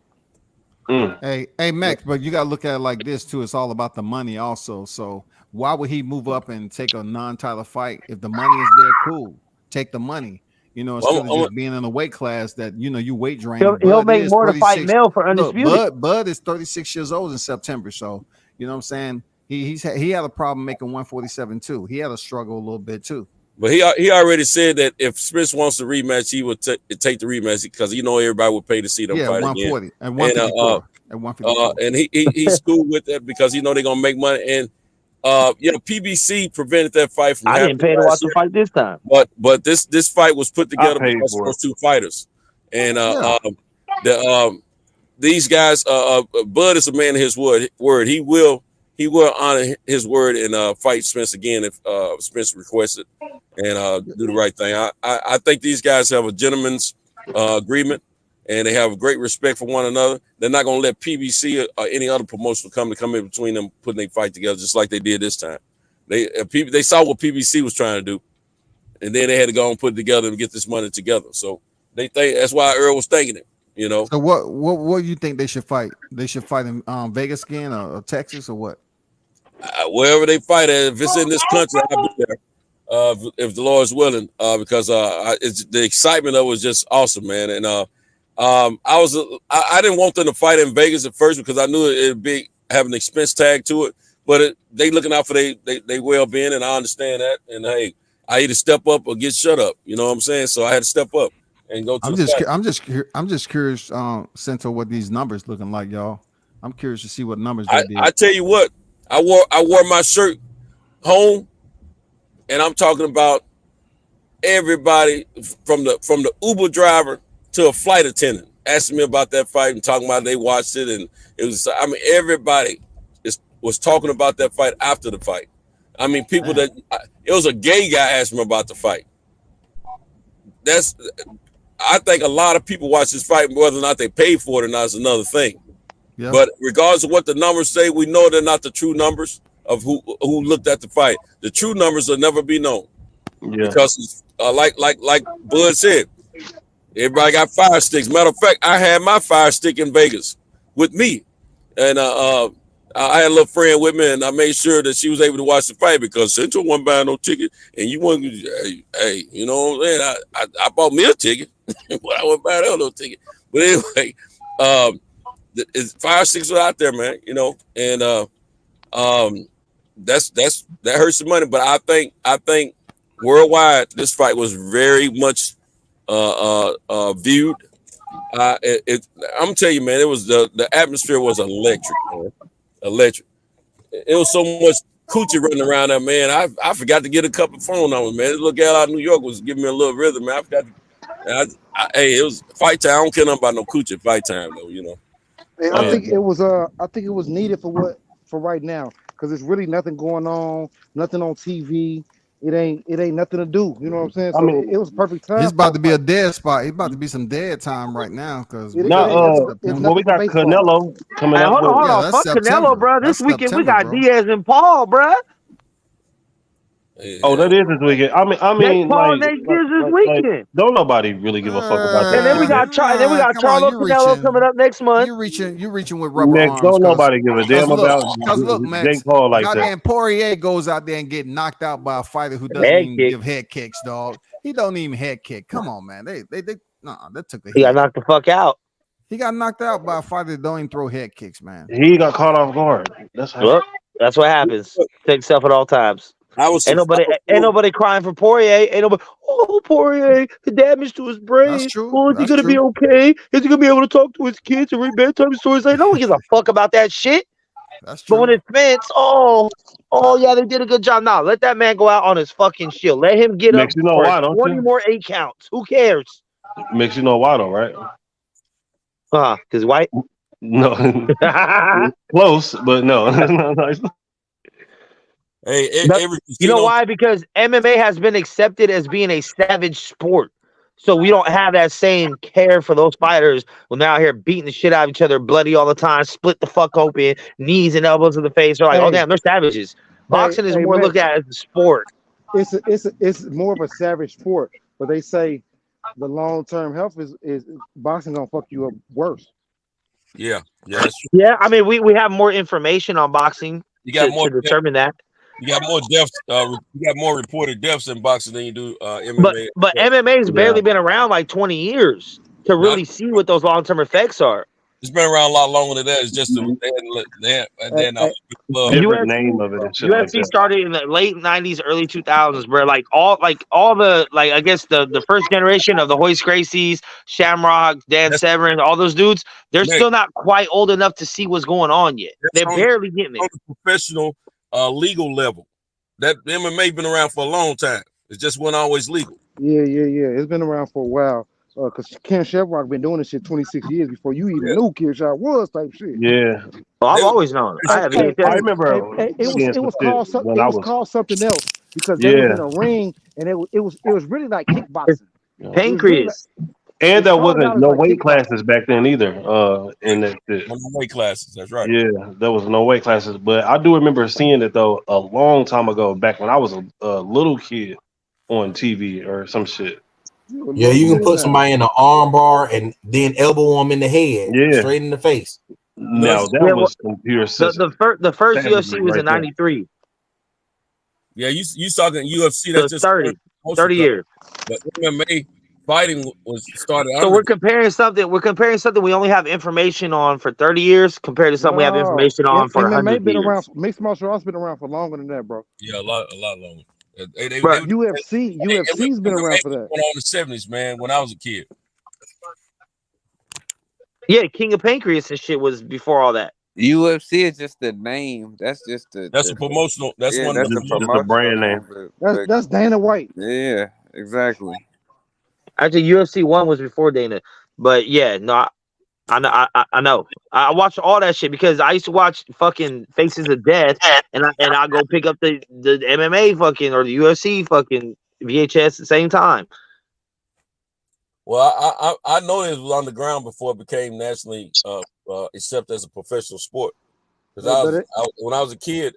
Hey, Max, but you got to look at it like this, too. It's all about the money also. So why would he move up and take a non-title fight? If the money is there, cool. Take the money. You know, instead of just being in a weight class that, you know, you weight drain. He'll make more to fight Mel for undisputed. Look, Bud is 36 years old in September. So, you know what I'm saying? He had a problem making 147 too. He had a struggle a little bit too. But he already said that if Spence wants the rematch, he would take the rematch because everybody would pay to see them fight 140 again. And 154 and 154. And he's cool with that because they're gonna make money. And PBC prevented that fight from happening. I didn't pay to watch the fight this time. But this fight was put together because of those two fighters. And these guys, Bud is a man of his word. He will honor his word and fight Spence again if Spence requests it and do the right thing. I think these guys have a gentleman's agreement and they have great respect for one another. They're not going to let PBC or any other promotion come in between them putting their fight together just like they did this time. They saw what PBC was trying to do, and then they had to go and put it together and get this money together. So they think that's why Errol was thinking it. You know. So what do you think they should fight? They should fight in Vegas again or Texas or what? Wherever they fight at, if it's in this country, I'll be there. If the Lord is willing, because the excitement of it was just awesome, man. And I didn't want them to fight in Vegas at first because I knew it'd be have an expense tag to it. But they looking out for they well-being, and I understand that. And hey, I either step up or get shut up. You know what I'm saying? So I had to step up and go to I'm just curious, Cento, what these numbers looking like, y'all. I'm curious to see what numbers they did. I tell you what, I wore my shirt home, and I'm talking about everybody from the Uber driver to a flight attendant. asking me about that fight and talking about they watched it, and it was. I mean, everybody was talking about that fight after the fight. I mean, people that it was a gay guy asking me about the fight. I think a lot of people watch this fight, whether or not they paid for it or not is another thing. Yeah. But regardless of what the numbers say, we know they're not the true numbers of who looked at the fight. The true numbers will never be known. Yeah. Because like Bud said, everybody got fire sticks. Matter of fact, I had my fire stick in Vegas with me, and I had a little friend with me, and I made sure that she was able to watch the fight because Central wasn't buying no ticket, and you want, hey, you know what I'm saying? I bought me a ticket, but I wasn't buying no ticket. But anyway, fire sticks are out there, man. You know, and that hurts the money. But I think worldwide, this fight was very much viewed. I'm gonna tell you, man, it was the atmosphere was electric, man. Electric. It was so much coochie running around there, man. I forgot to get a couple phone numbers, man. This little gal out of New York was giving me a little rhythm, man. I forgot. Hey, it was fight time. I don't care nothing about no coochie fight time, though. You know. And I think it was needed for right now because there's really nothing going on, nothing on TV. It ain't nothing to do. You know what I'm saying? So I mean, it was perfect time. It's about to be a dead spot. It's about to be some dead time right now because we got Canelo coming out. Hold on. Fuck Canelo, bro. This weekend we got Diaz and Paul, bro. Oh, that is this weekend. I mean, Paul this weekend. Don't nobody really give a fuck about that. And then we got Charlo Canelo coming up next month. You reaching with rubber arms. Don't nobody give a damn about. Because look, man, Jake Paul like goddamn that. Poirier goes out there and get knocked out by a fighter who doesn't even give head kicks, dog. He don't even head kick. Come on, man. They took the. He got knocked the fuck out. He got knocked out by a fighter that don't even throw head kicks, man. He got caught off guard. That's what happens. Take yourself at all times. Ain't nobody crying for Poirier. Ain't nobody. Oh, Poirier, the damage to his brain. That's true. Oh, is he gonna be okay? Is he gonna be able to talk to his kids and read bedtime stories? Like, no one gives a fuck about that shit. That's true. But when it's Spence, yeah, they did a good job. Now let that man go out on his fucking shield. Let him get up for 20 more 8 counts. Who cares? Makes you know why though, right? Because white. No, close, but no. Hey, you know why? Because MMA has been accepted as being a savage sport. So we don't have that same care for those fighters when they're out here beating the shit out of each other, bloody all the time, split the fuck open, knees and elbows in the face. They're like, oh damn, they're savages. Boxing is more looked at as a sport. It's more of a savage sport, but they say the long-term health is boxing gonna fuck you up worse. Yeah, that's true. Yeah, I mean we have more information on boxing. You got more to determine that. You got more deaths. You got more reported deaths in boxing than you do MMA. But MMA has barely been around like 20 years to really see what those long-term effects are. It's been around a lot longer than that. It's just different name of it. UFC started in the late 90s, early 2000s, bro. Like all the I guess the first generation of the Hoist Gracies, Shamrock, Dan Severn, all those dudes, they're still not quite old enough to see what's going on yet. They're barely getting it. On the professional legal level. That MMA been around for a long time. It just wasn't always legal. Yeah. It's been around for a while. Because Ken Shamrock been doing this shit 26 years before you even knew Ken Shamrock was type shit. Yeah. Well, I've always known. I remember it was called something else because they was in a ring and it was really like kickboxing. Pancreas. And there wasn't no weight classes back then either. In that shit. No weight classes, that's right. Yeah, there was no weight classes. But I do remember seeing it though a long time ago, back when I was a little kid on TV or some shit. Yeah, you can put somebody in an arm bar and then elbow them in the head, straight in the face. No, that was computer system. The first UFC was in '93. Yeah, you talking UFC? That's just 30 years. But MMA fighting was started. So we're comparing something. We only have information on for 30 years compared to something we have information on for 100 years. Around. Mixed martial arts been around for longer than that, bro. Yeah, a lot longer. UFC's been around for that. On the 70s, man, when I was a kid. Yeah, King of Pancreas and shit was before all that. UFC is just the name. That's just a promotional. That's one of the brand name. That's Dana White. Yeah, exactly. Actually, UFC 1 was before Dana. But yeah, no, I know. I watch all that shit because I used to watch fucking Faces of Death, and I go pick up the MMA fucking or the UFC fucking VHS at the same time. Well, I know it was on the ground before it became nationally accepted as a professional sport. Because when I was a kid,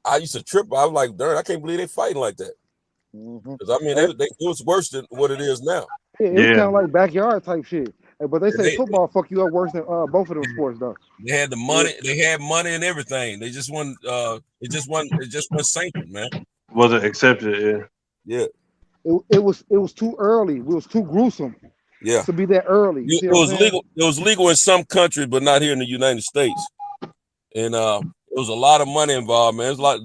I used to trip. I was like, darn, I can't believe they fighting like that. Because I mean, it was worse than what it is now. Yeah, it was kind of like backyard type shit. But they say football fuck you up worse than both of them sports though. They had the money. They had money and everything. They just wasn't. It just wasn't sanctioned, man. Wasn't accepted. Yeah. It was too early. It was too gruesome. Yeah. To be that early. It was legal. It was legal in some countries, but not here in the United States. And there was a lot of money involved, man. It's like,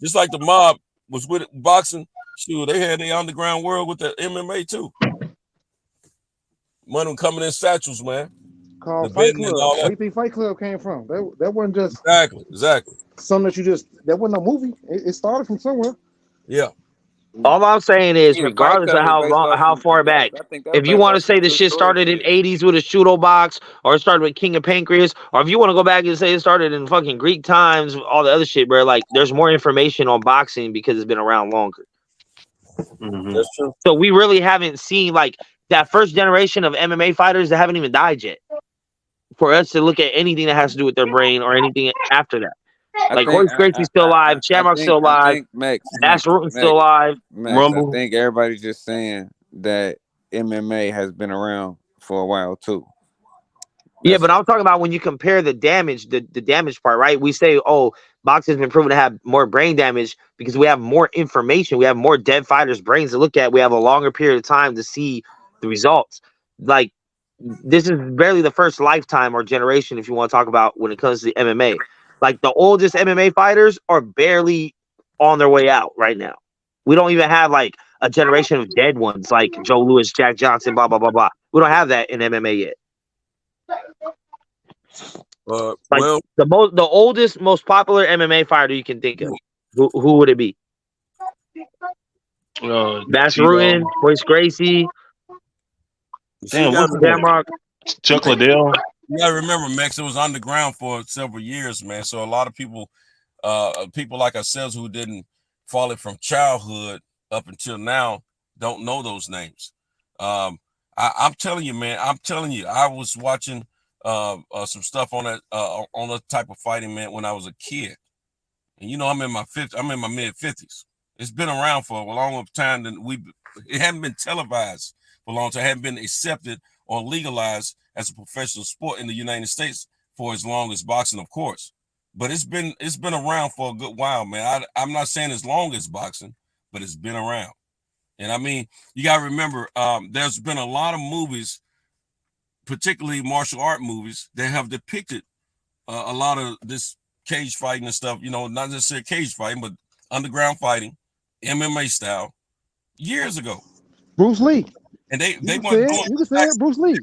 just like the mob was with boxing. Shoot, they had the underground world with the MMA too. Money coming in satchels, man. Called Fight Club. Where do you think Fight Club came from? That wasn't just exactly something that wasn't a movie. It started from somewhere. Yeah. All I'm saying is, regardless of how far back, if you want to say the shit started in '80s with a Shudo box, or it started with King of Pancreas, or if you want to go back and say it started in fucking Greek times, all the other shit, bro, like there's more information on boxing because it's been around longer. That's true. So we really haven't seen like that first generation of MMA fighters that haven't even died yet. For us to look at anything that has to do with their brain or anything after that. Like Royce Gracie's still alive, Shamrock's still alive, Ash Rutin's still alive. Rumble. I think everybody's just saying that MMA has been around for a while too. Yeah, but I'm talking about when you compare the damage, the damage part, right? We say, oh, boxing has been proven to have more brain damage because we have more information. We have more dead fighters' brains to look at. We have a longer period of time to see the results. Like, this is barely the first lifetime or generation, if you want to talk about when it comes to MMA. Like, the oldest MMA fighters are barely on their way out right now. We don't even have, like, a generation of dead ones, like Joe Louis, Jack Johnson, blah, blah, blah, blah. We don't have that in MMA yet. Well, the oldest, most popular MMA fighter you can think of, who would it be? Bash Rutin, Royce Gracie, Shamrock, Chuck Liddell. You gotta remember, Max, it was underground for several years, man. So a lot of people like ourselves who didn't follow it from childhood up until now don't know those names. I'm telling you, man. I was watching some stuff on that on the type of fighting, man, when I was a kid. And I'm in my mid 50s. It's been around for a longer time than it hadn't been televised for a long time. It hadn't been accepted or legalized as a professional sport in the United States for as long as boxing, of course. But it's been around for a good while, man. I'm not saying as long as boxing, but it's been around. And I mean, you gotta remember, there's been a lot of movies, particularly martial art movies, that have depicted a lot of this cage fighting and stuff, not necessarily cage fighting, but underground fighting, MMA style, years ago. Bruce Lee. And they you can say it, Bruce Lee.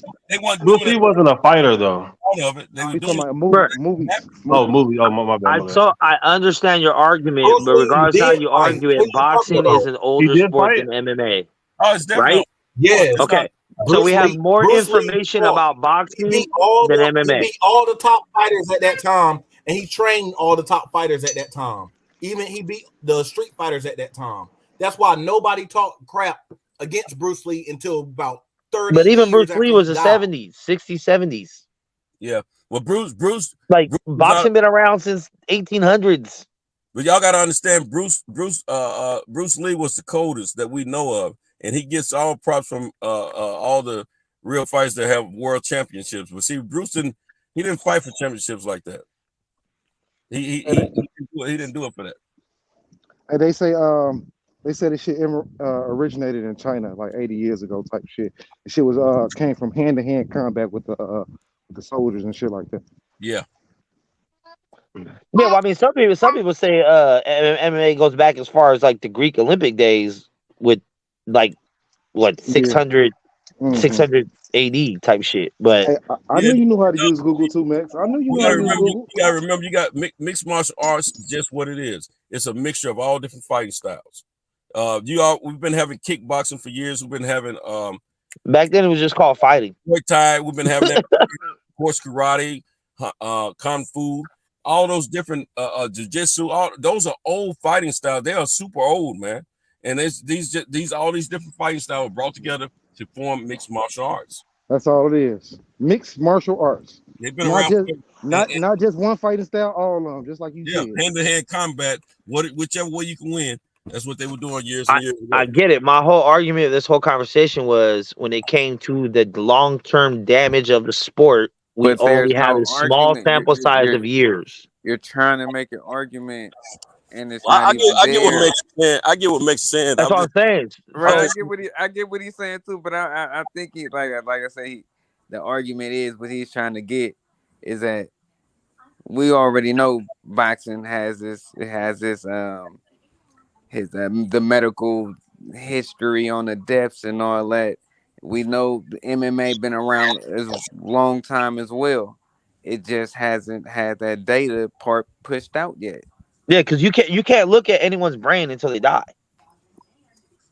Bruce Lee wasn't a fighter though. All of it. They were doing movies. Oh, movie. Oh, my bad. I understand your argument, Bruce but regardless how you argue it, boxing is an older sport than MMA. Oh, it's definitely right. Yeah. Okay. So we have more information about boxing than MMA. He beat all the top fighters at that time, and he trained all the top fighters at that time. Even he beat the street fighters at that time. That's why nobody talked crap against Bruce Lee until about 30 But even years Bruce Lee was the 70s, 60s, 70s. Yeah. Well, Bruce boxing been around since 1800s. But y'all gotta understand, Bruce Lee was the coldest that we know of, and he gets all props from all the real fighters that have world championships. But see, Bruce didn't fight for championships like that. He didn't do it for that. And they said this shit originated in China like 80 years ago type shit. The shit was came from hand-to-hand combat with the soldiers and shit like that. Yeah. Yeah, well, I mean, some people say MMA goes back as far as like the Greek Olympic days with like what 600 AD type shit. But hey, I knew you knew how to use Google too, Max. I knew you knew how to use Google. You gotta remember, you got mixed martial arts, just what it is. It's a mixture of all different fighting styles. We've been having kickboxing for years. We've been having Back then, it was just called fighting. Muay Thai. We've been having that. Horse karate, kung fu, all those different jiu-jitsu. All those are old fighting styles. They are super old, man. And these all these different fighting styles brought together to form mixed martial arts. That's all it is. Mixed martial arts. They've been Not around. just not just one fighting style, all of them, just like you Yeah, said. hand-to-hand combat. Whichever way you can win. That's what they were doing years and years ago. I get it. My whole argument of this whole conversation was when it came to the long-term damage of the sport, we But there's only have no a small argument. sample size of years. You're trying to make an argument, and it's Well, not even I get what there. Max saying. I get what Max saying. That's what I'm saying. Right, I get what he's saying too. But I think he like I say, the argument is what he's trying to get is that we already know boxing has this. It has this the medical history on the deaths and all that. We know the MMA been around as long time as well. It just hasn't had that data part pushed out yet. Yeah, because you can't look at anyone's brain until they die.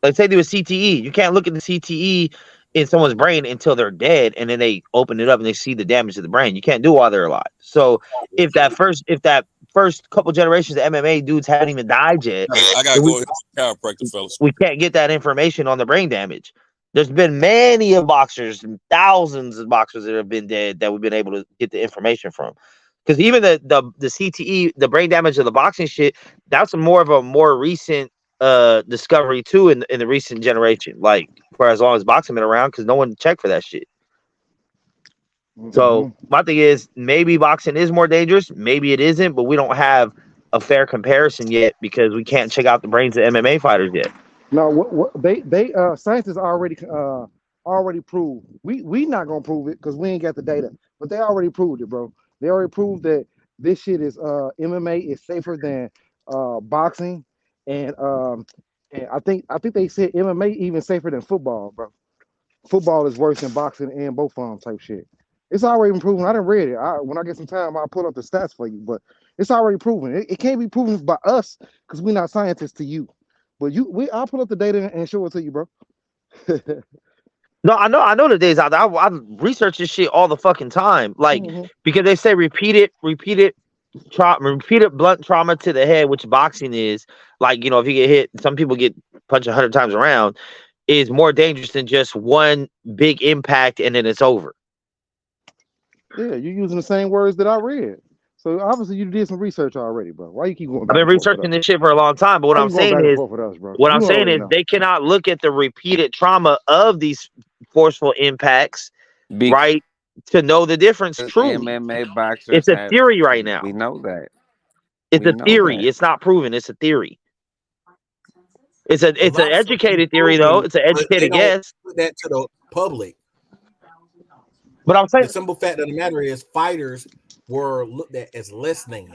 Like say they was CTE, you can't look at the CTE in someone's brain until they're dead, and then they open it up and they see the damage to the brain. You can't do while they're alive. So if that first couple generations of MMA dudes haven't even died yet, I gotta go to chiropractor, fellas. we can't get that information on the brain damage. There's been many of boxers, thousands of boxers that have been dead that we've been able to get the information from. Because even the CTE, the brain damage of the boxing shit, that's more of a more recent discovery too in the recent generation. Like for as long as boxing been around, because no one checked for that shit. So my thing is, maybe boxing is more dangerous, maybe it isn't, but we don't have a fair comparison yet because we can't check out the brains of MMA fighters yet. No, what they scientists already proved. We not gonna prove it because we ain't got the data, but they already proved it, bro. They already proved that this shit is MMA is safer than boxing, and I think they said MMA even safer than football, bro. Football is worse than boxing and both of them type shit. It's already been proven. I didn't read it. When I get some time, I'll pull up the stats for you, but it's already proven. It can't be proven by us because we're not scientists to you. But I'll pull up the data and show it to you, bro. No, I know the days out there. I research this shit all the fucking time. Like because they say repeated blunt trauma to the head, which boxing is. Like, if you get hit, some people get punched 100 times around, is more dangerous than just one big impact and then it's over. Yeah, you're using the same words that I read. So obviously you did some research already, bro. Why you keep going back? I've been researching this shit for a long time, but what I'm saying is, they cannot look at the repeated trauma of these forceful impacts, right, to know the difference truly. MMA boxers, it's a theory right now. We know that. It's a theory. It's not proven. It's a theory. It's an educated theory, though. It's an educated guess. Put that to the public. But I'm saying the simple fact of the matter is, fighters were looked at as less than.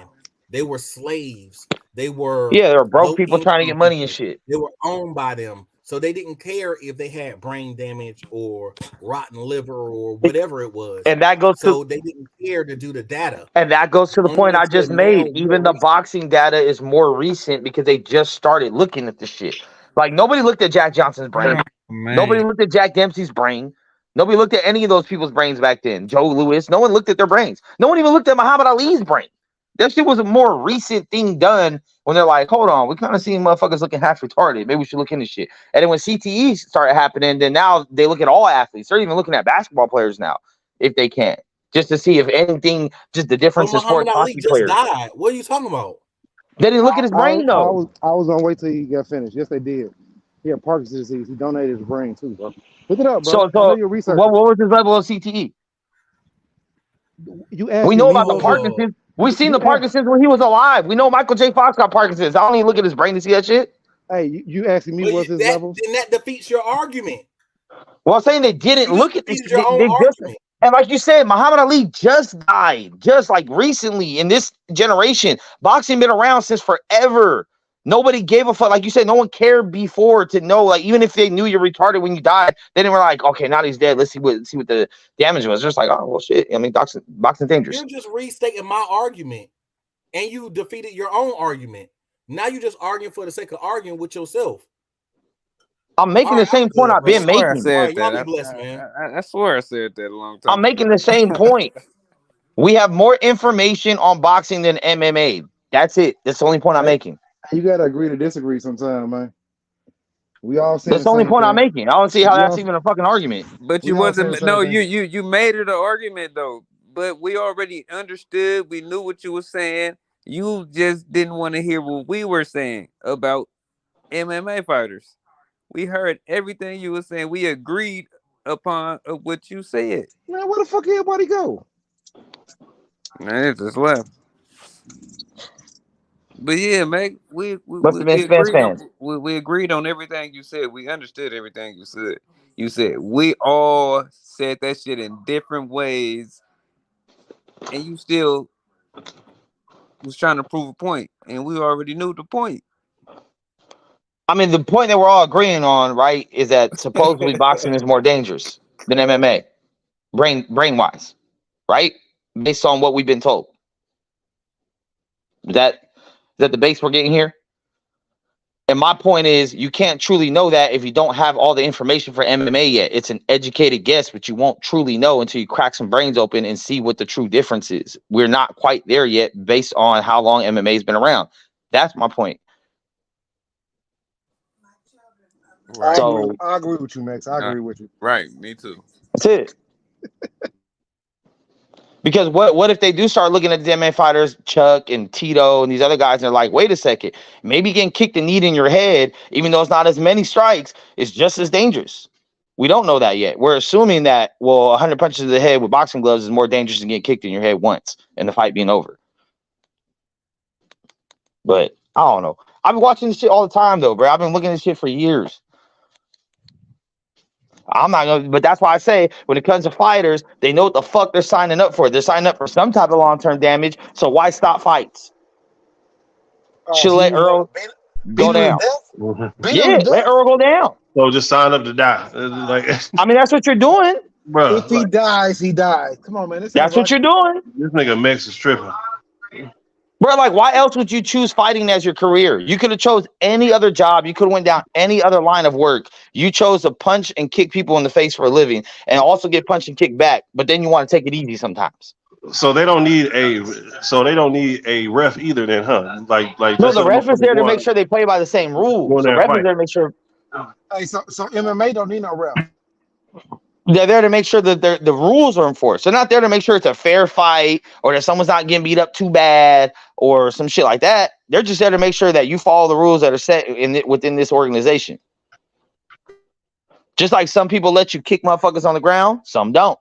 They were slaves. They were they were broke people trying to get money and shit. They were owned by them, so they didn't care if they had brain damage or rotten liver or whatever it was. And that goes they didn't care to do the data. And that goes to the point I just made. Even the boxing data is more recent because they just started looking at the shit. Like nobody looked at Jack Johnson's brain. Nobody looked at Jack Dempsey's brain. Nobody looked at any of those people's brains back then. Joe Louis. No one looked at their brains. No one even looked at Muhammad Ali's brain. That shit was a more recent thing done when they're like, hold on, we kind of seen motherfuckers looking half retarded. Maybe we should look into shit. And then when CTE started happening, then now they look at all athletes. They're even looking at basketball players now, if they can, just to see if anything, just the difference in sports hockey players. Died. What are you talking about? They didn't look at his brain though. I was gonna wait till he got finished. Yes, they did. He had Parkinson's disease. He donated his brain too, bro. Look it up, bro. So what was his level of CTE? We know about the Parkinson's. We seen the Parkinson's when he was alive. We know Michael J. Fox got Parkinson's. I don't even look at his brain to see that shit. Hey, you asking me what's his level? Then that defeats your argument. Well, I'm saying they didn't look at this. And like you said, Muhammad Ali just died, just like recently in this generation. Boxing been around since forever. Nobody gave a fuck. Like you said, no one cared before to know. Like even if they knew you're retarded when you died, then they were like, okay, now he's dead. Let's see what the damage was. Just like, oh well, shit. I mean, boxing's dangerous. You're just restating my argument, and you defeated your own argument. Now you're just arguing for the sake of arguing with yourself. I'm making the same point I've I been swear I making. said Y'all that. be blessed, man. I swear I said that a long time I'm making the same point. We have more information on boxing than MMA. That's it. That's the only point I'm making. You gotta agree to disagree sometime, man. We all saying That's the the only same point I'm thing. making. I don't see how We that's all even a fucking argument. But we you all saying the wasn't. same No, thing. you made it an argument though. But we already understood. We knew what you were saying. You just didn't want to hear what we were saying about MMA fighters. We heard everything you were saying. We agreed upon what you said. Man, where the fuck everybody go? Man, it just left. But yeah, Meg, Must have been Spence agreed on fans. we agreed on everything you said. We understood everything you said. You said we all said that shit in different ways, and you still was trying to prove a point, and we already knew the point. I mean, the point that we're all agreeing on, right, is that supposedly boxing is more dangerous than MMA, brain wise, right? Based on what we've been told. Is that the base we're getting here? And my point is, you can't truly know that if you don't have all the information for MMA yet. It's an educated guess, but you won't truly know until you crack some brains open and see what the true difference is. We're not quite there yet based on how long MMA has been around. That's my point. Right. So I agree with you, Max. I agree with you. Right, me too. That's it. Because what if they do start looking at the MMA fighters, Chuck and Tito and these other guys, and they're like, wait a second, maybe getting kicked a knee in your head, even though it's not as many strikes, is just as dangerous. We don't know that yet. We're assuming that, 100 punches to the head with boxing gloves is more dangerous than getting kicked in your head once and the fight being over. But I don't know. I've been watching this shit all the time, though, bro. I've been looking at this shit for years. I'm not gonna, but that's why I say when it comes to fighters, they know what the fuck they're signing up for. They're signing up for some type of long-term damage. So why stop fights? Should let Errol go down. Yeah, let Errol go down. So just sign up to die. I mean, that's what you're doing, bro. If he dies, he dies. Come on, man. This that's what you're doing, This nigga Mex is tripping. bro. Like, why else would you choose fighting as your career? You could have chose any other job. You could have went down any other line of work. You chose to punch and kick people in the face for a living, and also get punched and kicked back. But then you want to take it easy sometimes. So they don't need a ref either, then, huh? Like No, the ref is there to make sure they play by the same rules. The ref is there to make sure. Hey, so MMA don't need no ref. They're there to make sure that the rules are enforced. They're not there to make sure it's a fair fight or that someone's not getting beat up too bad or some shit like that. They're just there to make sure that you follow the rules that are set within this organization. Just like some people let you kick motherfuckers on the ground, some don't.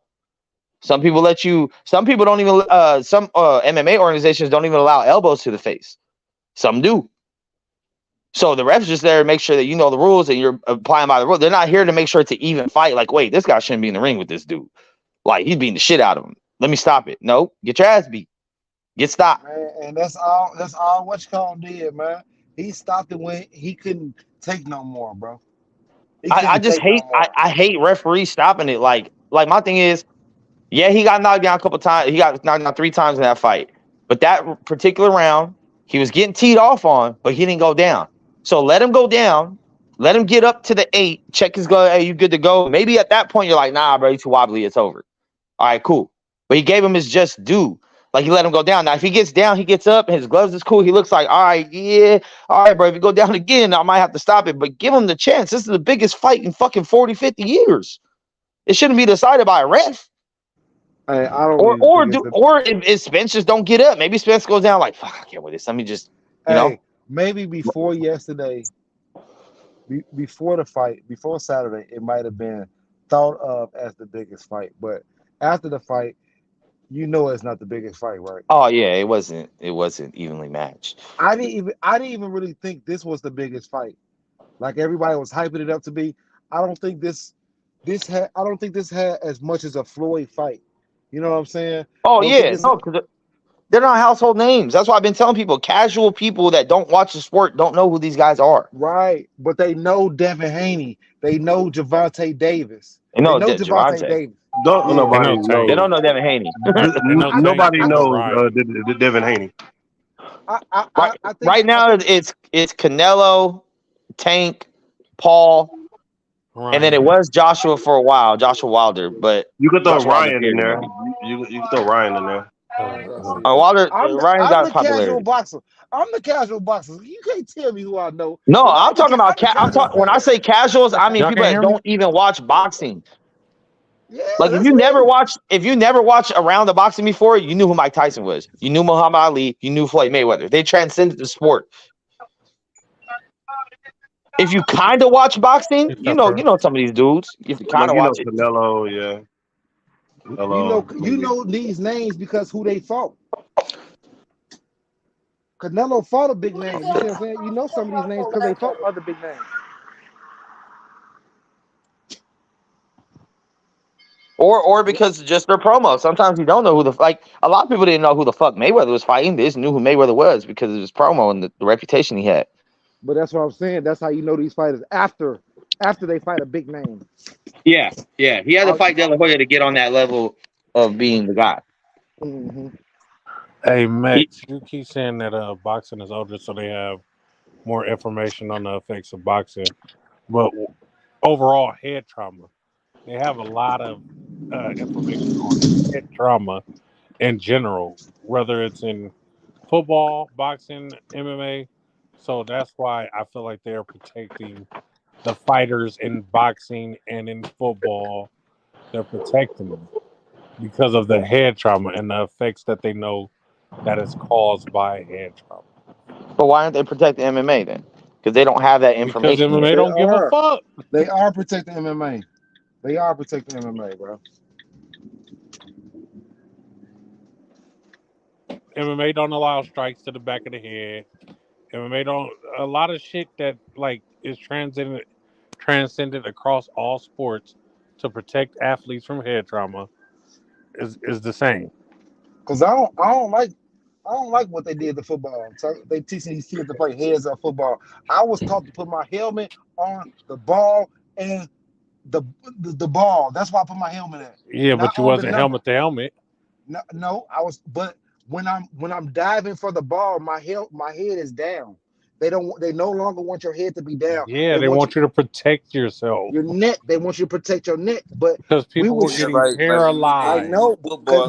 Some people don't even, some MMA organizations don't even allow elbows to the face. Some do. So the ref's just there to make sure that you know the rules and you're applying by the rules. They're not here to make sure it's an even fight. Like, wait, this guy shouldn't be in the ring with this dude. Like, he's beating the shit out of him. Let me stop it. No, get your ass beat. Get stopped. Man, and that's all Whatchcall did, man. He stopped it when he couldn't take no more, bro. I just hate I hate referees stopping it. Like my thing is, yeah, he got knocked down a couple times. He got knocked down 3 times in that fight. But that particular round, he was getting teed off on, but he didn't go down. So let him go down. Let him get up to the 8. Check his glove. Hey, you good to go? Maybe at that point you're like, nah, bro, he's too wobbly. It's over. All right, cool. But he gave him his just due. Like, he let him go down. Now, if he gets down, he gets up, and his gloves is cool. He looks like, all right, yeah, all right, bro. If you go down again, I might have to stop it. But give him the chance. This is the biggest fight in fucking 40, 50 years. It shouldn't be decided by a ref. Hey, I don't or if Spence just don't get up. Maybe Spence goes down like, fuck, I can't with this. Let me just, you know. Maybe before yesterday, before the fight, before Saturday, it might have been thought of as the biggest fight. But after the fight, you know it's not the biggest fight, right? Oh yeah, it wasn't evenly matched. I didn't even really think this was the biggest fight. Like everybody was hyping it up to be. I don't think this had as much as a Floyd fight. You know what I'm saying? Oh yeah, no, because they're not household names. That's why I've been telling people. Casual people that don't watch the sport don't know who these guys are. Right, but they know Devin Haney. They know Javante Davis. They know Javante Davis. Nobody knows. They don't know Devin Haney. Nobody knows the Devin Haney. I think right now it's Canelo, Tank, Paul, And then it was Joshua for a while, Joshua Wilder, but You could throw Joshua Wilder Ryan in carried him there. out. You could throw Ryan in there. Wilder, Ryan I'm got the casual popularity. boxer. I'm the casual boxer. You can't tell me who I know. No, But I'm talking about. I'm talking when I say casuals, I mean Y'all people can that hear me? don't even watch boxing. Yeah, Like if you never watched a round of boxing before, you knew who Mike Tyson was. You knew Muhammad Ali. You knew Floyd Mayweather. They transcended the sport. If you kind of watch boxing, you know some of these dudes. If you kind Like of watch it, Canelo, yeah. You know these names because who they fought. Canelo fought a big name. You see what I'm saying? You know some of these names because they fought other big names. or because just their promo. Sometimes you don't know who a lot of people didn't know who the fuck Mayweather was fighting. They just knew who Mayweather was because of his promo and the reputation he had. But that's what I'm saying. That's how you know these fighters after they fight a big name. Yeah. He had to fight De La Hoya to get on that level of being the guy. Mm-hmm. Hey Max, you keep saying that boxing is older, so they have more information on the effects of boxing. But overall head trauma, they have a lot of information on head trauma in general, whether it's in football, boxing, MMA. So that's why I feel like they're protecting the fighters in boxing and in football. They're protecting them because of the head trauma and the effects that they know that is caused by head trauma. But why aren't they protecting MMA then? Because they don't have that Because information. MMA don't give a fuck. They are protecting MMA. They are protecting MMA, bro. MMA don't allow strikes to the back of the head. MMA don't a lot of shit that is transcended across all sports to protect athletes from head trauma is the same. Cause I don't like what they did to football. So they teaching these kids to play heads up football. I was taught to put my helmet on the ball and the ball. That's why I put my helmet at. Yeah, Not but you on the wasn't number. helmet to helmet. No, I was. But when I'm diving for the ball, my head is down. They no longer want your head to be down. Yeah, they want you to protect yourself. Your neck. They want you to protect your neck. But Because people were getting paralyzed.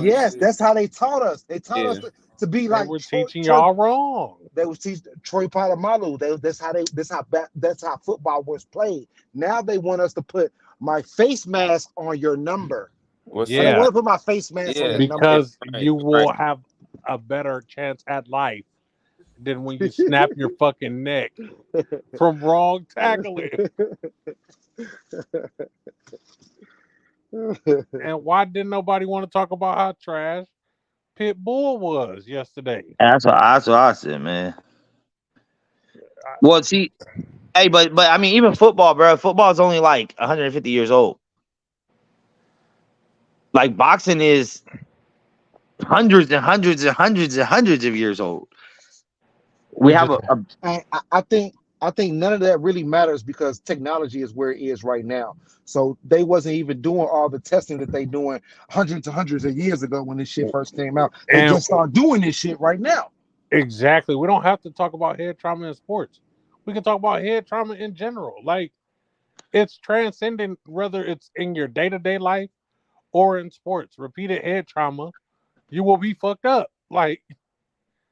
Yes, that's how they taught us. They taught us to be They like were teaching y'all wrong. They would teach Troy Polamalu. That's how football was played. Now they want us to put my face mask on your number. I don't want to put my face mask on your number. Because you will have a better chance at life than when you snap your fucking neck from wrong tackling. And why didn't nobody want to talk about how trash Pitbull was yesterday? That's what I said, man. Well, see, hey, but I mean, even football, bro. Football is only like 150 years old. Like boxing is hundreds and hundreds and hundreds and hundreds of years old. We have I think none of that really matters because technology is where it is right now. So they wasn't even doing all the testing that they doing hundreds and hundreds of years ago when this shit first came out. They just start doing this shit right now. Exactly. We don't have to talk about head trauma in sports. We can talk about head trauma in general. Like it's transcendent whether it's in your day-to-day life or in sports. Repeated head trauma, you will be fucked up. Like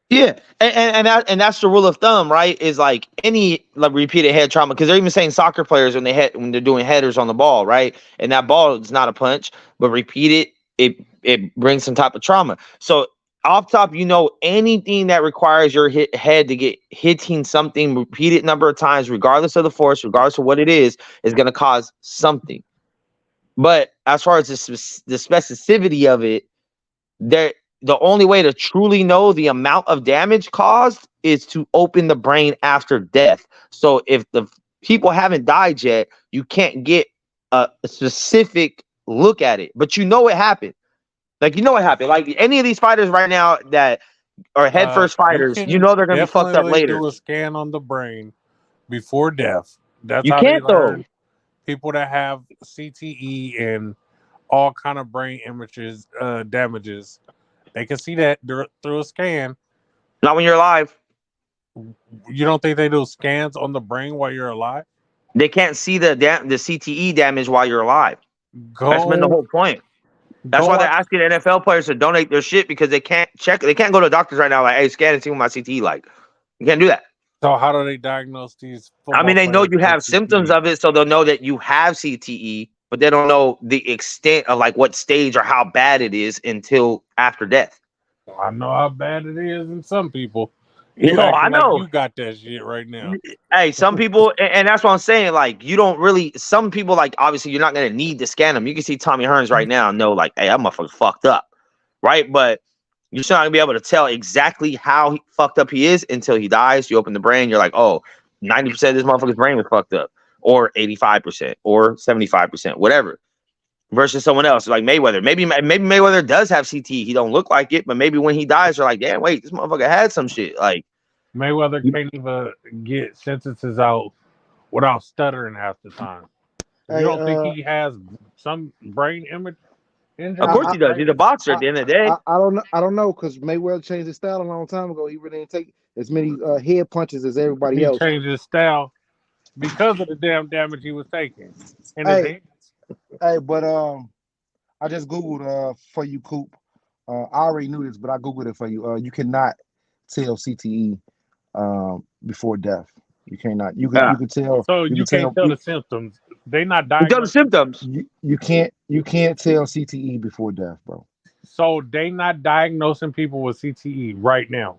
yeah, and that's the rule of thumb, right? Is like any repeated head trauma because they're even saying soccer players when they're doing headers on the ball, right? And that ball is not a punch, but repeated it brings some type of trauma. So off top, anything that requires your head to get hitting something repeated number of times, regardless of the force, regardless of what it is going to cause something. But as far as the specificity of it, the only way to truly know the amount of damage caused is to open the brain after death. So if the people haven't died yet, you can't get a specific look at it, but it happened. Like it happened. Like any of these fighters right now that are head first fighters, they're going to be fucked up later. Do a scan on the brain before death. That's you how can't they learn. though. People that have CTE and all kind of brain images, damages, they can see that through a scan. Not when you're alive. You don't think they do scans on the brain while you're alive? They can't see the CTE damage while you're alive. That's been the whole point. That's why they're asking NFL players to donate their shit because they can't check. They can't go to doctors right now like, hey, scan and see what my CTE like. You can't do that. So how do they diagnose these football I mean, they know players you with have symptoms CTE? of it, so they'll know that you have CTE, but they don't know the extent of like what stage or how bad it is until after death. I know how bad it is in some people. You You know, acting I like know. you got that shit right now. Hey, some people, and that's what I'm saying. Like, you don't really. Some people, like, obviously, you're not gonna need to scan them. You can see Tommy Hearns right now and know, like, hey, that motherfucker's fucked up, right? But you're still not gonna be able to tell exactly how fucked up he is until he dies. You open the brain, you're like, oh, 90% of this motherfucker's brain was fucked up, or 85%, or 75%, whatever. Versus someone else like Mayweather. Maybe Mayweather does have CTE. He don't look like it, but maybe when he dies, you're like, damn, wait, this motherfucker had some shit. Like Mayweather can't even get sentences out without stuttering half the time. You Hey, don't think he has some brain injury? Of course he does. He's a boxer at the end of the day. I don't know. I don't know because Mayweather changed his style a long time ago. He really didn't take as many head punches as everybody He else. changed his style because of the damn damage he was taking. In his Hey, hands. hey, but I just googled for you, Coop. I already knew this, but I googled it for you. You cannot tell CTE before death. You cannot. You can tell. So You you can can't tell. tell the symptoms. They not You tell the diagnosed. symptoms. You can't. You can't tell CTE before death, bro. So they not diagnosing people with CTE right now.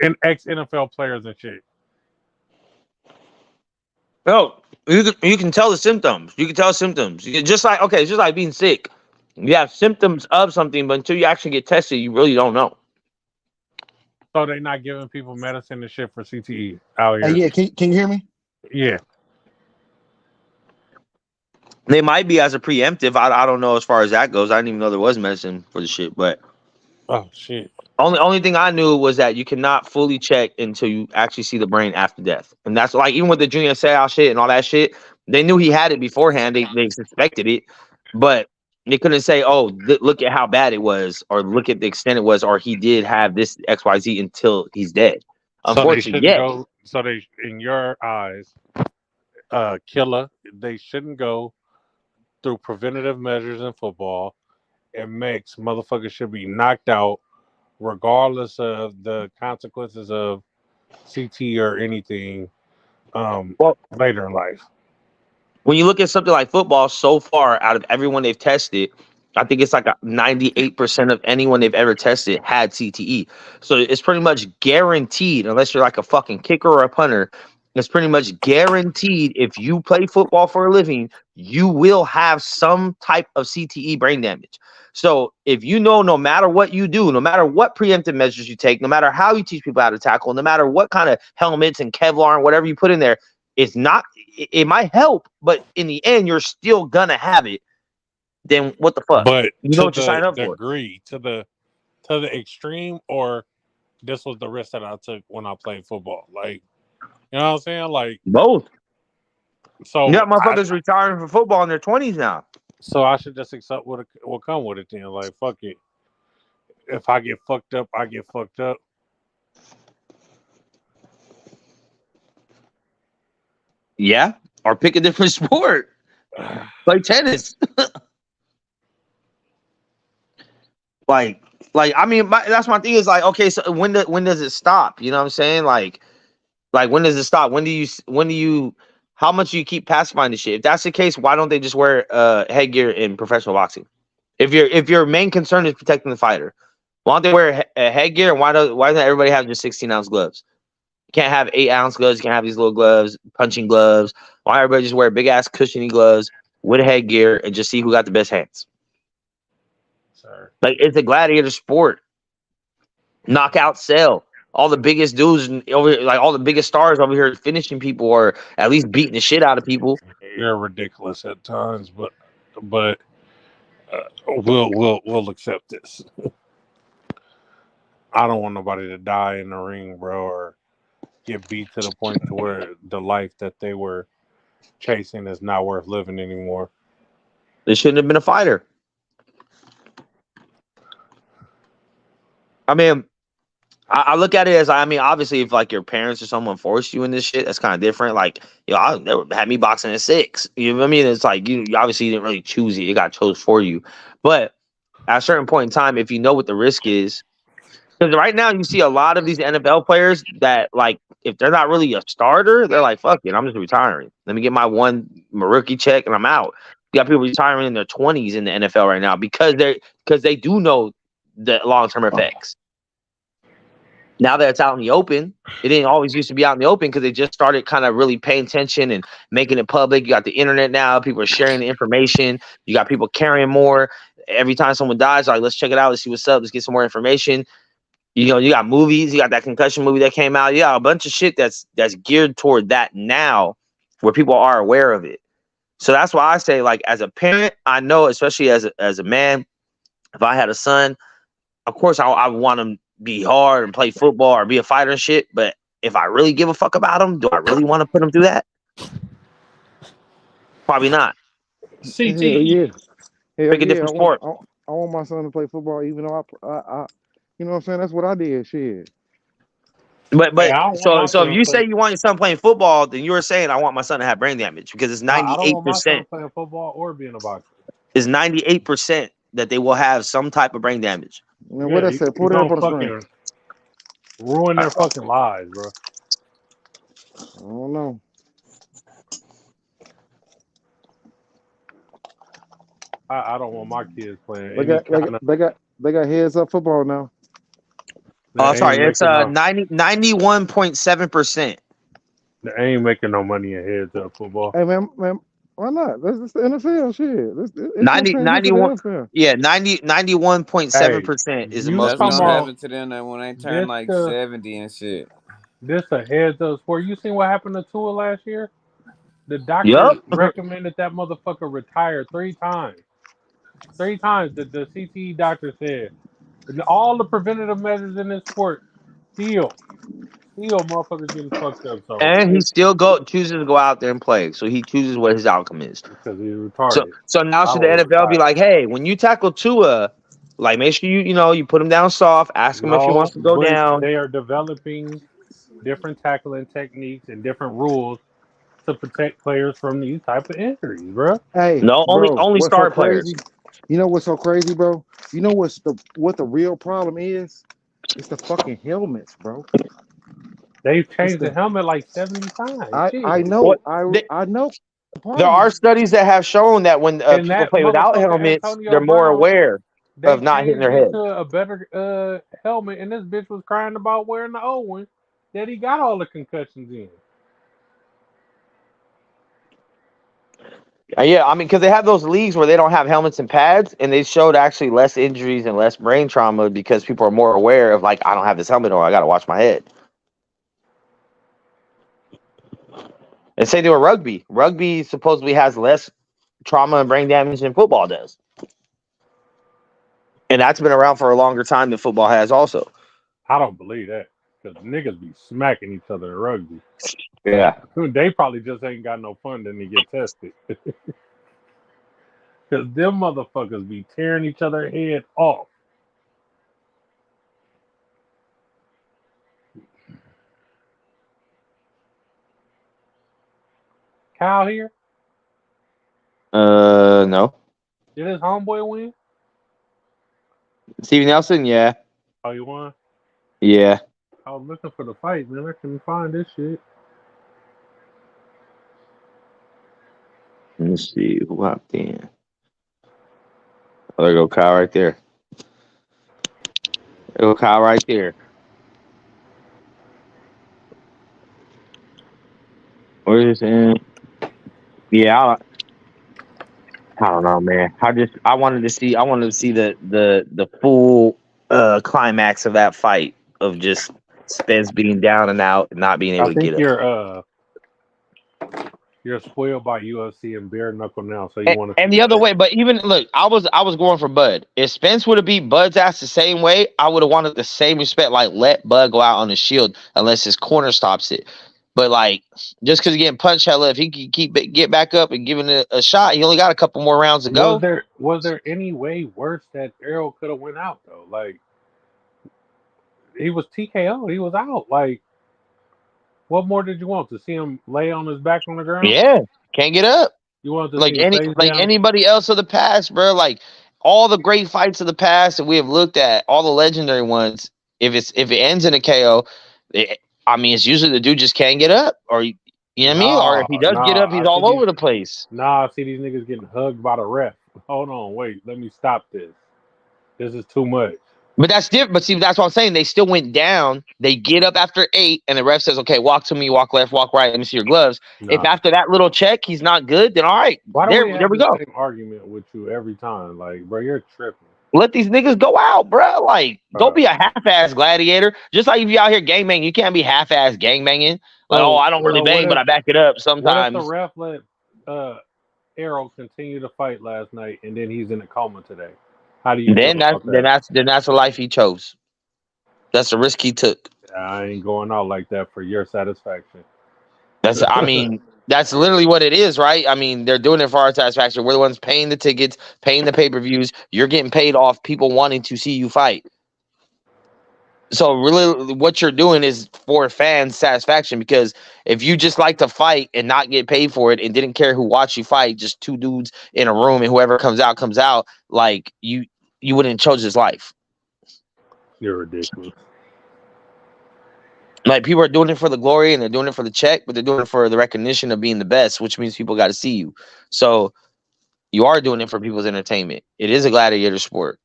And ex-NFL players and shit. No, you can tell the symptoms. You can tell symptoms. Just like it's just like being sick. You have symptoms of something, but until you actually get tested, you really don't know. So they not giving people medicine and shit for CTE out Hey, here. yeah. Can you hear me? Yeah. They might be as a preemptive. I don't know as far as that goes. I didn't even know there was medicine for the shit. But Oh shit. only thing I knew was that you cannot fully check until you actually see the brain after death. And that's like even with the Junior Seau shit and all that shit, they knew he had it beforehand. They suspected it, but they couldn't say, "Oh, look at how bad it was," or "Look at the extent it was," or "He did have this XYZ until he's dead." So they Unfortunately, shouldn't yeah. go. So they, in your eyes, killer. They shouldn't go through preventative measures in football. It makes motherfuckers should be knocked out, regardless of the consequences of CT or anything. Later in life. When you look at something like football, so far out of everyone they've tested, I think it's like 98% of anyone they've ever tested had CTE. So it's pretty much guaranteed, unless you're like a fucking kicker or a punter, it's pretty much guaranteed if you play football for a living, you will have some type of CTE brain damage. So if you know, no matter what you do, no matter what preemptive measures you take, no matter how you teach people how to tackle, no matter what kind of helmets and Kevlar and whatever you put in there, it's not, it might help, but in the end, you're still gonna have it. Then what the fuck? But You know what you're signing up for. degree, to the extreme, or this was the risk that I took when I played football. Like, you know what I'm saying? Like both. So you got motherfuckers retiring from football in their 20s now. So I should just accept what will come with it then. Like, fuck it. If I get fucked up, I get fucked up. Yeah, or pick a different sport. Play tennis. like I mean, that's my thing is like, okay, so when does it stop? You know what I'm saying? Like when does it stop? When do you how much do you keep pacifying the shit? If that's the case, why don't they just wear headgear in professional boxing? If your main concern is protecting the fighter, why don't they wear a headgear? And why doesn't everybody have just 16-ounce gloves? You can't have 8-ounce gloves. You can't have these little gloves, punching gloves. Why everybody just wear big ass cushiony gloves with headgear and just see who got the best hands? Sir. Like, it's a gladiator sport. Knockout sell. All the biggest dudes over here, like all the biggest stars over here finishing people or at least beating the shit out of people. You're ridiculous at times, but we'll accept this. I don't want nobody to die in the ring, bro, or get beat to the point to where the life that they were chasing is not worth living anymore. They shouldn't have been a fighter. I mean, I look at it as, I mean, obviously, if like your parents or someone forced you in this shit, that's kind of different. Like, I never had me boxing at 6. You know what I mean? It's like you obviously didn't really choose it; it got chose for you. But at a certain point in time, if you know what the risk is, because right now you see a lot of these NFL players that, like, if they're not really a starter, they're like, "Fuck it, I'm just retiring. Let me get my rookie check and I'm out." You got people retiring in their 20s in the NFL right now because they do know the long-term effects. Now that it's out in the open, it didn't always used to be out in the open because they just started kind of really paying attention and making it public. You got the internet now; people are sharing the information. You got people caring more. Every time someone dies, like, let's check it out, let's see what's up, let's get some more information. You know, you got movies, you got that concussion movie that came out. Yeah, a bunch of shit that's geared toward that now, where people are aware of it. So that's why I say, like, as a parent, I know, especially as a man, if I had a son, of course I want him be hard and play football or be a fighter and shit. But if I really give a fuck about him, do I really want to put him through that? Probably not. Hell yeah. Hell Pick a yeah. different sport. I want my son to play football, even though I you know what I'm saying? That's what I did. Shit. But Hey, I don't want my so if son you say playing. you want your son playing football, then you're saying I want my son to have brain damage because it's I don't want my son 98%. playing football or being a boxer. It's 98% that they will have some type of brain damage. Man, what I said? You Put it up gonna on the screen. fucking ruin their fucking lives, bro. I don't know. I don't want my kids playing any kind of. They got heads up football now. Oh, sorry, it's making no, 91.7%. they ain't making no money in heads up football. Hey man, why not? That's the NFL shit. It's 90, no 91, NFL. yeah, 91.7% is the most That's what recent. happened to them when they turned like 70 and shit. This a heads up sport. You seen what happened to Tua last year? The doctor Yup. recommended that motherfucker retire 3 times. 3 times the CTE doctor said. And all the preventative measures in this sport still motherfuckers getting fucked up. So And he still chooses to go out there and play. So he chooses what his outcome is. Because he's retarded. So now I should the would NFL be retire. like, hey, when you tackle Tua, like, make sure you put him down soft, ask him if he wants to go but down. they are developing different tackling techniques and different rules to protect players from these type of injuries, bro. Hey, No, bro, only what's star so crazy? players. You know what's so crazy, bro? You know what the real problem is? It's the fucking helmets, bro. They've changed the helmet like 70 times. I know. I know. There are studies that have shown that when And people that play without motherfucker helmets, Antonio they're more Brown, aware they of not hitting changed their it head. to a better helmet, and this bitch was crying about wearing the old one that he got all the concussions in. Yeah, I mean, because they have those leagues where they don't have helmets and pads, and they showed actually less injuries and less brain trauma because people are more aware of, like, I don't have this helmet on, I got to watch my head. And say they were rugby. Rugby supposedly has less trauma and brain damage than football does. And that's been around for a longer time than football has also. I don't believe that because niggas be smacking each other in rugby. Yeah. They probably just ain't got no funding to get tested. Because them motherfuckers be tearing each other head off. Kyle here? No. Did his homeboy win? Steven Nelson, yeah. Oh, you won? Yeah. I was looking for the fight, man. I couldn't find this shit. Let me see who hopped in. Oh, there go Kyle right there. There go Kyle right there. Where is this in? Yeah, I don't know, man. I wanted to see the full climax of that fight of just Spence being down and out and not being able I to think get up. you're spoiled by UFC and bare knuckle now, so you want to. And the other way, but even look, I was going for Bud. If Spence would have beat Bud's ass the same way, I would have wanted the same respect. Like, let Bud go out on the shield unless his corner stops it. But like, just because he's getting punched hella, if he can get back up and giving it a shot, he only got a couple more rounds to go. Was there any way worse that Errol could have went out though? Like, he was TKO. He was out. Like, what more did you want? To see him lay on his back on the ground? Yeah, can't get up. You wanted to Like see his face down? anybody else of the past, bro. Like all the great fights of the past that we have looked at, all the legendary ones. If it ends in a KO, I mean, it's usually the dude just can't get up, or you know what I mean, or if he does get up, he's all over the place. I see these niggas getting hugged by the ref. Hold on, wait, let me stop this. This is too much. But that's different. But see, that's what I'm saying. They still went down. They get up after 8, and the ref says, "Okay, walk to me, walk left, walk right. Let me see your gloves." If after that little check he's not good, then all right, Why do we have we the go. same argument with you every time? Like, bro, you're tripping. Let these niggas go out, bro. Like, don't be a half-ass gladiator. Just like if you out here gangbanging, you can't be half-ass gangbanging. Like, So, I don't really bang, but I back it up sometimes. What if the ref let Errol continue to fight last night, and then he's in a coma today? How do you Then feel about that? then that's a life he chose. That's a risk he took. I ain't going out like that for your satisfaction. I mean, that's literally what it is, right? I mean, they're doing it for our satisfaction. We're the ones paying the tickets, paying the pay-per-views. You're getting paid off people wanting to see you fight. So really what you're doing is for fans' satisfaction, because if you just like to fight and not get paid for it and didn't care who watched you fight, just two dudes in a room and whoever comes out, like you wouldn't chose his life. You're ridiculous. Like, people are doing it for the glory and they're doing it for the check, but they're doing it for the recognition of being the best, which means people got to see you. So you are doing it for people's entertainment. It is a gladiator sport.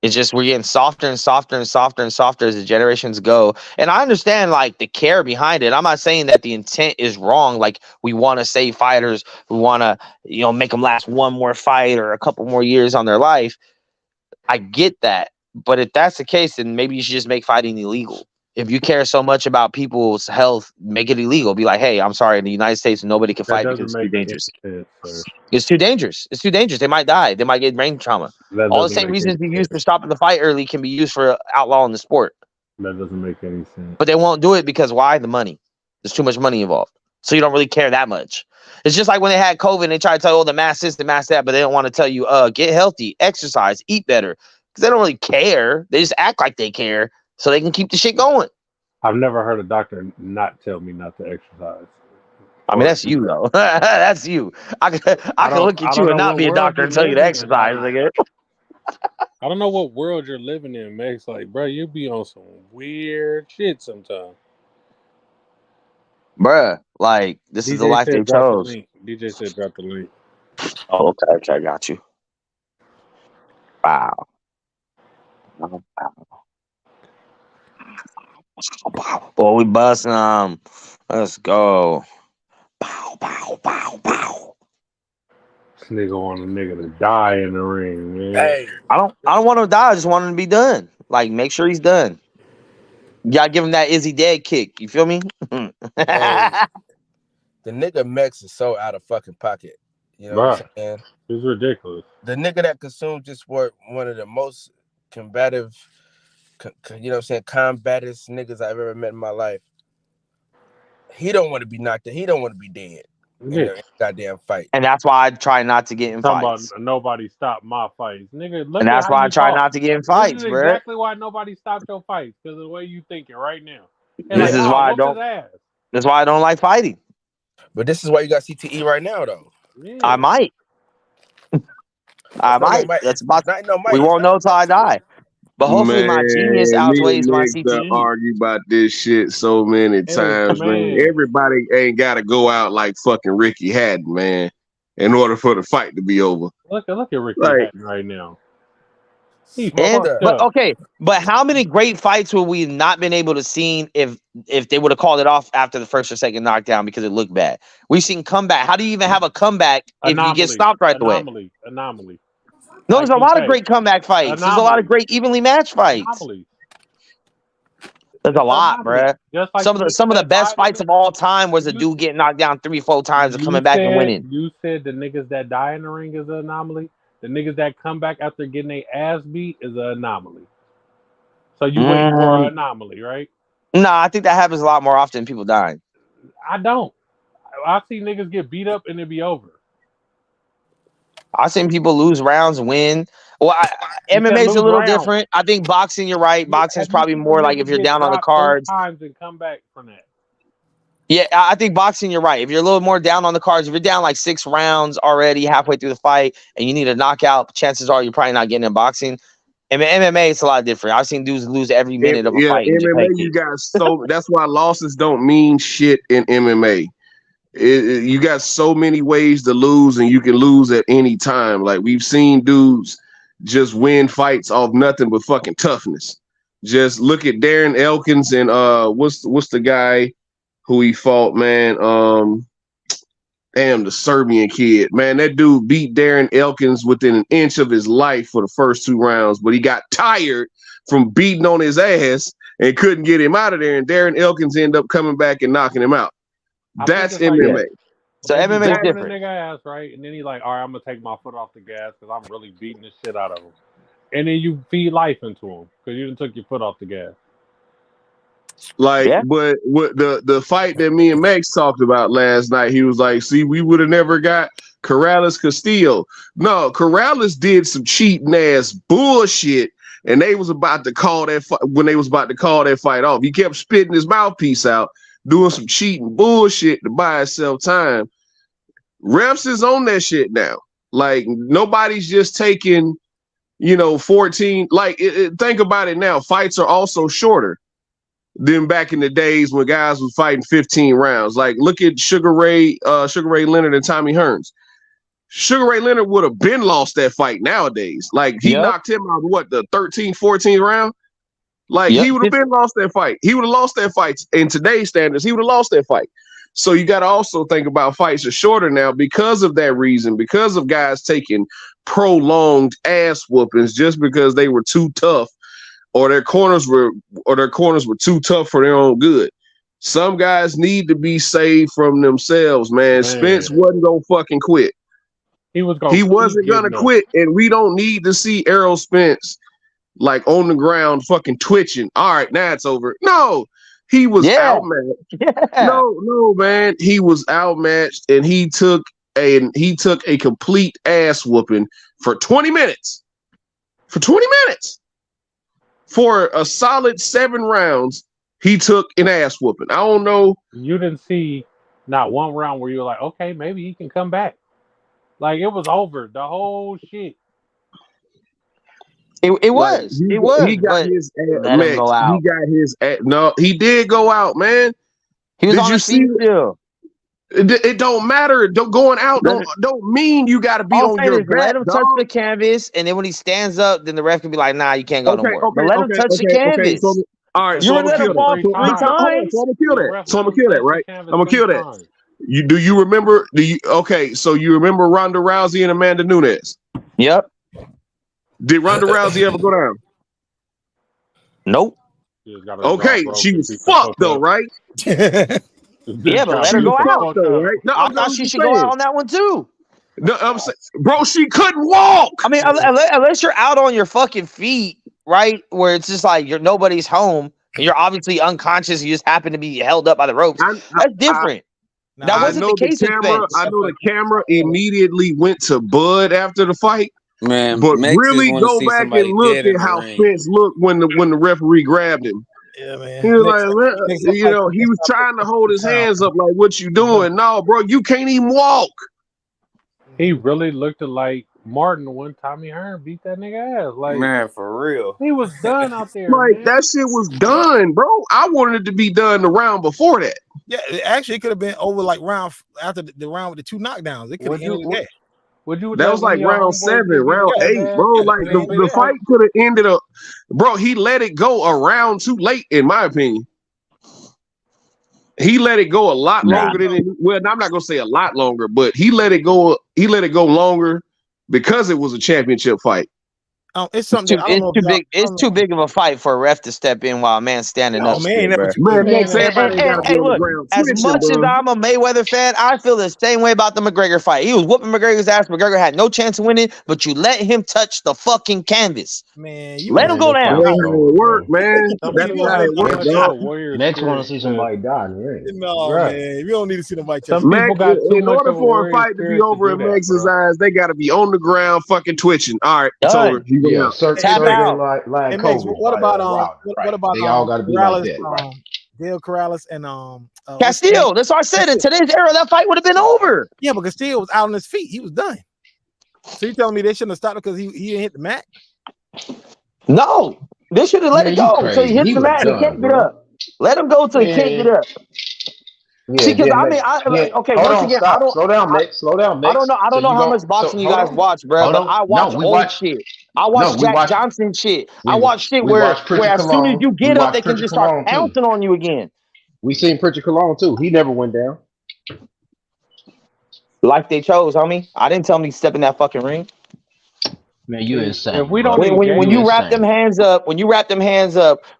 It's just we're getting softer and softer and softer and softer as the generations go. And I understand like the care behind it. I'm not saying that the intent is wrong. Like, we want to save fighters, we want to, make them last one more fight or a couple more years on their life. I get that. But if that's the case, then maybe you should just make fighting illegal. If you care so much about people's health, make it illegal. Be like, hey, I'm sorry, in the United States, nobody can fight because it's too dangerous. It's too dangerous. It's too dangerous. They might die. They might get brain trauma. All the same reasons you use for stopping the fight early can be used for outlawing the sport. That doesn't make any sense. But they won't do it because why? The money. There's too much money involved. So you don't really care that much. It's just like when they had COVID, they try to tell you, the mask this, the mask that, but they don't want to tell you, get healthy, exercise, eat better. Because they don't really care. They just act like they care so they can keep the shit going. I've never heard a doctor not tell me not to exercise. I mean, that's you, though. That's you. I can look at you and not be a doctor and tell you to exercise. Nigga. I don't know what world you're living in, Max. Like, bro, you be on some weird shit sometimes. Bruh, like, this is the life they chose. DJ said drop the link. Oh, okay, I got you. Wow. Boy, we busting let's go. Pow, pow, pow, pow. This nigga want a nigga to die in the ring, man. Hey, I don't want him to die. I just want him to be done. Like, make sure he's done. You gotta give him that Is he dead kick. You feel me? Hey, the nigga Mex is so out of fucking pocket. You know what I'm saying? It's ridiculous. The nigga that consumed this sport, one of the most combative, combative niggas I've ever met in my life. He don't want to be knocked out. He don't want to be dead in the goddamn fight. And that's why I try not to get in fights. Nobody stopped my fights, nigga. And that's why I try not to get in fights, bro. Exactly why nobody stopped your fights, because of the way you thinking right now. This is why I don't. That's why I don't like fighting. But this is why you got CTE right now, though. Yeah. I might. That's about. We won't know till I die. But hopefully my genius outweighs my CTE. Argue about this shit so many times, man. Everybody ain't got to go out like fucking Ricky Hatton, man, in order for the fight to be over. Look at Ricky Hatton right now. But how many great fights would we not been able to see if they would have called it off after the first or second knockdown because it looked bad? We've seen comeback. How do you even have a comeback if you get stopped right away? Anomaly. No, there's a lot of great comeback fights. There's a lot of great evenly matched fights. There's a lot, bruh. Like some of the best fights of all time was a dude getting knocked down 3-4 times and coming back and winning. You said the niggas that die in the ring is an anomaly. The niggas that come back after getting their ass beat is an anomaly. So you waiting for an anomaly, right? Nah, I think that happens a lot more often than people dying. I don't. I see niggas get beat up and it be over. I've seen people lose rounds, win. Well, You said MMA is a lose little rounds. different. I think boxing, you're right. Boxing is Have you probably seen more the like nigga if you're get down on the dropped 3 cards. times and come back from that? Yeah, I think boxing, you're right. If you're a little more down on the cards, if you're down like 6 rounds already halfway through the fight and you need a knockout, chances are you're probably not getting in boxing. And MMA, it's a lot different. I've seen dudes lose every minute of a fight and just MMA, take you it. got so that's why losses don't mean shit in MMA. You got so many ways to lose, and you can lose at any time. Like we've seen dudes just win fights off nothing but fucking toughness. Just look at Darren Elkins and what's the guy who he fought, man? Damn, the Serbian kid, man. That dude beat Darren Elkins within an inch of his life for the first 2 rounds, but he got tired from beating on his ass and couldn't get him out of there. And Darren Elkins ended up coming back and knocking him out. That's MMA. Like, so MMA is different. The nigga ass, right? And then he like, all right, I'm gonna take my foot off the gas because I'm really beating the shit out of him. And then you feed life into him because you didn't took your foot off the gas. Like, but what the fight that me and Max talked about last night, he was like, see, we would have never got Corrales Castillo. No, Corrales did some cheating ass bullshit, and they was about to call that when they was about to call that fight off. He kept spitting his mouthpiece out, doing some cheating bullshit to buy himself time. Refs is on that shit now. Like, nobody's just taking, 14. Like, think about it now. Fights are also shorter than back in the days when guys was fighting 15 rounds. Like, look at Sugar Ray Leonard and Tommy Hearns. Sugar Ray Leonard would have been lost that fight nowadays. Like, he knocked him out, the 13th, 14th round? Like, he would have been lost that fight. He would have lost that fight. In today's standards, he would have lost that fight. So you got to also think about fights are shorter now because of that reason, because of guys taking prolonged ass whoopings just because they were too tough or their corners were too tough for their own good. Some guys need to be saved from themselves, man. Spence wasn't gonna fucking quit. He wasn't gonna quit, and we don't need to see Errol Spence like on the ground fucking twitching. All right, now it's over. No, he was outmatched. No, man. He was outmatched, and he took a complete ass whooping for 20 minutes. For 20 minutes. For a solid 7 rounds, he took an ass whooping. I don't know. You didn't see not one round where you were like, okay, maybe he can come back. Like, it was over. The whole shit. It was. He got his let him go out. He got his no, he did go out, man. He was on his feet still. It don't matter. Going out don't mean you got to be on your back. Let him touch the canvas, and then when he stands up, then the ref can be like, "Nah, you can't go no more." But let him touch the canvas. So, all right, you so I'm gonna kill that. So I'm gonna kill that. So I'm gonna kill that, right? I'm gonna kill that. You remember? So you remember Ronda Rousey and Amanda Nunes? Yep. Did Ronda Rousey ever go down? Nope. Okay, she was fucked though, right? Yeah, but let her go out. Though, right? No, I thought she should go out on that one too. No, I'm saying, bro, she couldn't walk. I mean, unless you're out on your fucking feet, right? Where it's just like nobody's home, and you're obviously unconscious. You just happen to be held up by the ropes. That's different. That wasn't the case with Spence. I know the camera immediately went to Bud after the fight. Man, but really go back and look at how Spence looked when the referee grabbed him. Yeah, man. He was like, he was trying to hold his hands up like, "What you doing?" No, bro, you can't even walk. He really looked like Martin when Tommy Hearn beat that nigga ass. Like, man, for real. He was done out there. Like, that shit was done, bro. I wanted it to be done the round before that. Yeah, actually, it could have been over like round after the round with the 2 knockdowns. It could have ended the game. That was like round 7, round 8, bro. Like the fight could have ended up, bro. He let it go a round too late, in my opinion. He let it go a lot longer than well. I'm not gonna say a lot longer, but he let it go. He let it go longer because it was a championship fight. It's something that I don't know if too y'all. big. It's too big of a fight for a ref to step in while a man's standing No, up man, ain't straight, never bro. too Man, big. next everybody ain't gotta be Hey, on the look. ground As twitching, much as bro. I'm a Mayweather fan, I feel the same way about the McGregor fight. He was whooping McGregor's ass. McGregor had no chance of winning, but you let him touch the fucking canvas. Man, you Let him want go to That down. ain't how it work, man. Some That ain't people how have it too work, much of a dog. warrior Max want to spirit. see somebody die in the ring. No, Right. man, we don't need to see nobody touch. Some people Max, got too in much order of a for a warrior fight to be spirit to over do in that, Max's bro. eyes, they gotta be on the ground fucking twitching. All right, it's over. Done. He went Yeah, out. Tap circle out. like Hey, Max, Kobe what about Wilder, what right? about They all got to be like Corrales, that, right? Dale Corrales and what's his name? Castillo. That's what I said. In today's era, that fight would have been over. Yeah, but Castillo was out on his feet. He was done. So you telling me they shouldn't have stopped him because he didn't hit the mat? No, they should have let Man, it you go until he crazy. hits He the was mat and he can't done, get bro. up. Let him go till he can't get Man, up. See, yeah. because Then I mean, hold once on, again, stop, slow down, Max, slow down, I don't Max. know. I So don't know you how go. much So boxing you hold guys on, watch, bro. hold But on. I No, watch we old watch. shit. I No, watch we Jack watch. Johnson shit. I We watch shit we where watch Pritchard as soon as Cologne. you We get up, watch they can Pritchard just start Cologne too. pouncing on you again. We seen Pritchard Cologne too. He never went down. Like they chose, homie. I didn't tell them to step in that fucking ring. Man, you If insane, we don't bro. When You engage, you wrap them insane. hands up,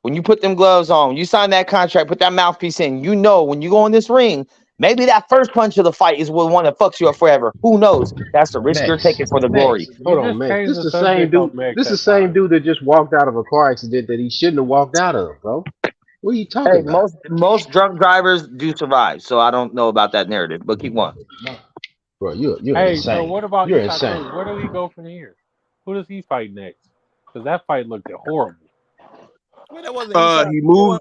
when you put them gloves on, when you sign that contract, put that mouthpiece in, you know when you go in this ring, maybe that first punch of the fight is the one that fucks you up forever. Who knows? That's the risk you're Max, taking for the glory. Max, you hold on, just Max. changed This the the same subject on dude. Max This the at same times. dude that just walked out of a car accident that he shouldn't have walked out of, bro. What are you talking Hey, about? most drunk drivers do survive, so I don't know about that narrative, but keep going. Bro, you're Hey, so insane. what about You're Isak insane. Cruz? Where does he go from here? Who does he fight next? Because that fight looked horrible. Well, that wasn't Isak.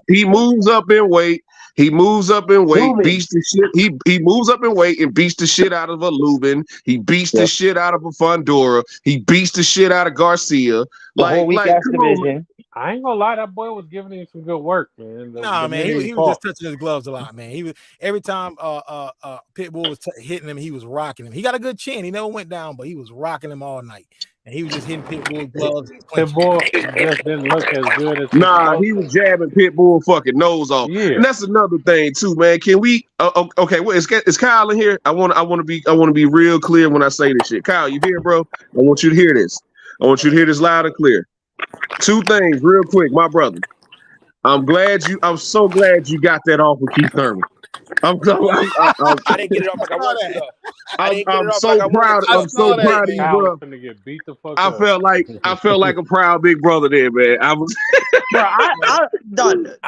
He moves up in weight. He moves up in weight, beats the shit. He moves up in weight and beats the shit out of a Lubin. He beats the shit out of a Fundora. He beats the shit out of Garcia. The whole weak ass Come on, man. division. I ain't gonna lie, that boy was giving him some good work, man. Nah, The man, minute he he was fought. just touching his gloves a lot, man. He was every time Pitbull was hitting him, he was rocking him. He got a good chin. He never went down, but he was rocking him all night, and he was just hitting Pitbull's gloves and clinching. Pitbull just didn't look as good as he was Nah, supposed he to. was jabbing Pitbull fucking nose off, Yeah. and that's another thing too, man. Can we? Okay, well, is Kyle in here? I want to be real clear when I say this shit. Kyle, you here, bro? I want you to hear this. I want you to hear this loud and clear. Two things, real quick, my brother. I'm so glad you got that off with Keith Thurman. I didn't get it off like I wanted to though. I didn't get it I'm off so like I wanted proud. to. I'm so proud of you, Kyle was bro. finna get beat the fuck I up. felt like a proud big brother there, man. I was. Bro,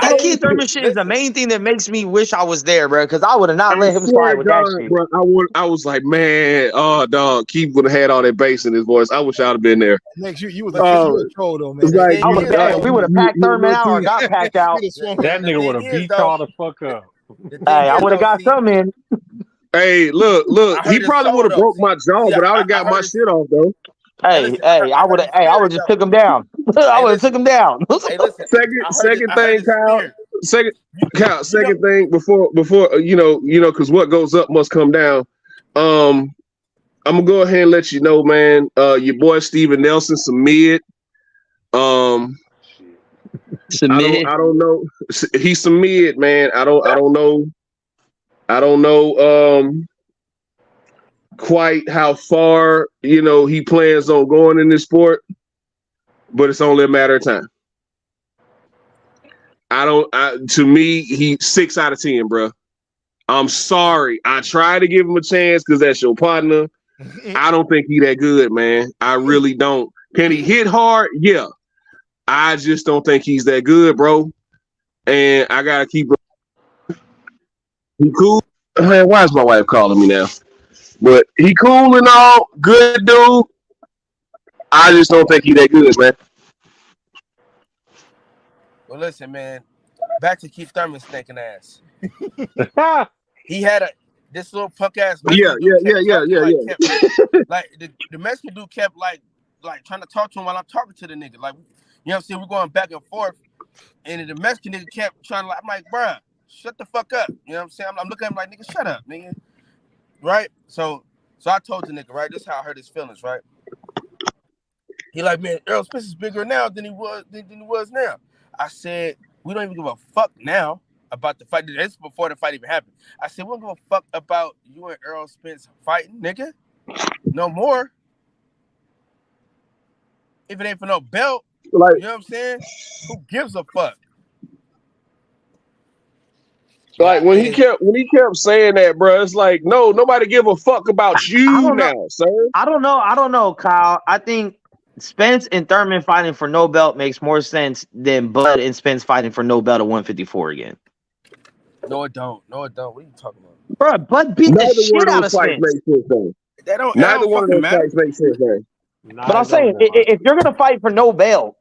that Keith Thurman shit is the main thing that makes me wish I was there, bro. Because I would have not I let him swear slide to with that God, shit. bro. I was like, man, oh dog, Keith would have had all that bass in his voice. I wish I'd have been there. Next, you was a troll though, man. It's like I would have. We would have packed Thurman out or got packed out. That nigga would have beat y'all the fuck up. Hey, I would have got some in. Hey, look, I he heard his probably would soul have though. broke my jaw, See, but I would I have got heard my his. shit off though. Hey, I I would heard have. Hey, I would his just spirit took him down. I would have took him down. Hey, listen. Second I heard thing, his Kyle. spirit. Second thing before because what goes up must come down. I'm gonna go ahead and let you know, man. Your boy Steven Nelson, some mid. I don't know. He's some mid, man. I don't know quite how far he plans on going in this sport, but it's only a matter of time. To me, he's 6 out of 10, bro. I'm sorry. I try to give him a chance because that's your partner. I don't think he that good, man. I really don't. Can he hit hard? Yeah. I just don't think he's that good, bro. And I gotta keep he cool. Man, why is my wife calling me now? But he cool and all, good dude. I just don't think he that good, man. Well, listen, man. Back to Keith Thurman stinking ass. He had this little punk ass Mexican dude kept talking, like the Mexican dude kept like trying to talk to him while I'm talking to the nigga. Like, you know what I'm saying? We're going back and forth. And the Mexican nigga kept trying to I'm like, bruh, shut the fuck up. You know what I'm saying? I'm looking at him like, nigga, shut up, nigga. Right? So I told the nigga, right? This is how I hurt his feelings, right? He like, man, Errol Spence is bigger now than he was now. I said, we don't even give a fuck now about the fight. This is before the fight even happened. I said, we don't give a fuck about you and Errol Spence fighting, nigga. No more. if it ain't for no belt, Like, you know what I'm saying? Who gives a fuck? Like when he kept saying that, bro, it's like, no, nobody give a fuck about I you don't know. now, sir. I don't know, Kyle. I think Spence and Thurman fighting for no belt makes more sense than Bud and Spence fighting for no belt at 154 again. No, it don't. No, it don't. What are you talking about? Bro, Bud beat the shit out of Spence. Make sense, though. That Neither don't one of fucking those matter. fights make sense, man. But I'm saying, if you're gonna fight for no belt,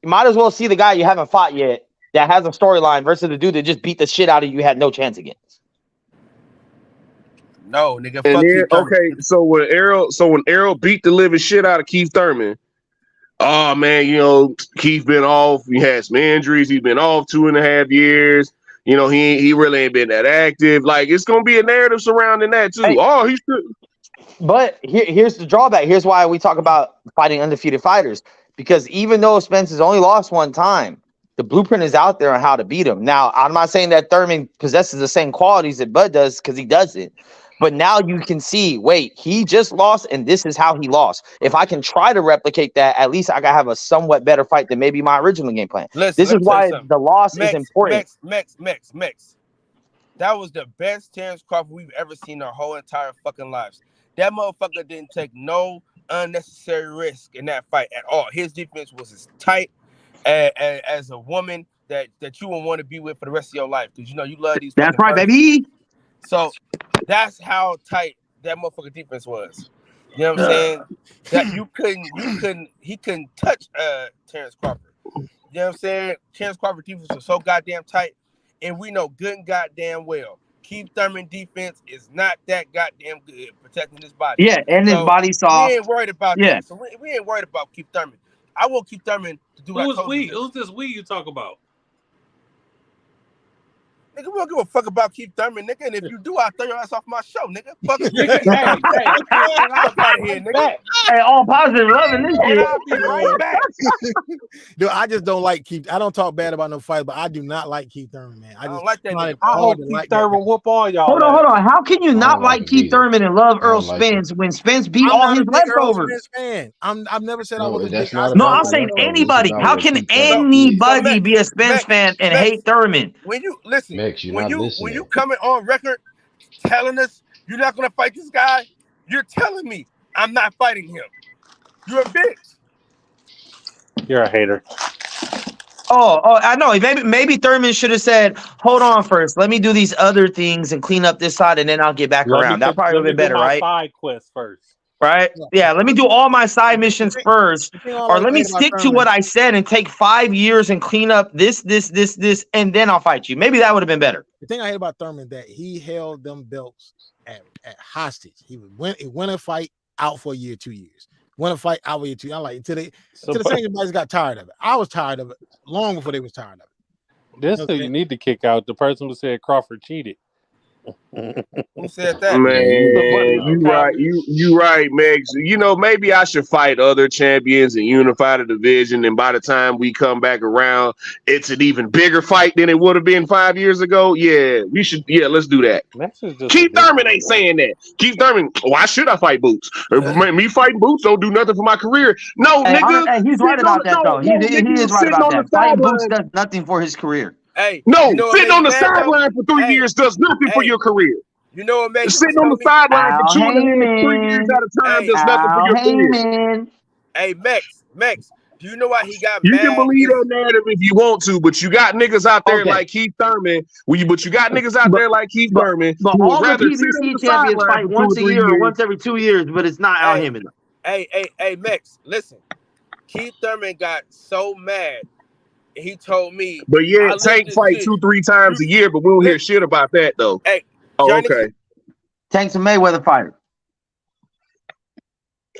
you might as well see the guy you haven't fought yet that has a storyline versus the dude that just beat the shit out of you had no chance against. No, nigga. And Fuck then, Keith Thurman. okay, so when Errol beat the living shit out of Keith Thurman, oh man, you know, Keith been off. He had some injuries. He's been off 2.5 years. You know, he really ain't been that active. Like, it's gonna be a narrative surrounding that too. Hey, oh, he should. But here's the drawback. Here's why we talk about fighting undefeated fighters. Because even though Spence has only lost one time, the blueprint is out there on how to beat him. Now, I'm not saying that Thurman possesses the same qualities that Bud does, because he doesn't. But now you can see, wait, he just lost, and this is how he lost. If I can try to replicate that, at least I gotta have a somewhat better fight than maybe my original game plan. This is why the loss is important. Mex. That was the best Terence Crawford we've ever seen our whole entire fucking lives. That motherfucker didn't take no unnecessary risk in that fight at all. His defense was as tight as a woman that you would want to be with for the rest of your life, because you know you love these. That's fucking right, birds. baby. So that's how tight that motherfucker defense was. You know what I'm saying? That he couldn't touch Terence Crawford. You know what I'm saying? Terence Crawford defense was so goddamn tight, and we know good and goddamn well Keith Thurman defense is not that goddamn good protecting his body. Yeah, and his body's soft. We ain't worried about Yeah. that. So we ain't worried about Keith Thurman. I want Keith Thurman to do what I told him to do. Who's this we you talk about? Nigga, we don't give a fuck about Keith Thurman, nigga. And if you do, I'll throw your ass off my show, nigga. Fuck you. Fuck out of here, nigga. Hey, all positive love in this shit. I'll be right back. Dude, I just don't like Keith. I don't talk bad about no fight, but I do not like Keith Thurman, man. I don't like that nigga. I hope Keith Thurman whoop all y'all. Hold on. How can you not like Keith Thurman and love Errol Spence when Spence beat all his leftovers? I've never said I was a big. No, I'm saying anybody. How can anybody be a Spence fan and hate Thurman? When you listen, when you coming on record telling us you're not gonna fight this guy, you're telling me I'm not fighting him. You're a bitch. You're a hater. Oh, I know. Maybe Thurman should have said, "Hold on first. Let me do these other things and clean up this side, and then I'll get back around." That probably would have been better, right? Side quest first. Right? Yeah. Let me do all my side missions first, or let me stick to what I said and take 5 years and clean up this, and then I'll fight you. Maybe that would have been better. The thing I hate about Thurman is that he held them belts at hostage. He win a fight, out for a year, 2 years. Win a fight, out for a year, 2 years. I'm like, until the same guys got tired of it. I was tired of it long before they was tired of it. This who you need to kick out, the person who said Crawford cheated. Who said that? Man, you right, Megs. You know, maybe I should fight other champions and unify the division. And by the time we come back around, it's an even bigger fight than it would have been 5 years ago. Yeah, we should. Yeah, let's do that. Keith Thurman ain't saying that. Keith Thurman, why should I fight Boots? Me fighting Boots don't do nothing for my career. No, nigga. He's right about that, though. He is right about that. Fighting Boots does nothing for his career. Hey, no, you know sitting on the sideline for 3 years does nothing for your career. You know what makes sitting on the sideline for 2.5, 3 years at a time does nothing for your career. Hey, Mex, do you know why he got mad? You can mad? believe that narrative if you want to, but you got niggas out there like Keith Thurman. But you got niggas out there like Keith Thurman. But all the PBC champions fight once a year or once every 2 years, but it's not Al Hammond. Hey, Mex, listen. Keith Thurman got so mad. He told me, but yeah, Tank fight 2-3 times a year, but we don't hear shit about that though. Hey, okay. Tank's a Mayweather fighter.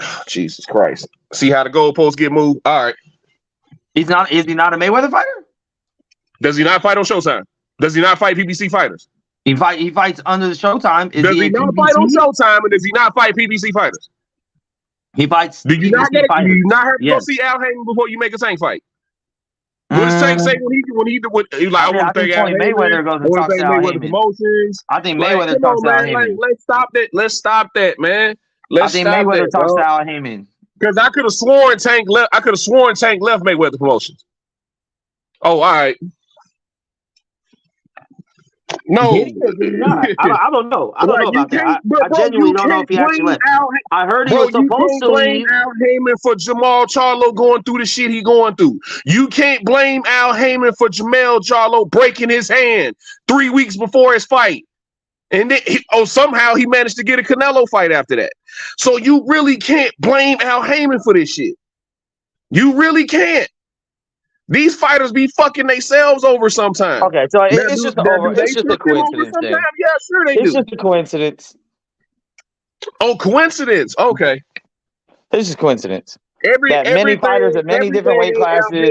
Oh, Jesus Christ! See how the goalposts get moved. All right. Is he not a Mayweather fighter? Does he not fight on Showtime? Does he not fight PBC fighters? He fights under the Showtime. Does he not fight on Showtime, and does he not fight PBC fighters? He fights. Do you not have to go see Al Hammond before you make a Tank fight? What does Tank say when he like? I think Mayweather goes and talks to Al Hammond. Promotions. I think Mayweather talks to Al Hammond. Let's stop that. Let's stop that, man. I think Mayweather talks to Al Hammond. Because I could have sworn Tank left. I could have sworn Tank left Mayweather Promotions. Oh, all right. No, Did he or did he not? I don't know. I don't know you about that. can't, but I bro, genuinely you don't know if can't he actually blame left. Al. I heard he Bro, was you supposed can't to blame leave. Al Heyman for Jamal Charlo going through the shit he going through. You can't blame Al Heyman for Jamal Charlo breaking his hand 3 weeks before his fight. And then somehow he managed to get a Canelo fight after that. So you really can't blame Al Heyman for this shit. You really can't. These fighters be fucking themselves over sometimes. Okay, so it's just it's just a coincidence thing. Yeah, sure they It's do. just a coincidence. Oh, coincidence. Okay. It's just coincidence. Many fighters at many different weight classes.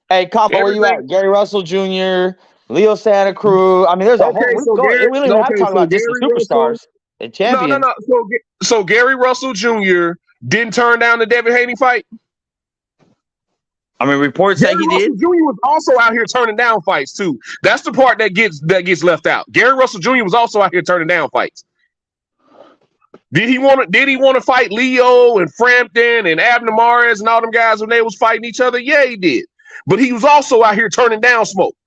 Hey, Combo, where you at? Gary Russell Jr., Leo Santa Cruz. I mean, there's a whole. We don't even have to talk about just the superstars and champions. No. So Gary Russell Jr. didn't turn down the Devin Haney fight. I mean, reports say he did. Jr. was also out here turning down fights too. That's the part that gets left out. Gary Russell Jr. was also out here turning down fights. Did he want to fight Leo and Frampton and Abner Mares and all them guys when they was fighting each other? Yeah, he did. But he was also out here turning down smoke.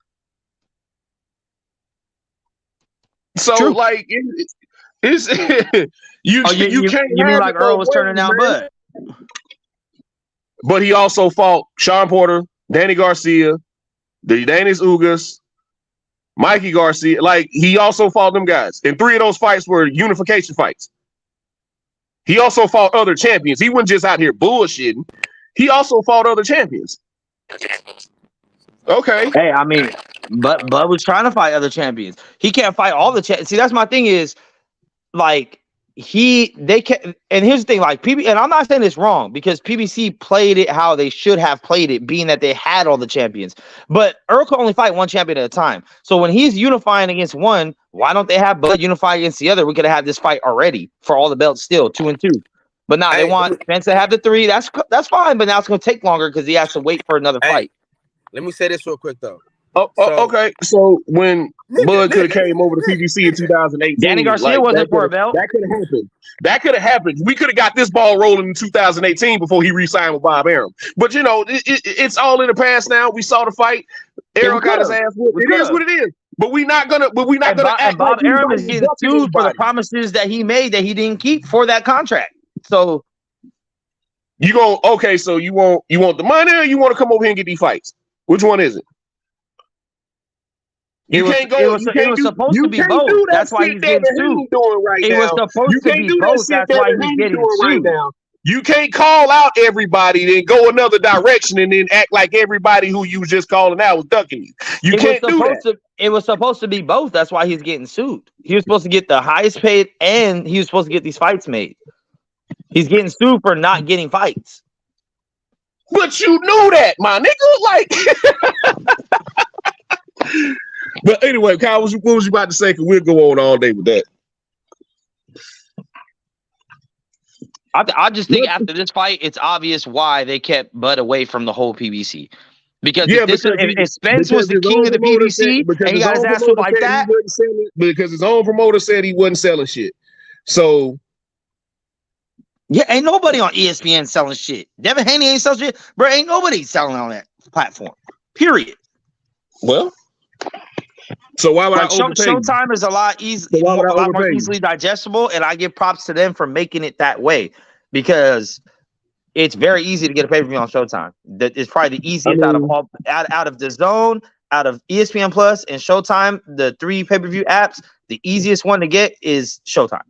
So true. Like it's you can't. You mean like Errol was turning down Bud? But he also fought Sean Porter, Danny Garcia, the Danis Ugas, Mikey Garcia. Like, he also fought them guys. And 3 of those fights were unification fights. He also fought other champions. He wasn't just out here bullshitting. He also fought other champions. Okay. Hey, I mean, Bud was trying to fight other champions. He can't fight all the champions. See, that's my thing is, like, they can, and here's the thing, like and I'm not saying it's wrong because PBC played it how they should have played it, being that they had all the champions. But Errol could only fight one champion at a time. So when he's unifying against one, why don't they have Bud unify against the other? We could have had this fight already for all the belts still 2 and 2. But now they want Spence to have the 3. That's fine, but now it's gonna take longer because he has to wait for another fight. Let me say this real quick though. Okay. So when Bud could have came over to PBC in 2018, Danny Garcia wasn't for a belt. That could have happened. That could have happened. We could have got this ball rolling in 2018 before he re-signed with Bob Arum. But you know, it's all in the past now. We saw the fight. Errol got his ass whooped. It is what it is. But we're not gonna. And Bob Arum is getting sued for the promises that he made that he didn't keep for that contract. So you go okay. So you want the money, or you want to come over here and get these fights? Which one is it? It was supposed to be both. That's why he's getting sued. It was supposed to be both. That's why he's getting sued. You can't call out everybody, then go another direction, and then act like everybody who you was just calling out was ducking you. You can't do that. It was supposed to be both. That's why he's getting sued. He was supposed to get the highest paid, and he was supposed to get these fights made. He's getting sued for not getting fights. But you knew that, my nigga. Like. But anyway, Kyle, what was you about to say? Because we'll go on all day with that. I just think after this fight, it's obvious why they kept Bud away from the whole PBC. Because if Spence was the king of the PBC and he got his ass whooped like that, because his own promoter said he wasn't selling shit. So yeah, ain't nobody on ESPN selling shit. Devin Haney ain't selling shit, bro. Ain't nobody selling on that platform. Period. Well. So why would I overpay? Showtime is a lot more easily digestible, and I give props to them for making it that way because it's very easy to get a pay-per-view on Showtime. That is probably the easiest out of the Zone, out of ESPN Plus and Showtime, the 3 pay-per-view apps. The easiest one to get is Showtime.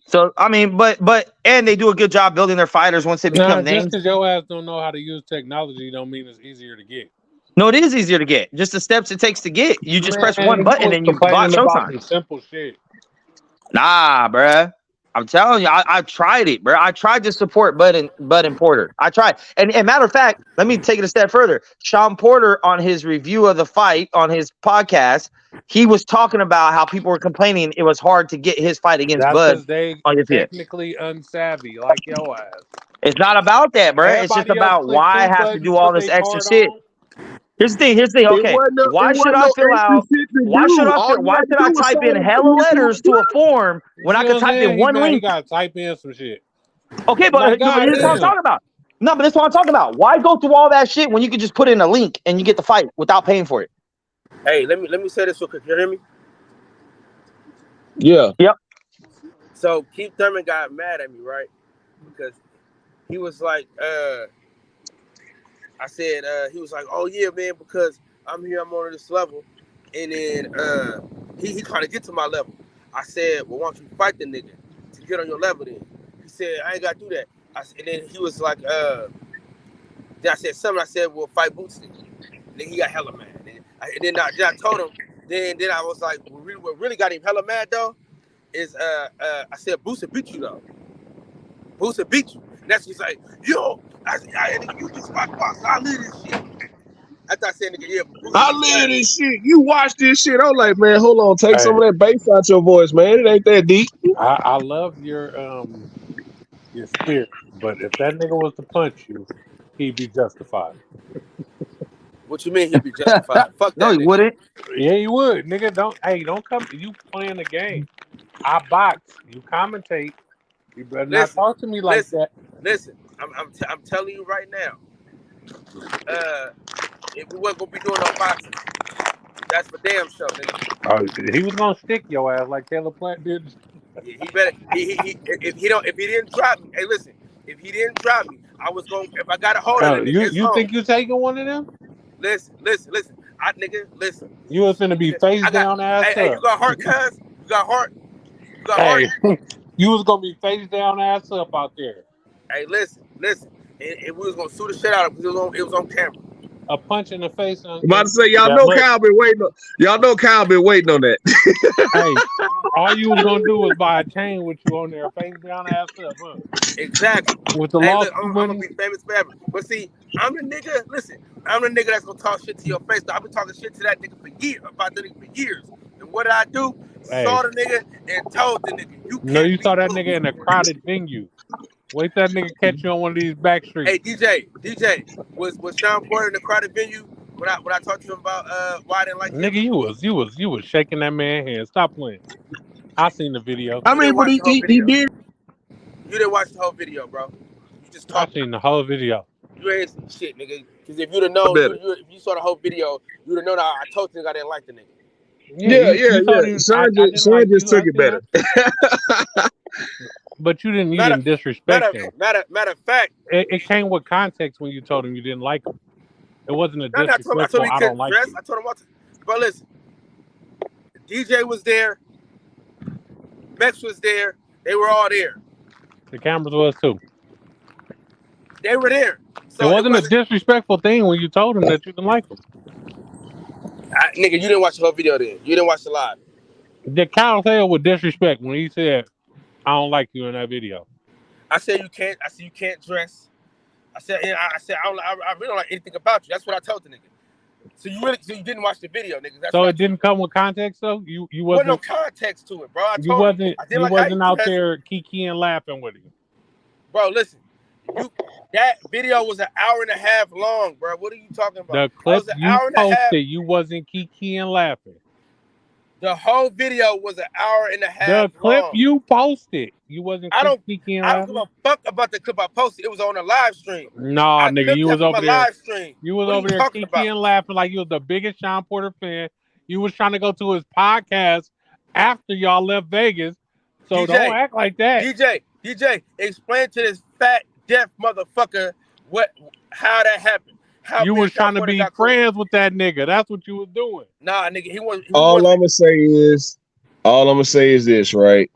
So I mean, but and they do a good job building their fighters once they become names. Just because your ass don't know how to use technology, don't mean it's easier to get. No, it is easier to get. Just the steps it takes to get. You just press one button and you got Showtime. Simple shit. Nah, bruh. I'm telling you, I tried it, bro. I tried to support Bud and Porter. I tried. And matter of fact, let me take it a step further. Sean Porter, on his review of the fight on his podcast, he was talking about how people were complaining it was hard to get his fight against Bud. They technically unsavvy, like your ass. It's not about that, bro. It's just about why I have to do all this extra shit. Here's the thing. Okay, why should I fill out? Why should I fill? Why should I type in hella letters to a form when I could type in one He link? got to type in some shit. Okay, but Like, here's what I'm goddamn. talking about. No, but that's what I'm talking about. Why go through all that shit when you could just put in a link and you get the fight without paying for it? Hey, let me say this real quick. You hear me? Yeah. Yep. So Keith Thurman got mad at me, right? Because he was like, I said, he was like, oh yeah, man, because I'm here, I'm on this level. And then he trying to get to my level. I said, well, why don't you fight the nigga to get on your level then? He said, I ain't got to do that. And then he was like, then I said something. I said, well, fight Bootsy. And then he got hella mad. And then I told him, then I was like, what really got him hella mad though is I said, Bootsy beat you though. Bootsy beat you. And that's he's like, yo, you just watch box. I live this shit. After I said, nigga, yeah, I live this shit. You watch this shit. I'm like, man, hold on, take some of that bass out your voice, man. It ain't that deep. I love your spirit, but if that nigga was to punch you, he'd be justified. What you mean he'd be justified? Fuck that. No, he nigga. wouldn't. Yeah, he would, nigga. Don't come. You playing the game. I box. You commentate. You better not talk to me like that. Listen, I'm telling you right now. If we wasn't gonna be doing no boxing, that's for damn sure, nigga. He was gonna stick your ass like Caleb Plant did. Yeah, he better. If he didn't drop me, hey, listen. If he didn't drop me, I was gonna. If I got a hold of it, You think you taking one of them? Listen. Listen. You was finna be face down, ass up. Hey, you got heart, cuz? You got heart? Hey, you was gonna be face down, ass up out there. Hey, listen. And we was gonna sue the shit out of him because it was on camera. A punch in the face. I'm about to say, y'all know Kyle been waiting on. Y'all know Kyle been waiting on that. Hey, all you was gonna do was buy a chain with you on there, face down, ass up, huh? Exactly. With the look, I'm gonna be famous forever. But see, I'm the nigga. Listen, I'm the nigga that's gonna talk shit to your face. I've been talking shit to that nigga for years, about the nigga for years. And what did I do? Saw the nigga and told the nigga, you saw that nigga in a crowded venue. Wait till that nigga catch you on one of these back streets. Hey, DJ, was Sean Porter in the crowded venue when I talked to him about why I didn't like him? Nigga, you was shaking that man's hand. Stop playing. I seen the video. I mean, but he did. You didn't watch the whole video, bro. You just talked. I seen the whole video. You ain't seen shit, nigga. Because if you'd have known, if you saw the whole video, you'd have known I told you I didn't like the nigga. Yeah. Son just took it better. But you didn't disrespect him. Matter of fact, it came with context when you told him you didn't like him. It wasn't a disrespectful. I don't like you. I told him what. But listen, DJ was there, Mex was there. They were all there. The cameras was too. They were there. So it wasn't a disrespectful thing when you told him that you didn't like him. Nigga, you didn't watch the whole video then. You didn't watch the live. Did Kyle Hale with disrespect when he said, I don't like you in that video? I said you can't. I said you can't dress. I said I really don't like anything about you. That's what I told the nigga. So you didn't watch the video, nigga. That's so it didn't come with context, though. You wasn't no context to it, bro. You wasn't out there kikiing and laughing with him. Bro, listen. That video was an hour and a half long, bro. What are you talking about? The clip you posted, you wasn't kikiing and laughing. The whole video was an hour and a half long. The clip you posted, you wasn't kikiing and laughing. I don't give a fuck about the clip I posted. It was on a live stream. Nah, nigga, you was over there. Live stream. You was over there kikiing and laughing like you was the biggest Sean Porter fan. You was trying to go to his podcast after y'all left Vegas. So DJ, don't act like that. DJ, explain to this fat, deaf motherfucker how that happened. You was trying to be friends with that nigga. That's what you was doing. Nah, nigga, he wasn't. All I'm gonna say is this, right?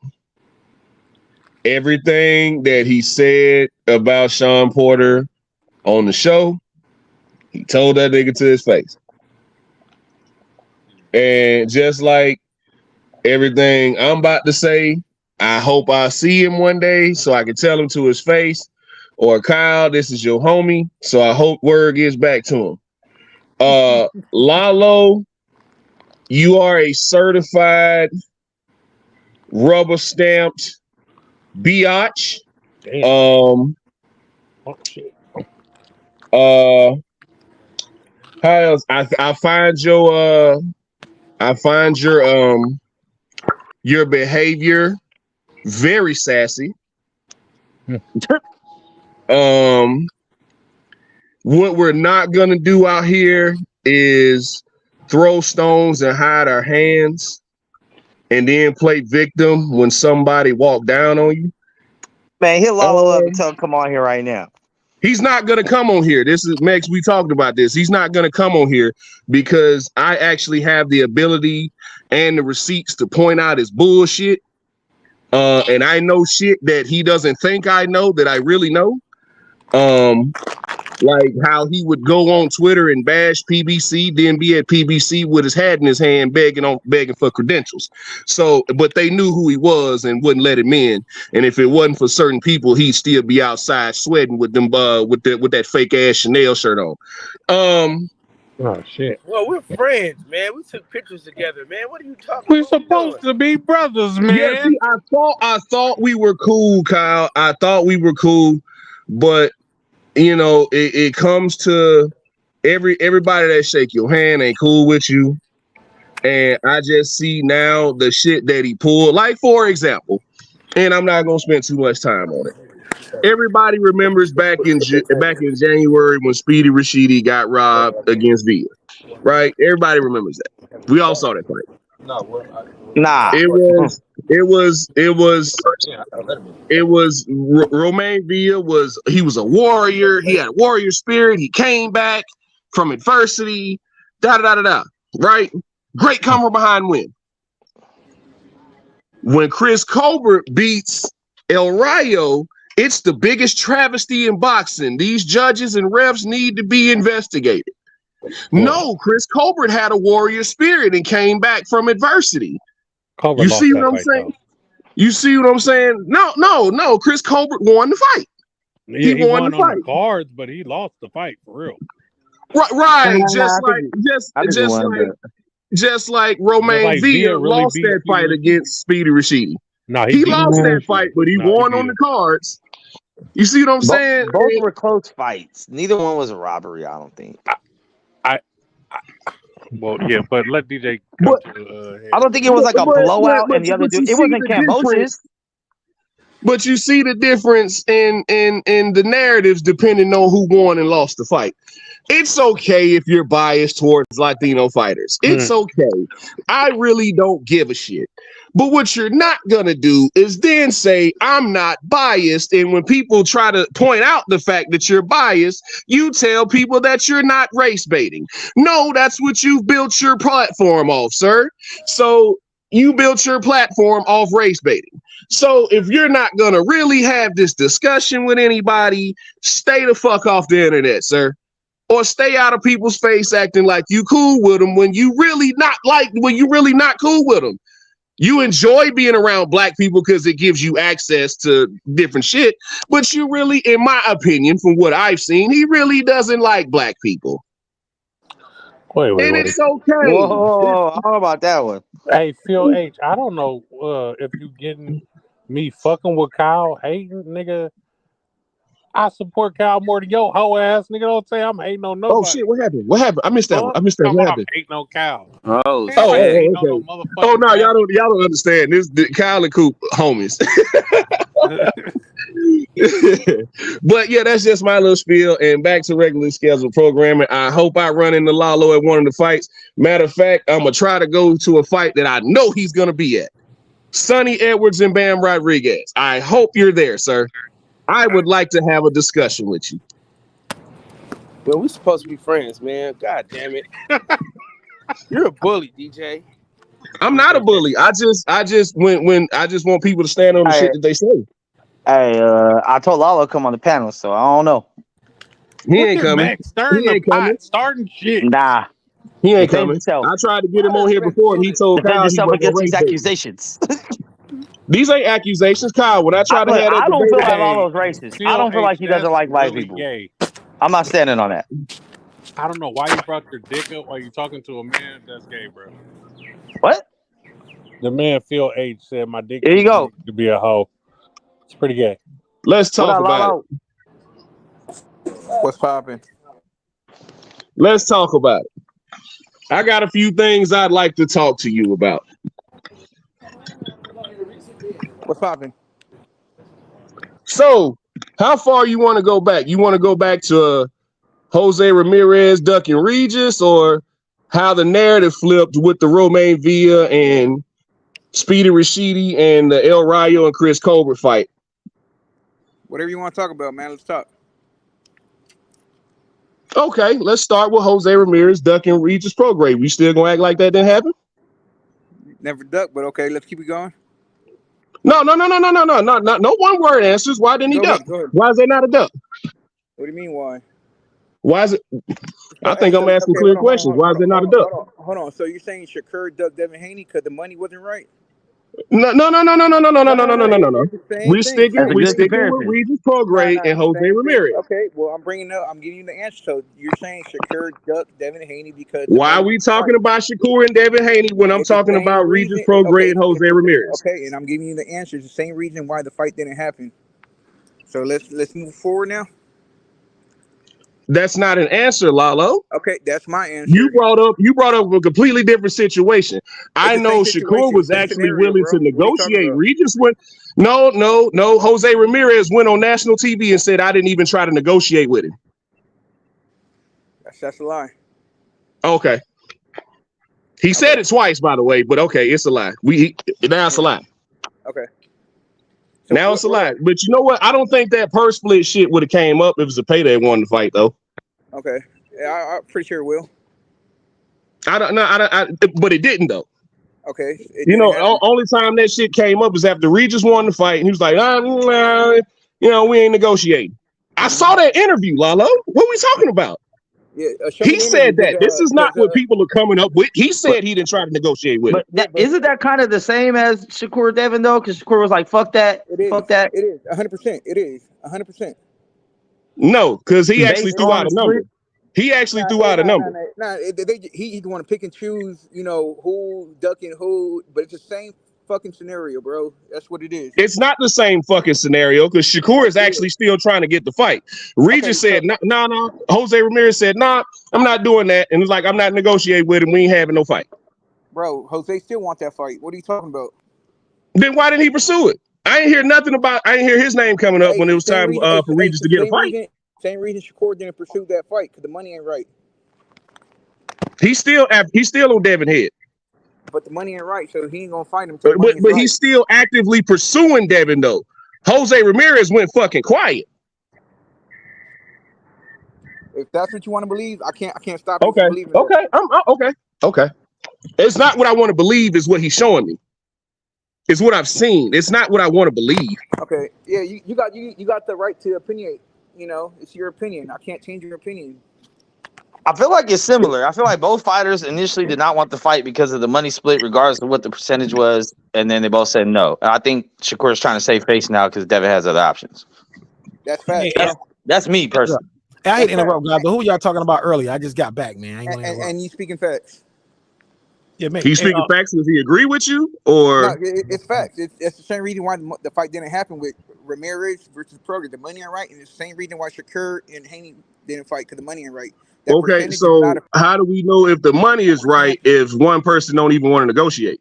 Everything that he said about Sean Porter on the show, he told that nigga to his face. And just like everything I'm about to say, I hope I see him one day so I can tell him to his face. Or Kyle, this is your homie, so I hope word gets back to him. Lalo, you are a certified, rubber stamped biatch. How else? I find your your behavior very sassy. What we're not gonna do out here is throw stones and hide our hands and then play victim when somebody walk down on you. Man, hit Lalo up and tell him come on here right now. He's not gonna come on here. This is Max. We talked about this. He's not gonna come on here because I actually have the ability and the receipts to point out his bullshit. And I know shit that he doesn't think I know that I really know. Like how he would go on Twitter and bash PBC, then be at PBC with his hat in his hand, begging for credentials. So, but they knew who he was and wouldn't let him in. And if it wasn't for certain people, he'd still be outside sweating with them, with that fake ass Chanel shirt on. Oh shit. Well, we're friends, man. We took pictures together, man. What are you talking We're about? supposed to be brothers, man. Yeah, see, I thought we were cool, Kyle. I thought we were cool, but you know, it comes to everybody that shake your hand ain't cool with you. And I just see now the shit that he pulled. Like, for example, and I'm not gonna spend too much time on it. Everybody remembers back in January when Speedy Rashidi got robbed against Villa, right? Everybody remembers that. We all saw that fight. Nah. It was Romain Villa was a warrior. He had a warrior spirit. He came back from adversity. Right? Great come from behind win. When Chris Colbert beats El Rayo, it's the biggest travesty in boxing. These judges and refs need to be investigated. No, Chris Colbert had a warrior spirit and came back from adversity. Colbert You see what I'm saying? You see what I'm saying? No. Chris Colbert won the fight. Yeah, he won on the cards, but he lost the fight for real. Right. Just like Romain Villa really lost that fight against Speedy Rashidi. No, he lost that fight, but he won on the cards. You see what I'm saying? Both were close fights. Neither one was a robbery, I don't think. Well, yeah, but let DJ come to I don't think it was like a blowout and the other dude. It wasn't Cambosis. But you see the difference in the narratives depending on who won and lost the fight. It's okay if you're biased towards Latino fighters. It's okay. I really don't give a shit. But what you're not going to do is then say, I'm not biased. And when people try to point out the fact that you're biased, you tell people that you're not race baiting. No, that's what you've built your platform off, sir. So you built your platform off race baiting. So if you're not going to really have this discussion with anybody, stay the fuck off the internet, sir. Or stay out of people's face acting like you cool with them when you really not cool with them. You enjoy being around black people because it gives you access to different shit. But you really, in my opinion, from what I've seen, he really doesn't like black people. Wait. It's okay. Whoa, how about that one? Hey, Phil H, I don't know if you getting me fucking with Kyle hating, nigga. I support Kyle more than your hoe ass, nigga. Don't say I'm hating on nobody. Oh shit, what happened? I missed that one. What happened? I'm hating on Kyle. Okay. Oh no, y'all don't understand. Kyle and Coop homies. But yeah, that's just my little spiel. And back to regularly scheduled programming. I hope I run into Lalo at one of the fights. Matter of fact, I'm gonna try to go to a fight that I know he's gonna be at. Sonny Edwards and Bam Rodriguez. I hope you're there, sir. I would like to have a discussion with you. Well, we're supposed to be friends, man. God damn it. You're a bully, DJ. I'm not a bully. I just want people to stand on the shit that they say. Hey, I told Lalo to come on the panel, so I don't know. He ain't coming. Starting shit. Nah. He ain't coming. I tried to get him on here before and he told Kyle he wasn't against these accusations. These ain't accusations, Kyle. When I try to have I don't feel like all Lalo's racist. I don't feel like he doesn't like white people. Gay. I'm not standing on that. I don't know why you brought your dick up while you're talking to a man that's gay, bro. What? The man Phil H said my dick there you go to be a hoe. It's pretty gay. Let's talk about it. What's popping? Let's talk about it. I got a few things I'd like to talk to you about. What's popping? So, how far you want to go back? You want to go back to Jose Ramirez ducking Regis, or how the narrative flipped with the Romain Villa and Speedy Rashidi and the El Rayo and Chris Colbert fight? Whatever you want to talk about, man. Let's talk. Okay, let's start with Jose Ramirez ducking Regis Prograis. We still gonna act like that didn't happen? Never duck, but okay, let's keep it going. No, one word answers. Why didn't he Go ahead, duck? go ahead. Why is that not a duck? What do you mean, why? Why is it? I think I'm asking clear questions. Why is that not a duck? Hold on. So you're saying Shakur ducked Devin Haney because the money wasn't right? No. We sticking with Regis Prograis and Jose Ramirez. Okay, well, I'm giving you the answer. So you're saying Shakur ducked Devin Haney because why are we talking about Shakur and Devin Haney when I'm talking about Regis Prograis and Jose Ramirez? Okay, and I'm giving you the answer. It's the same reason why the fight didn't happen. So let's move forward now. That's not an answer, Lalo. Okay, that's my answer. You brought up a completely different situation. I know Shakur was actually willing to negotiate. Regis went. No. Jose Ramirez went on national TV and said, I didn't even try to negotiate with him. That's a lie. Okay. He said it twice, by the way, but okay, it's a lie. Now it's a lie. Okay. Now it's a lie. But you know what? I don't think that purse split shit would have came up if it was a payday won the fight, though. Okay. Yeah, I'm pretty sure it will. I don't know. But it didn't, though. Okay. Only time that shit came up is after Regis won the fight, and he was like, we ain't negotiating. I saw that interview, Lalo. What are we talking about? Yeah, he said that. This is not what people are coming up with. He said he didn't try to negotiate with it. Isn't that kind of the same as Shakur Devin, though? Because Shakur was like, fuck that. Fuck that. It is. 100%. It is. 100%. No, because he actually threw out a number. He actually threw out a number. He's want to pick and choose, who ducking who, but it's the same fucking scenario, bro. That's what it is. It's not the same fucking scenario because Shakur is actually still trying to get the fight. Regis said, no. Jose Ramirez said, nah, I'm not doing that. And it's like, I'm not negotiating with him. We ain't having no fight. Bro, Jose still want that fight. What are you talking about? Then why didn't he pursue it? I didn't hear his name coming up when it was time for Regis to get a fight. Same reason Shakur didn't pursue that fight, because the money ain't right. He's still on Devin head. But the money ain't right, so he ain't gonna fight him. But he's still actively pursuing Devin, though. Jose Ramirez went fucking quiet. If that's what you want to believe, I can't stop you from believing that. Okay. It's not what I want to believe, is what he's showing me. It's what I've seen. It's not what I want to believe. Okay. Yeah, you got the right to opinion. It's your opinion. I can't change your opinion. I feel like it's similar. I feel like both fighters initially did not want the fight because of the money split, regardless of what the percentage was, and then they both said no. And I think Shakur is trying to save face now because Devin has other options. That's fact. That's me personally. I hate to interrupt, guys, but who y'all talking about earlier? I just got back, man. And you speaking facts. Yeah, man. He's speaking facts. Does he agree with you, or no, it's facts? It's the same reason why the fight didn't happen with Ramirez versus Prograis. The money ain't right, and it's the same reason why Shakur and Haney didn't fight, because the money ain't right. Okay, so how do we know if the money is right if one person don't even want to negotiate?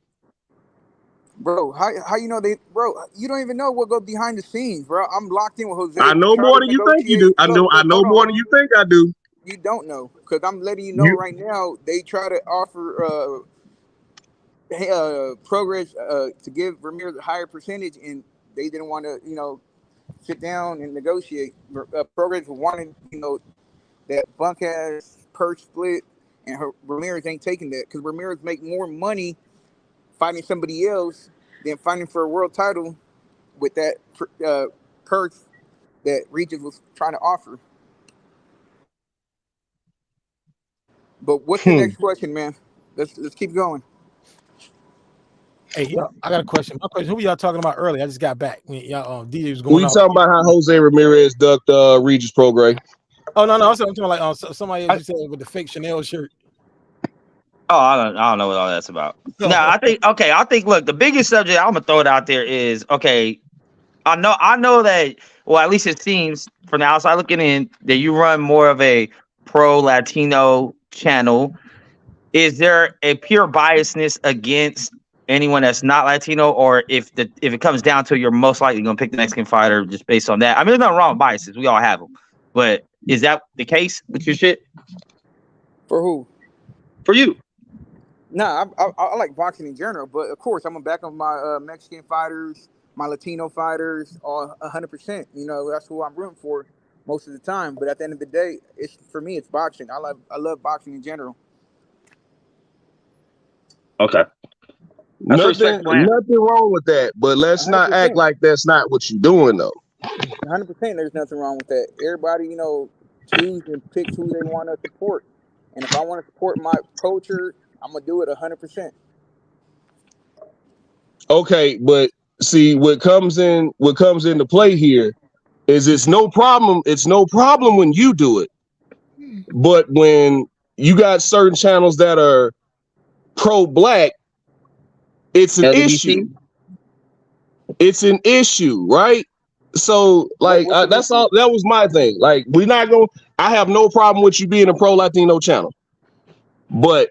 Bro, how you know bro, you don't even know what goes behind the scenes, bro. I'm locked in with Jose. I know more than you think you do. I know more than you think I do. You don't know, because I'm letting you know right now. They try to offer Prograis to give Ramirez a higher percentage, and they didn't want to, sit down and negotiate. Prograis wanted, that bunk ass purse split, and Ramirez ain't taking that, because Ramirez make more money fighting somebody else than fighting for a world title with that purse that Regis was trying to offer. But what's the next question, man? Let's keep going. Hey, yo, I got a question. My question: who y'all talking about earlier? I just got back. Y'all, DJ was going. We talking about how Jose Ramirez ducked Regis Prograis. Oh no, I'm talking like somebody else said with the fake Chanel shirt. Oh, I don't know what all that's about. No, I think look, the biggest subject I'm gonna throw it out there is I know that, well, at least it seems from the outside looking in that you run more of a pro Latino channel, is there a pure biasness against anyone that's not Latino, or if it comes down to it, you're most likely gonna pick the Mexican fighter just based on that? I mean, there's nothing wrong with biases. We all have them, but is that the case with your shit? For who? For you? Nah, I like boxing in general, but of course I'm gonna back up my Mexican fighters, my Latino fighters, all 100%. You know, that's who I'm rooting for most of the time. But at the end of the day, it's for me, it's boxing. I love boxing in general. Okay. Nothing wrong with that, but let's not act like that's not what you're doing though. 100%. There's nothing wrong with that. Everybody, you know, choose and picks who they want to support. And if I want to support my culture, I'm gonna do it 100%. Okay, but see what comes into play here is it's no problem when you do it. But when you got certain channels that are pro-black, it's an issue. It's an issue, right? So like that's all. That was my thing. Like we're not going. I have no problem with you being a pro-Latino channel, but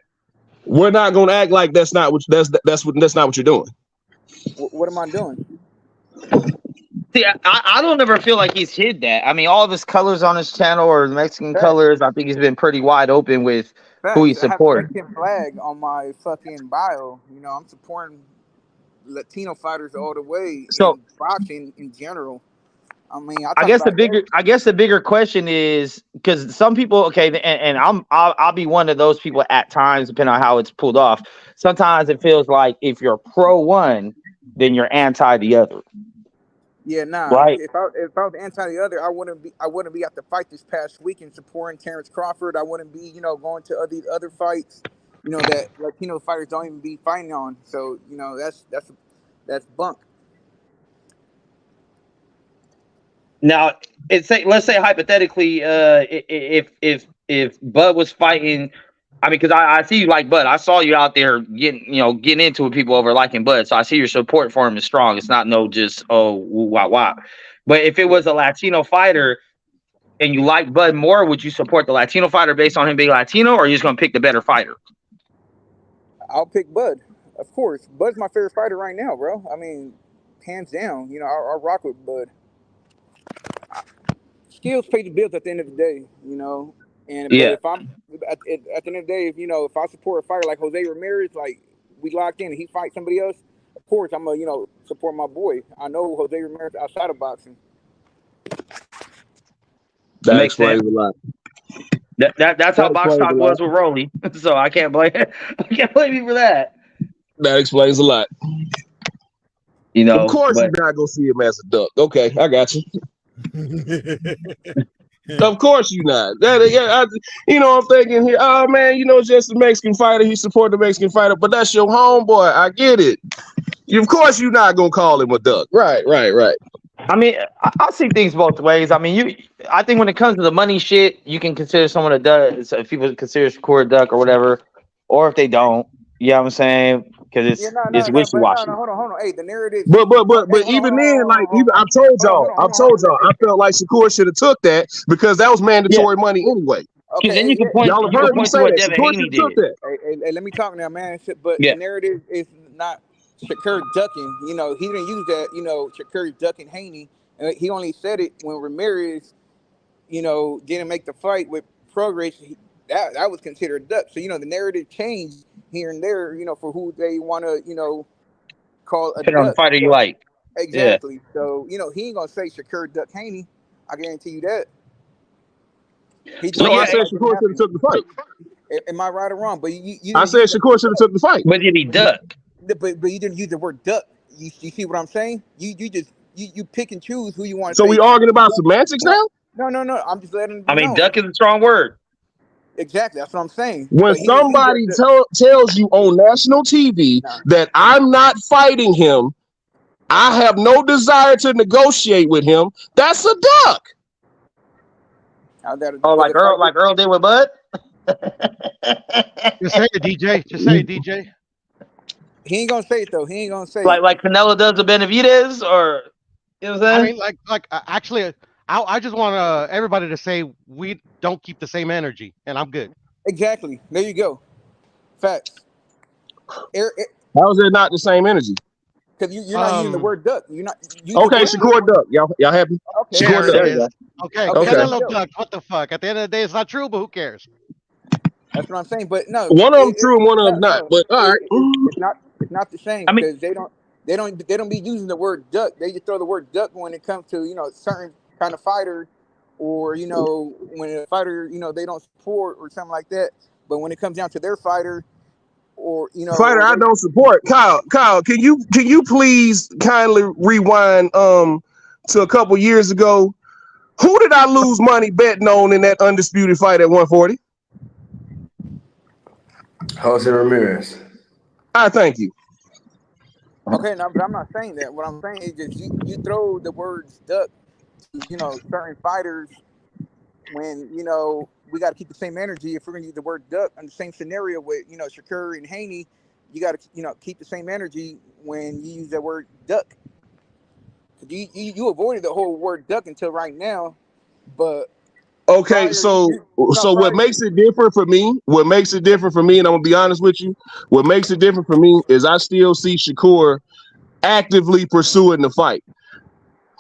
we're not going to act like that's not what you're doing. What am I doing? See, I don't ever feel like he's hid that. I mean, all of his colors on his channel or Mexican colors, I think he's been pretty wide open with who he supports. I have a Mexican flag on my fucking bio. You know, I'm supporting Latino fighters all the way. So in boxing in general. I mean, I guess the bigger question is because some people, okay, and I'll be one of those people at times, depending on how it's pulled off. Sometimes it feels like if you're pro one, then you're anti the other. Yeah, nah. Right. If I was anti the other, I wouldn't be at the fight this past weekend supporting Terence Crawford. I wouldn't be, you know, going to these other fights, you know, that Latino fighters don't even be fighting on. So, you know, that's bunk. Now, let's say hypothetically, if Bud was fighting, I mean, because I see you like Bud. I saw you out there getting into it with people over liking Bud. So I see your support for him is strong. It's not just wah. But if it was a Latino fighter and you like Bud more, would you support the Latino fighter based on him being Latino, or are you just gonna pick the better fighter? I'll pick Bud, of course. Bud's my favorite fighter right now, bro. I mean, hands down. You know, I'll rock with Bud. Skills pay the bills at the end of the day, you know. And but if I'm at the end of the day, if I support a fighter like Jose Ramirez, like we locked in and he fights somebody else, of course I'm gonna support my boy. I know Jose Ramirez outside of boxing. That explains a lot. That's how Box Talk was with Rolly. So I can't blame you for that. That explains a lot. You know, of course you're not gonna see him as a duck. Okay, I got you. Of course you're not. I'm thinking here, oh man, just a Mexican fighter. He support the Mexican fighter, but that's your homeboy. I get it. Of course you're not gonna call him a duck. Right. I mean, I see things both ways. I mean, I think when it comes to the money shit, you can consider someone a duck. So if people consider Shakur a duck or whatever, or if they don't, you know what I'm saying? Because it's wishy-washy. No, hold on. Hey, the narrative. But even then, I told y'all, I felt like Shakur should have took that because that was mandatory money anyway. Okay, then you can point. Y'all have heard me say that. Shakur should have took that. Hey, let me talk now, man. But the narrative is not Shakur ducking. You know, he didn't use that. Shakur ducking Haney. He only said it when Ramirez, didn't make the fight with Progress. That was considered a duck. So the narrative changed here and there. For who they want to call a duck. On the fighter you like. Exactly. Yeah. So he ain't gonna say Shakur duck Haney. I guarantee you that. I said Shakur should have took the fight. Am I right or wrong? But I said Shakur should have took the fight. But did he duck? But you didn't use the word duck. You see what I'm saying? You pick and choose who you want. So we arguing about semantics now? No. I'm just letting. Duck is a strong word. Exactly, that's what I'm saying. When somebody tells you on national TV that I'm not fighting him, I have no desire to negotiate with him, that's a duck. Like Errol did with Bud? Just say it, DJ. Just say it, DJ. He ain't gonna say it though. He ain't gonna say like Canelo does to Benavidez, or you know what I'm saying? I mean, actually, I just want everybody to say we don't keep the same energy, and I'm good. Exactly. There you go. Facts. How is that not the same energy? Because you're not using the word duck. You're not. Okay, Shakur Duck. Y'all happy? Okay. There Shakur it Duck. is. Okay, Okay. Canelo Duck. What the fuck? At the end of the day, it's not true, but who cares? That's what I'm saying. But no, One of them true and one of them not. But all right. It's not the same because they don't be using the word duck. They just throw the word duck when it comes to certain kind of fighter, or when a fighter they don't support or something like that. But when it comes down to their fighter, or Fighter, I don't support. Kyle, can you please kindly rewind to a couple years ago? Who did I lose money betting on in that undisputed fight at 140? Jose Ramirez. I thank you. Okay, no, but I'm not saying that. What I'm saying is just you throw the words duck to certain fighters when we got to keep the same energy. If we're gonna use the word duck in the same scenario with Shakur and Haney, you got to keep the same energy when you use that word duck. You avoided the whole word duck until right now, but okay. So what makes it different for me? What makes it different for me? And I'm gonna be honest with you. What makes it different for me is I still see Shakur actively pursuing the fight.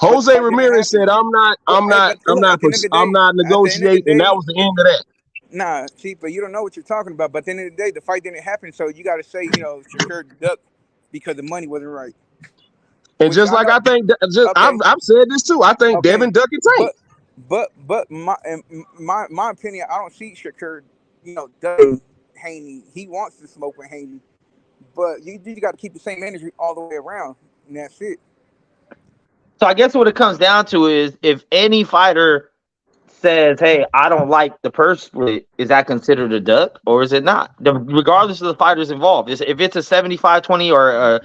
Jose Ramirez said, "I'm not negotiating," and that was the end of that. Nah, see, but you don't know what you're talking about. But at the end of the day, the fight didn't happen, so you got to say, Shakur ducked because the money wasn't right. And just like I think, I've said this too. I think Devin ducked Tank. But my opinion, I don't see Shakur, ducking Haney. He wants to smoke with Haney, but you got to keep the same energy all the way around, and that's it. So I guess what it comes down to is if any fighter says, "Hey, I don't like the purse split," is that considered a duck or is it not? Regardless of the fighters involved, if it's a 75-20 or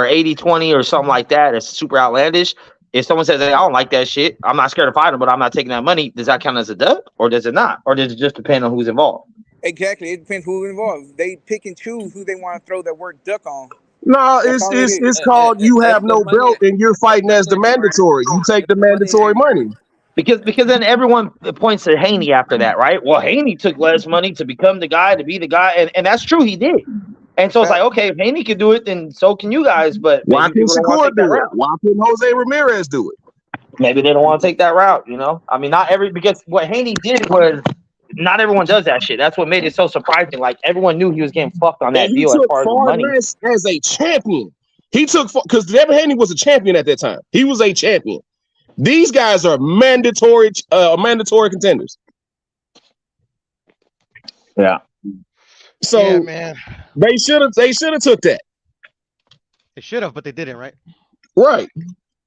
80-20 or something like that, it's super outlandish. If someone says, "Hey, I don't like that shit. I'm not scared to fight him, but I'm not taking that money," does that count as a duck or does it not? Or does it just depend on who's involved? Exactly, it depends who's involved. They pick and choose who they want to throw that word duck on. No, it's called you have no belt and you're fighting as the mandatory. You take the mandatory money. Because then everyone points to Haney after that, right? Well, Haney took less money to become the guy, to be the guy, and that's true, he did. And so it's like, okay, if Haney can do it, then so can you guys. But why maybe can people don't want to Shakur take that do it? route. Why couldn't Jose Ramirez do it? Maybe they don't want to take that route, I mean, because what Haney did was not everyone does that shit. That's what made it so surprising. Like everyone knew he was getting fucked on that And he deal as took far as the far money. less as a champion. He took because Devin Haney was a champion at that time. He was a champion. These guys are mandatory contenders. Yeah. So yeah, man, they should have took that. they should have, but they didn't, right? Right.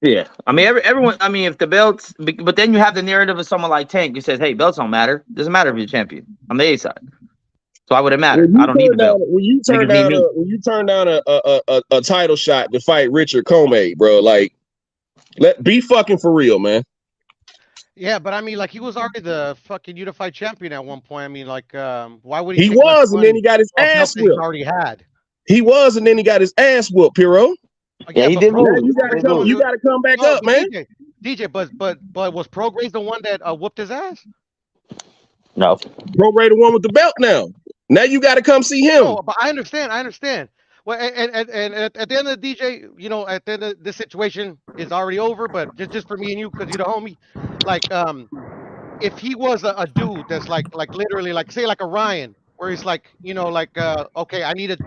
Yeah. I mean, everyone. I mean, if the belts, but then you have the narrative of someone like Tank who says, "Hey, belts don't matter. Doesn't matter if you're champion. I'm the A side, so why would it matter? I don't need the belt." When you turn down a title shot to fight Richard Comey, bro, like be fucking for real, man. Yeah, but I mean, like he was already the fucking unified champion at one point. I mean, like, why would He take less was, and then money he got his for a belt ass that he's whipped. already had? He was, and then he got his ass whooped, Piro. Yeah, he did lose. You gotta come back up, man. DJ, but was Prograis the one that whooped his ass? No. Prograis the one with the belt now. Now you got to come see him. No, but I understand. Well, and at the end of the DJ, at the end of this situation is already over. But just for me and you, because you're the homie, like, if he was a dude that's like literally like say like a Ryan, where he's like, okay, I need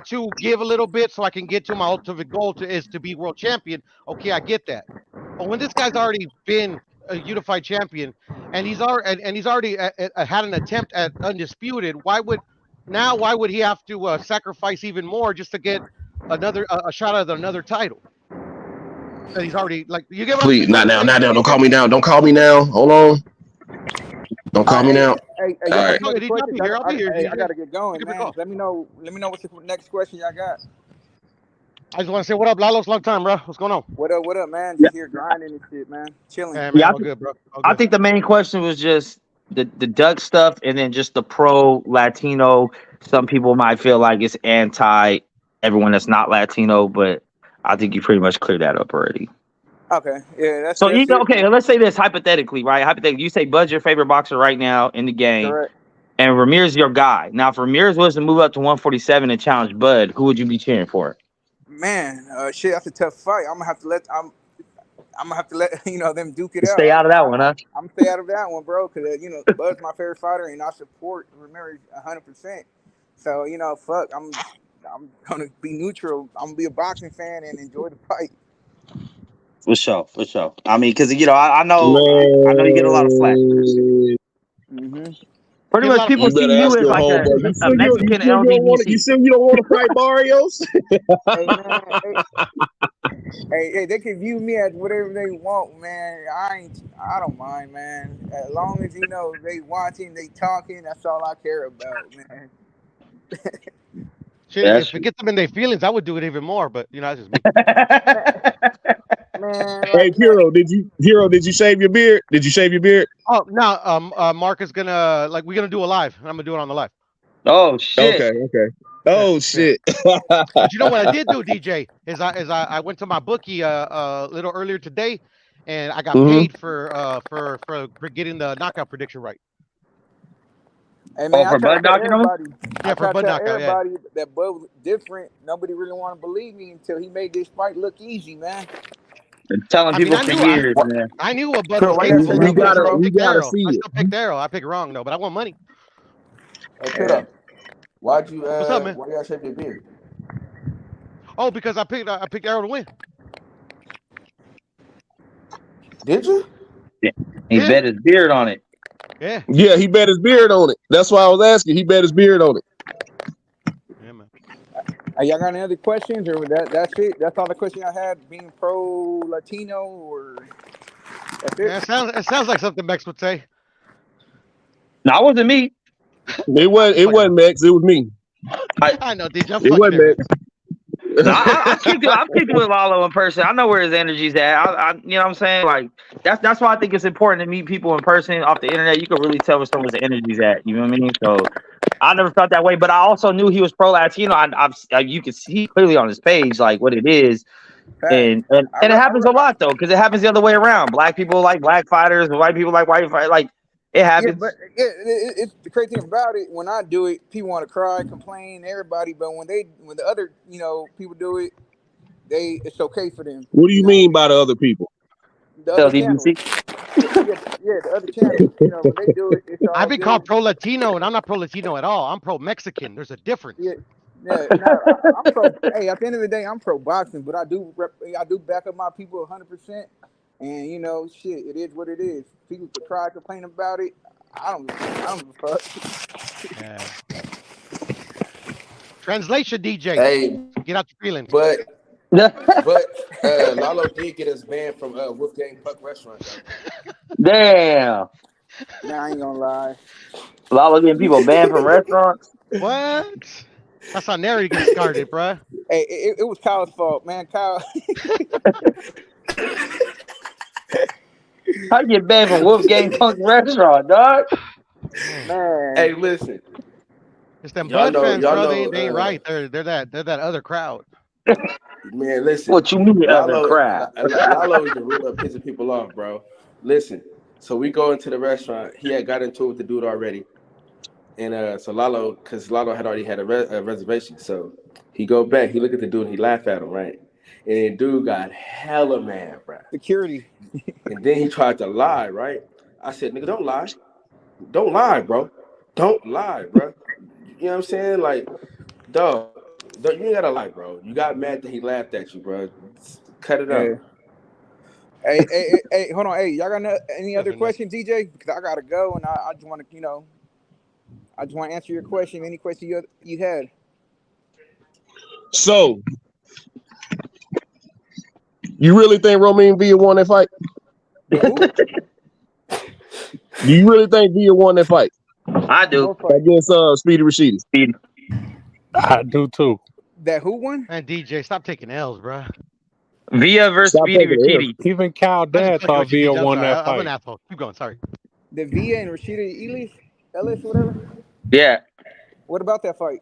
to give a little bit so I can get to my ultimate goal is to be world champion. Okay, I get that. But when this guy's already been a unified champion and he's already had an attempt at undisputed, why would he have to sacrifice even more just to get a shot at another title that he's already like? You get what Please, I'm not now. Don't call me now. Don't call me now. Hold on. Don't call me now. Hey, all right. I'll be here. I gotta get going, man. Let me know what's the next question y'all got. I just want to say what up, Lalos. Long time, bro. What's going on? What up, man? Just here grinding and shit, man. Chilling. Hey, man, all good, bro. All good. I think the main question was just the Doug stuff, and then just the pro Latino. Some people might feel like it's anti everyone that's not Latino, but I think you pretty much cleared that up already. Okay, yeah, So that's it, okay, man. let's say this hypothetically, right? Hypothetically, you say Bud's your favorite boxer right now in the game, Correct. and Ramirez your guy. Now, if Ramirez was to move up to 147 and challenge Bud, who would you be cheering for? Man, shit, that's a tough fight. I'm gonna have to let them duke it out. Stay out of that one, huh? I'm gonna stay out of that one, bro, because Bud's my favorite fighter, and I support Ramirez 100%. So fuck, I'm gonna be neutral. I'm gonna be a boxing fan and enjoy the fight. For sure. I mean, because I know you get a lot of flack. Mm-hmm. Pretty much, people You see better you ask as your like homeboy. You a sure you Mexican sure you don't want to? You LDBC. sure you don't want to fight Barrios? Hey man, hey, they can view me as whatever they want, man. I don't mind, man. As long as they watching, they talking, that's all I care about, man. Shit, if it gets them in their feelings, I would do it even more. But that's just me. Man, Hey, Hero, did you shave your beard? Did you shave your beard? Oh no, Mark is gonna we're gonna do a live, and I'm gonna do it on the live. Oh shit. Okay. Oh shit. But you know what I did do, DJ, is I went to my bookie a little earlier today, and I got paid for getting the knockout prediction right. Hey man, I for try Bud to tell knocking him? everybody. Yeah, I for try to Bud tell knockout. Yeah. everybody that Bud was different. Nobody really want to believe me until he made this fight look easy, man. Been telling I mean, people for years, man. I knew what Bud So was why y'all capable say of, but I still picked gotta Errol. see I it. still picked Errol. I picked wrong though, but I want money. Hey, Kuda, why'd you What's up, man? why you gotta shave your beard? Oh, because I picked Errol to win. Did you? Yeah. He bet his beard on it. Yeah. Yeah, he bet his beard on it. That's why I was asking. He bet his beard on it. Yeah, man. Y'all got any other questions, or that's it? That's all the question I had. Being pro Latino, or that's it? Yeah, it sounds like something Mex would say. No, it wasn't me. It wasn't Max. It was me. I know, DJ. I'm It fucking wasn't around. Max. No, I kicked it with Lalo in person. I know where his energy's at. You know what I'm saying? Like that's why I think it's important to meet people in person. Off the internet, you can really tell where someone's energy's at. You know what I mean? So I never felt that way, but I also knew he was pro Latino. You can see clearly on his page like what it is, and it happens a lot though, because it happens the other way around. Black people like black fighters, and white people like white fighters. Like it happens. Yeah, but it's the crazy thing about it. When I do it, people want to cry, complain, everybody. But when the other people do it, it's okay for them. What do you mean by the other people? The other channels. Yeah, the other channels. When they do it, it's all I've been good. called pro Latino, and I'm not pro Latino at all. I'm pro Mexican. There's a difference. Yeah. No, I'm pro. Hey, at the end of the day, I'm pro boxing, but I do back up my people 100%. And shit, it is what it is. People could cry, complain about it. I don't give a fuck. Yeah. Translation, DJ. Hey, get out your feelings. But Lalo did get us banned from Wolfgang Puck Restaurant. Damn. Nah, I ain't gonna lie. Lalo getting people banned from restaurants. What? That's how Nary gets started, bruh. Hey, it was Kyle's fault, man. Kyle. How you get banned from Wolfgang Punk restaurant, dog? Man. Hey, listen. It's them Y'all Bud know- fans, y'all bro. know, They ain't right. They're that other crowd. Man, listen. What you mean, other crowd? Lalo is the real pissing people off, bro. Listen. So we go into the restaurant. He had got into it with the dude already. And so Lalo, because Lalo had already had a reservation. So he go back, he look at the dude, he laugh at him, right? And then dude got hella mad, bro. Security. And then he tried to lie, right? I said, nigga, don't lie. Don't lie, bro. Don't lie, bro. You know what I'm saying? Like, dog, you ain't gotta lie, bro. You got mad that he laughed at you, bro. Cut it out. Hey, hold on. Hey, y'all got any other questions, DJ? Because I gotta go, and I just want to, I just want to answer your question. Any question you had? So, you really think Romain Villa won that fight? Do you really think Villa won that fight? I do. Against Speedy Rashidi. Speedy. I do too. That who won? Man, DJ, stop taking L's, bro. Villa versus Speedy Rashidi. Even Cal Dad thought Villa won that I'm an fight. asshole. Keep going. Sorry. The Villa and Rashida Ellis, whatever. Yeah. What about that fight?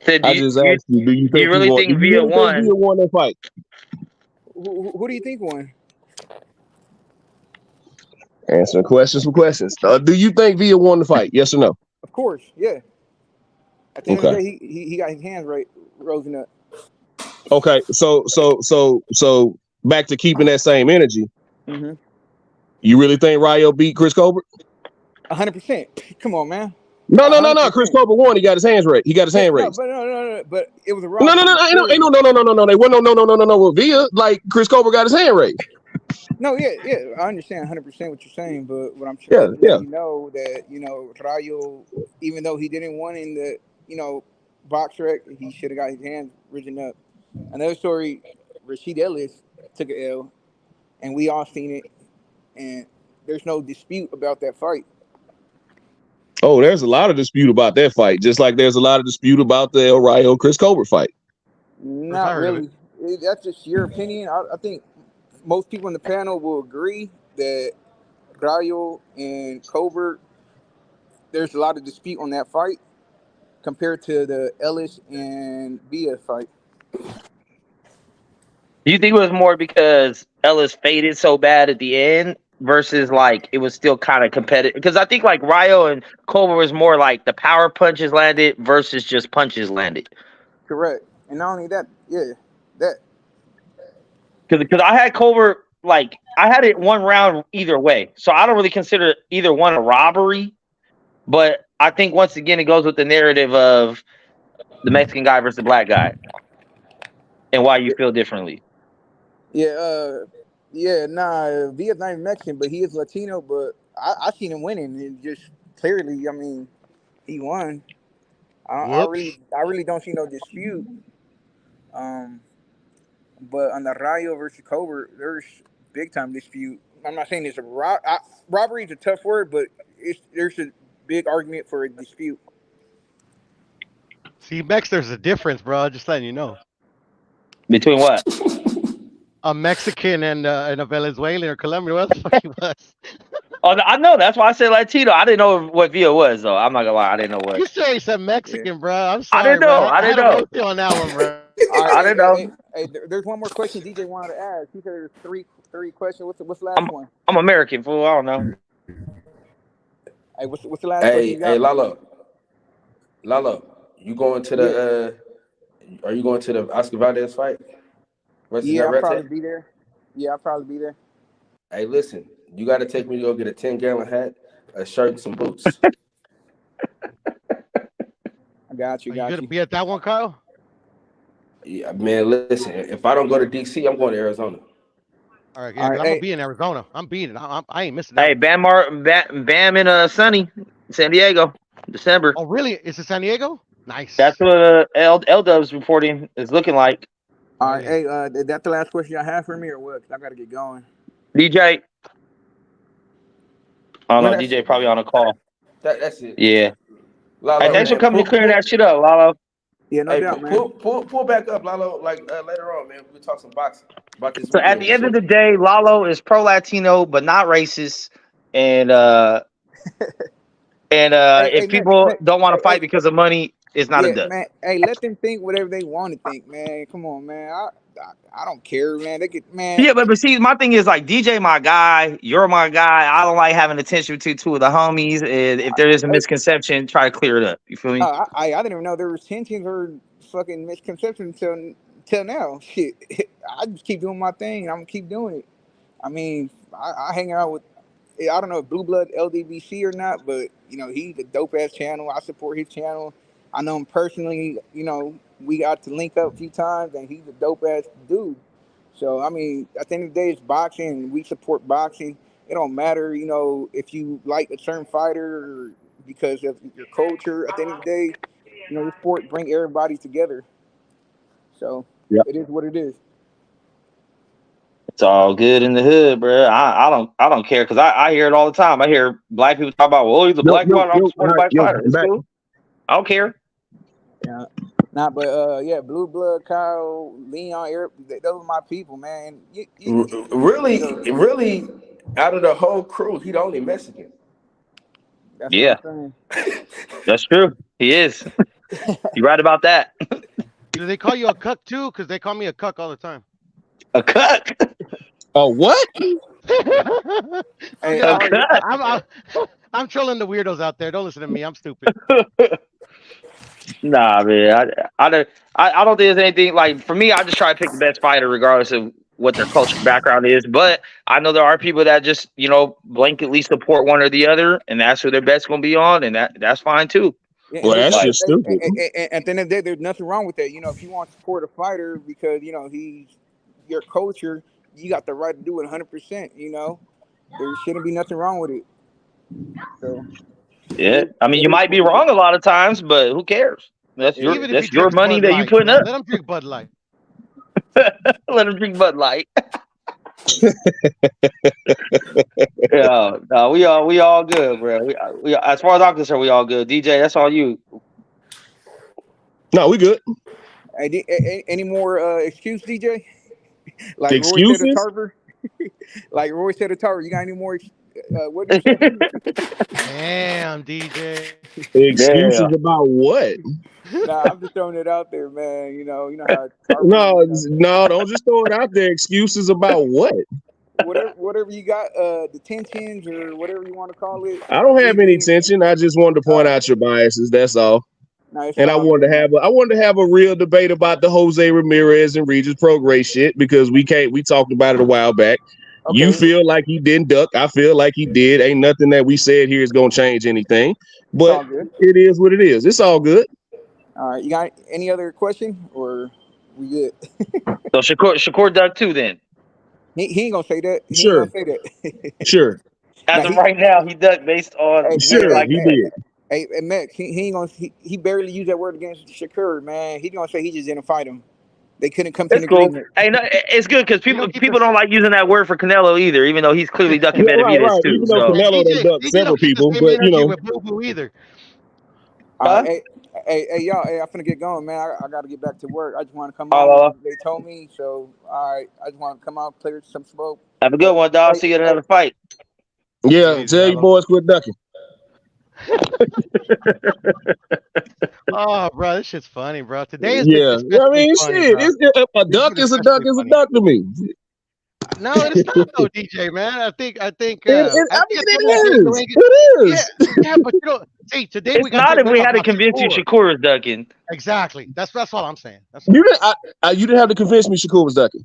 Said, I just asked you, do you think really think Villa won? Villa won that fight? Who do you think won? Answering questions with questions. Do you think Villa won the fight? Yes or no? Of course, yeah. At the end of the Okay. day, he got his hands right, rosing up. Okay. So back to keeping that same energy. Mm-hmm. You really think Rayo beat Chris Colbert? 100%. Come on, man. No. Chris Colbert won. He got his hands raised. He got his hand raised. But it was a No. robbery. Ain't no. They went no. With Villa, like Chris Colbert got his hand raised. No, yeah. I understand 100% what you're saying, but what I'm Yeah. letting you know that Rayo, even though he didn't win in the box rec, he should have got his hands risen up. Another story, Rashid Ellis took an L, and we all seen it, and there's no dispute about that fight. Oh, there's a lot of dispute about that fight, just like there's a lot of dispute about the El Rayo Chris Colbert fight. Not really. That's just your opinion. I think most people in the panel will agree that Rayo and Colbert, there's a lot of dispute on that fight compared to the Ellis and Villa fight. Do you think it was more because Ellis faded so bad at the end versus like it was still kind of competitive? Because I think like Rayo and Colbert was more like the power punches landed versus just punches landed. Correct. And not only that, that. Because I had Colbert, like, I had it one round either way. So I don't really consider either one a robbery. But I think once again, it goes with the narrative of the Mexican guy versus the black guy and why you feel differently. Villa's not even Mexican, but he is Latino. But I seen him winning, and just clearly, I mean, he won. I really don't see no dispute. But on the Rayo versus Colbert, there's big time dispute. I'm not saying it's a robbery is a tough word, but there's a big argument for a dispute. See, Mex, there's a difference, bro. Just letting you know. Between what? A Mexican and a Venezuelan or Colombian, what the fuck he was. Oh, I know. That's why I said Latino. I didn't know what Villa was, though. I'm not gonna lie. I didn't know what. You say he's a Mexican, bro. I'm sorry, I didn't know. bro. I didn't know. I had to on that one, bro. I didn't know. Hey, there's one more question DJ wanted to ask. He said there's three questions. What's the last one? I'm American, fool. I don't know. Hey, what's the last question you got? Hey, Lalo, you going to the are you going to the Oscar Valdez fight? Yeah, I'll probably be there. Hey, listen, you got to take me to go get a 10-gallon hat, a shirt, and some boots. I got you. You gonna be at that one, Kyle? Yeah, man. Listen, if I don't go to DC, I'm going to Arizona. All right, I'm gonna be in Arizona. I'm beating it. I ain't missing that. Hey, Bam and Sunny, San Diego, December. Oh, really? Is it San Diego? Nice. That's what L-Dub's reporting is looking like. All right, hey, that's the last question I have for me, or what? 'Cause I gotta get going. DJ. I don't know. DJ probably on a call. That's it. Yeah. Lalo, hey, thanks for coming to clearing that shit up, Lalo. Yeah, no doubt, man. Pull back up, Lalo. Like later on, man, we'll talk some boxing about this. So at the end of the day, Lalo is pro-Latino but not racist, and if people don't want to fight because of money, it's not a dub. Man, hey, let them think whatever they want to think, man. Come on, man. I don't care, man. They get, man. Yeah, but see, my thing is like DJ, my guy, you're my guy. I don't like having attention to two of the homies. And if there is a misconception, try to clear it up. You feel me? I didn't even know there was tensions or fucking misconceptions till now. Shit, I just keep doing my thing. I'm gonna keep doing it. I mean, I hang out with, I don't know if Blue Blood LDBC or not, but he's a dope ass channel. I support his channel. I know him personally. We got to link up a few times, and he's a dope ass dude. So I mean, at the end of the day, it's boxing, and we support boxing. It don't matter, if you like a certain fighter or because of your culture. At the end of the day, the sport bring everybody together. So It is what it is. It's all good in the hood, bro. I don't care because I hear it all the time. I hear black people talk about, well, he's a black fighter. I'm supported by fighter. It's cool. I don't care. Yeah. Nah, but Blue Blood, Kyle, Leon, Eric, those are my people, man. Really, out of the whole crew, he the only Mexican. That's what I'm saying. That's true. He is. You're right about that. Do they call you a cuck too? Because they call me a cuck all the time. A cuck. Oh, what? I'm, A just, cuck. I'm trolling the weirdos out there. Don't listen to me. I'm stupid. Nah, man. I don't think there's anything like for me. I just try to pick the best fighter, regardless of what their culture background is. But I know there are people that just blanketly support one or the other, and that's who their bet's gonna be on, and that's fine too. Yeah, Well, and that's Like, just stupid. at the end of the day, there's nothing wrong with that. If you want to support a fighter because he's your culture, you got the right to do it 100%. There shouldn't be nothing wrong with it. So yeah, it, I mean, it you is might be what it is. wrong a lot of times, but who cares? That's It Even if he your drinks money Bud that you Light, putting man, up. let him drink Bud Light. Let him drink Bud Light. Yeah, no, we all good, bro. We as far as I'm concerned, we all good. DJ, that's all you. No, we good. Any more excuse, DJ? Like Roy said to Excuses? Tarver? Like Roy said to Tarver, you got any more? What did you say? Damn, DJ. Excuses Damn. about what? Nah, I'm just throwing it out there, man. You know how Tarver, No, don't just throw it out there. Excuses about what? whatever you got, detentions or whatever you want to call it. I don't have any Leaving. tension. I just wanted to point out your biases. That's all. No, it's And I all wanted good, to have man. a real debate about the Jose Ramirez and Regis Prograis shit because we talked about it a while back. You Okay, feel like he didn't duck. I feel like he did. Ain't nothing that we said here is gonna change anything. it's But all good. it is what it is. It's all good. All right, you got any other question or we good? So Shakur duck too then. He ain't gonna say that. He ain't Sure. gonna say that. Sure. As Now of right now, he ducked based on hey, he hey, didn't Sure, hey, like he the fight. did. hey, Max, he ain't gonna he barely used that word against Shakur, man. He gonna say he just didn't fight him. They couldn't come to an It's cool. agreement. Hey, no, it's good because You know, keep people this. don't like using that word for Canelo either, even though he's clearly ducking Yeah, Benavidez right. too. Even though So, And Canelo done ducked DJ several don't keep the people, same but energy with Boo Boo either. All huh? right, hey, y'all. Hey, I'm finna get going, man. I got to get back to work. I just want to come Uh, on. They told me, so all right. I just want to come out, clear some smoke. have a good one, dog. Hey, See you at hey, another fight. yeah, Easy, tell you Mello. boys quit ducking. Oh, bro, this shit's funny, bro. Today has been Yeah, I especially mean, funny, shit. bro. A This has duck been is a duck especially is a funny. duck to me. No, it's not though, DJ, man. I think I at mean, the end of the day, it is. yeah, It is. yeah, but see, today we It's got not good if we enough had to about convince you Shakur. Shakur is ducking. Exactly. That's all I'm saying. That's You all. didn't. You didn't have to convince me Shakur was ducking.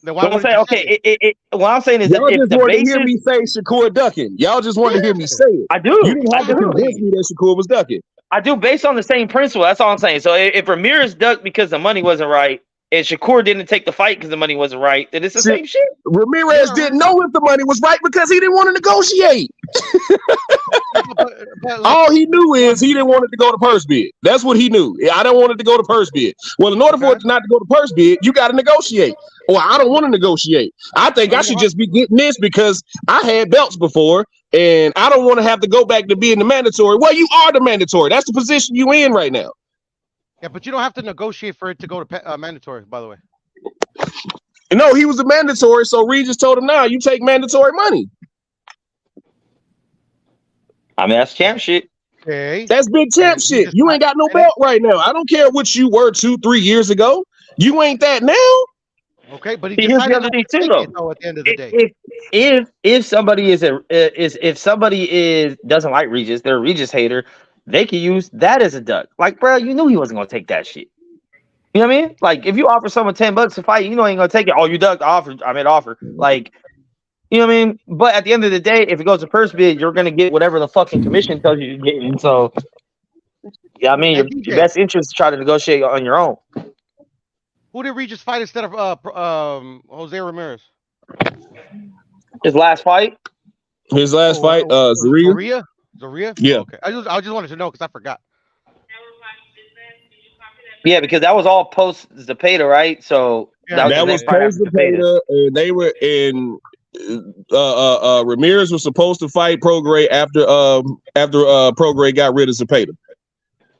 Then why So I'm wouldn't saying, you say okay, what I'm saying is that Y'all if just the wanted to hear basis, me say Shakur ducking. Y'all just wanted to hear me it? say it. I You do, didn't I have to do. convince me that Shakur was ducking. I do based on the same principle. That's all I'm saying. So if Ramirez ducked because the money wasn't right, and Shakur didn't take the fight because the money wasn't right, then it's the See, same shit. Ramirez Yeah, didn't know if the money was right because he didn't want to negotiate. but like, All he knew what? is he didn't want it to go to purse bid. That's what he knew. I don't want it to go to purse bid. Well, in order for Okay. it not to go to purse bid, you got to negotiate. Well, I don't want to negotiate. I think I Okay. should just be getting this because I had belts before and I don't want to have to go back to being the mandatory. Well, you are the mandatory. That's the position you in right now. Yeah, but you don't have to negotiate for it to go to mandatory. By the way. No, he was the mandatory, so Regis told him, "Nah, you take mandatory money." I mean, that's champ shit. Okay. That's big champ And he shit. just You ain't got no and belt right now. I don't care what you were 2-3 years ago. You ain't that now. okay, but he See, here's the decided other not thing to too, take though. it though. At the end of the day. If somebody if somebody doesn't like Regis, they're a Regis hater, they can use that as a duck. Like, bro, you knew he wasn't gonna take that shit. You know what I mean? Like, if you offer someone $10 to fight, you know he ain't gonna take it. Oh, you ducked the offer. I made offer. Like, you know what I mean? But at the end of the day, if it goes to first bid, you're gonna get whatever the fucking commission tells you you're getting. So, yeah, I mean, Hey your DJ, best interest is to try to negotiate on your own. who did Regis fight instead of Jose Ramirez? His last fight, His last fight, Zaria. Zaria? Zaria? Yeah. Oh, okay. I just wanted to know because I forgot. yeah, because that was all post Zepeda, right? So that was That his was next fight after post Zepeda. Zepeda, and they were in. Ramirez was supposed to fight Prograis after Prograis got rid of Zepeda.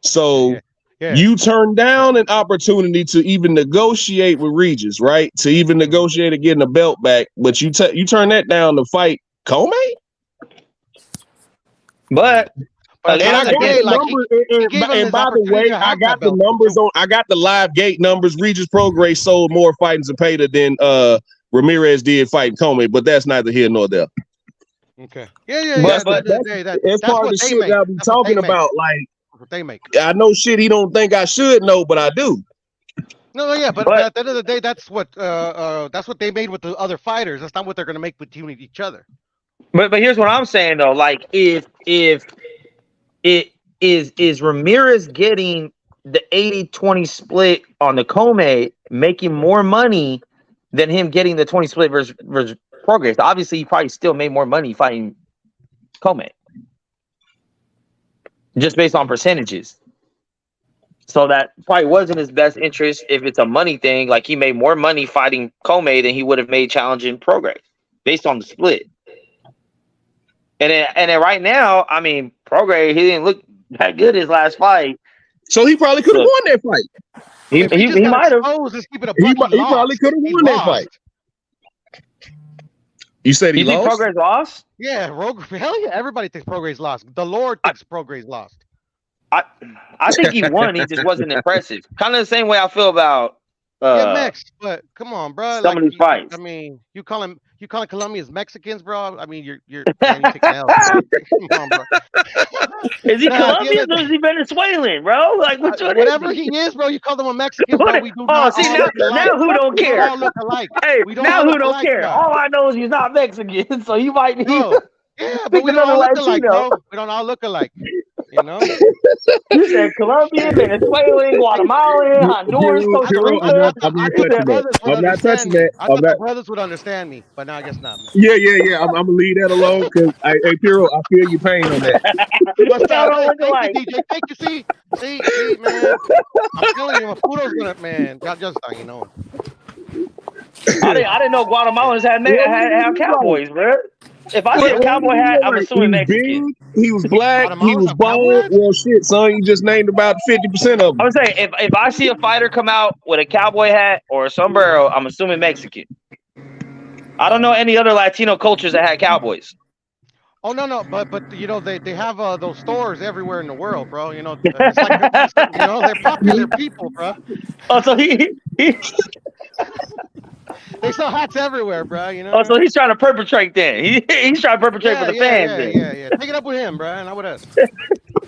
So Yeah. you turned down an opportunity to even negotiate with Regis, right? To even negotiate of getting the belt back, but you turned that down to fight Comey. But But And I got the like numbers. he gave him And his by the way, opportunity to I have got that the belt. numbers on. I got the live gate numbers. Regis Prograis sold more fighting Zepeda than Ramirez did fighting Comey, but that's neither here nor there. Okay. Yeah. That's, At the end of the that's, day, that's that's part of what the they shit make. that I be That's what they talking make. about. Like, That's what they make. I know shit he don't think I should know, but I do. No, yeah, but at the end of the day, that's what they made with the other fighters. That's not what they're gonna make between each other. But here's what I'm saying though. Like if it is Ramirez getting the 80-20 split on the Comey making more money than him getting the 20 split versus Prograis. Obviously, he probably still made more money fighting Comey. Just based on percentages. So that probably wasn't his best interest if it's a money thing. Like he made more money fighting Comey than he would have made challenging Prograis based on the split. And then right now, I mean, Prograis, he didn't look that good his last fight. So he probably could have won that fight. He might have. He probably could have won that fight. You said he think lost? Prograis lost? Yeah, hell yeah. Everybody thinks Prograis lost. The Lord thinks Prograis lost. I think he won. He just wasn't impressive. Kind of the same way I feel about Mex, but come on, bro. Some of these fights. I mean, you calling Colombians Mexicans, bro? I mean, you're taking L. Come on, bro. Is he Colombian or is he Venezuelan, bro? Like whatever he is, bro. You call them a Mexican, bro. We do not see, all now, look alike. now who don't We care? don't all look alike. Hey, we don't now all who look don't alike, care? bro. All I know is he's not Mexican, so he might be. Yeah, but we don't all look alike, bro. We don't all look alike. You know? You said Colombian, Venezuelan, Guatemalan, Honduras, Costa Rica. I'm not touching that. I thought the brothers would understand me, but now I guess not. Man. Yeah. I'm gonna leave that alone because hey, Piro, I feel your pain on that. Thank you, DJ. Thank you. See, man. I'm telling you, my Fudo's gonna, man. Just you know. I didn't know Guatemalans had cowboys, bro. If I see a cowboy hat, I'm assuming Mexican. He was black. He was bald. Well, shit, son, you just named about 50% of them. I would say if I see a fighter come out with a cowboy hat or a sombrero, I'm assuming Mexican. I don't know any other Latino cultures that had cowboys. Oh no, but you know they have those stores everywhere in the world, bro. You know, it's like you know they're popular people, bro. Oh, so he they sell hats everywhere, bro. You know. Oh, so he's trying to perpetrate then. He's trying to perpetrate for the fans. Yeah. Take it up with him, bro, not with us.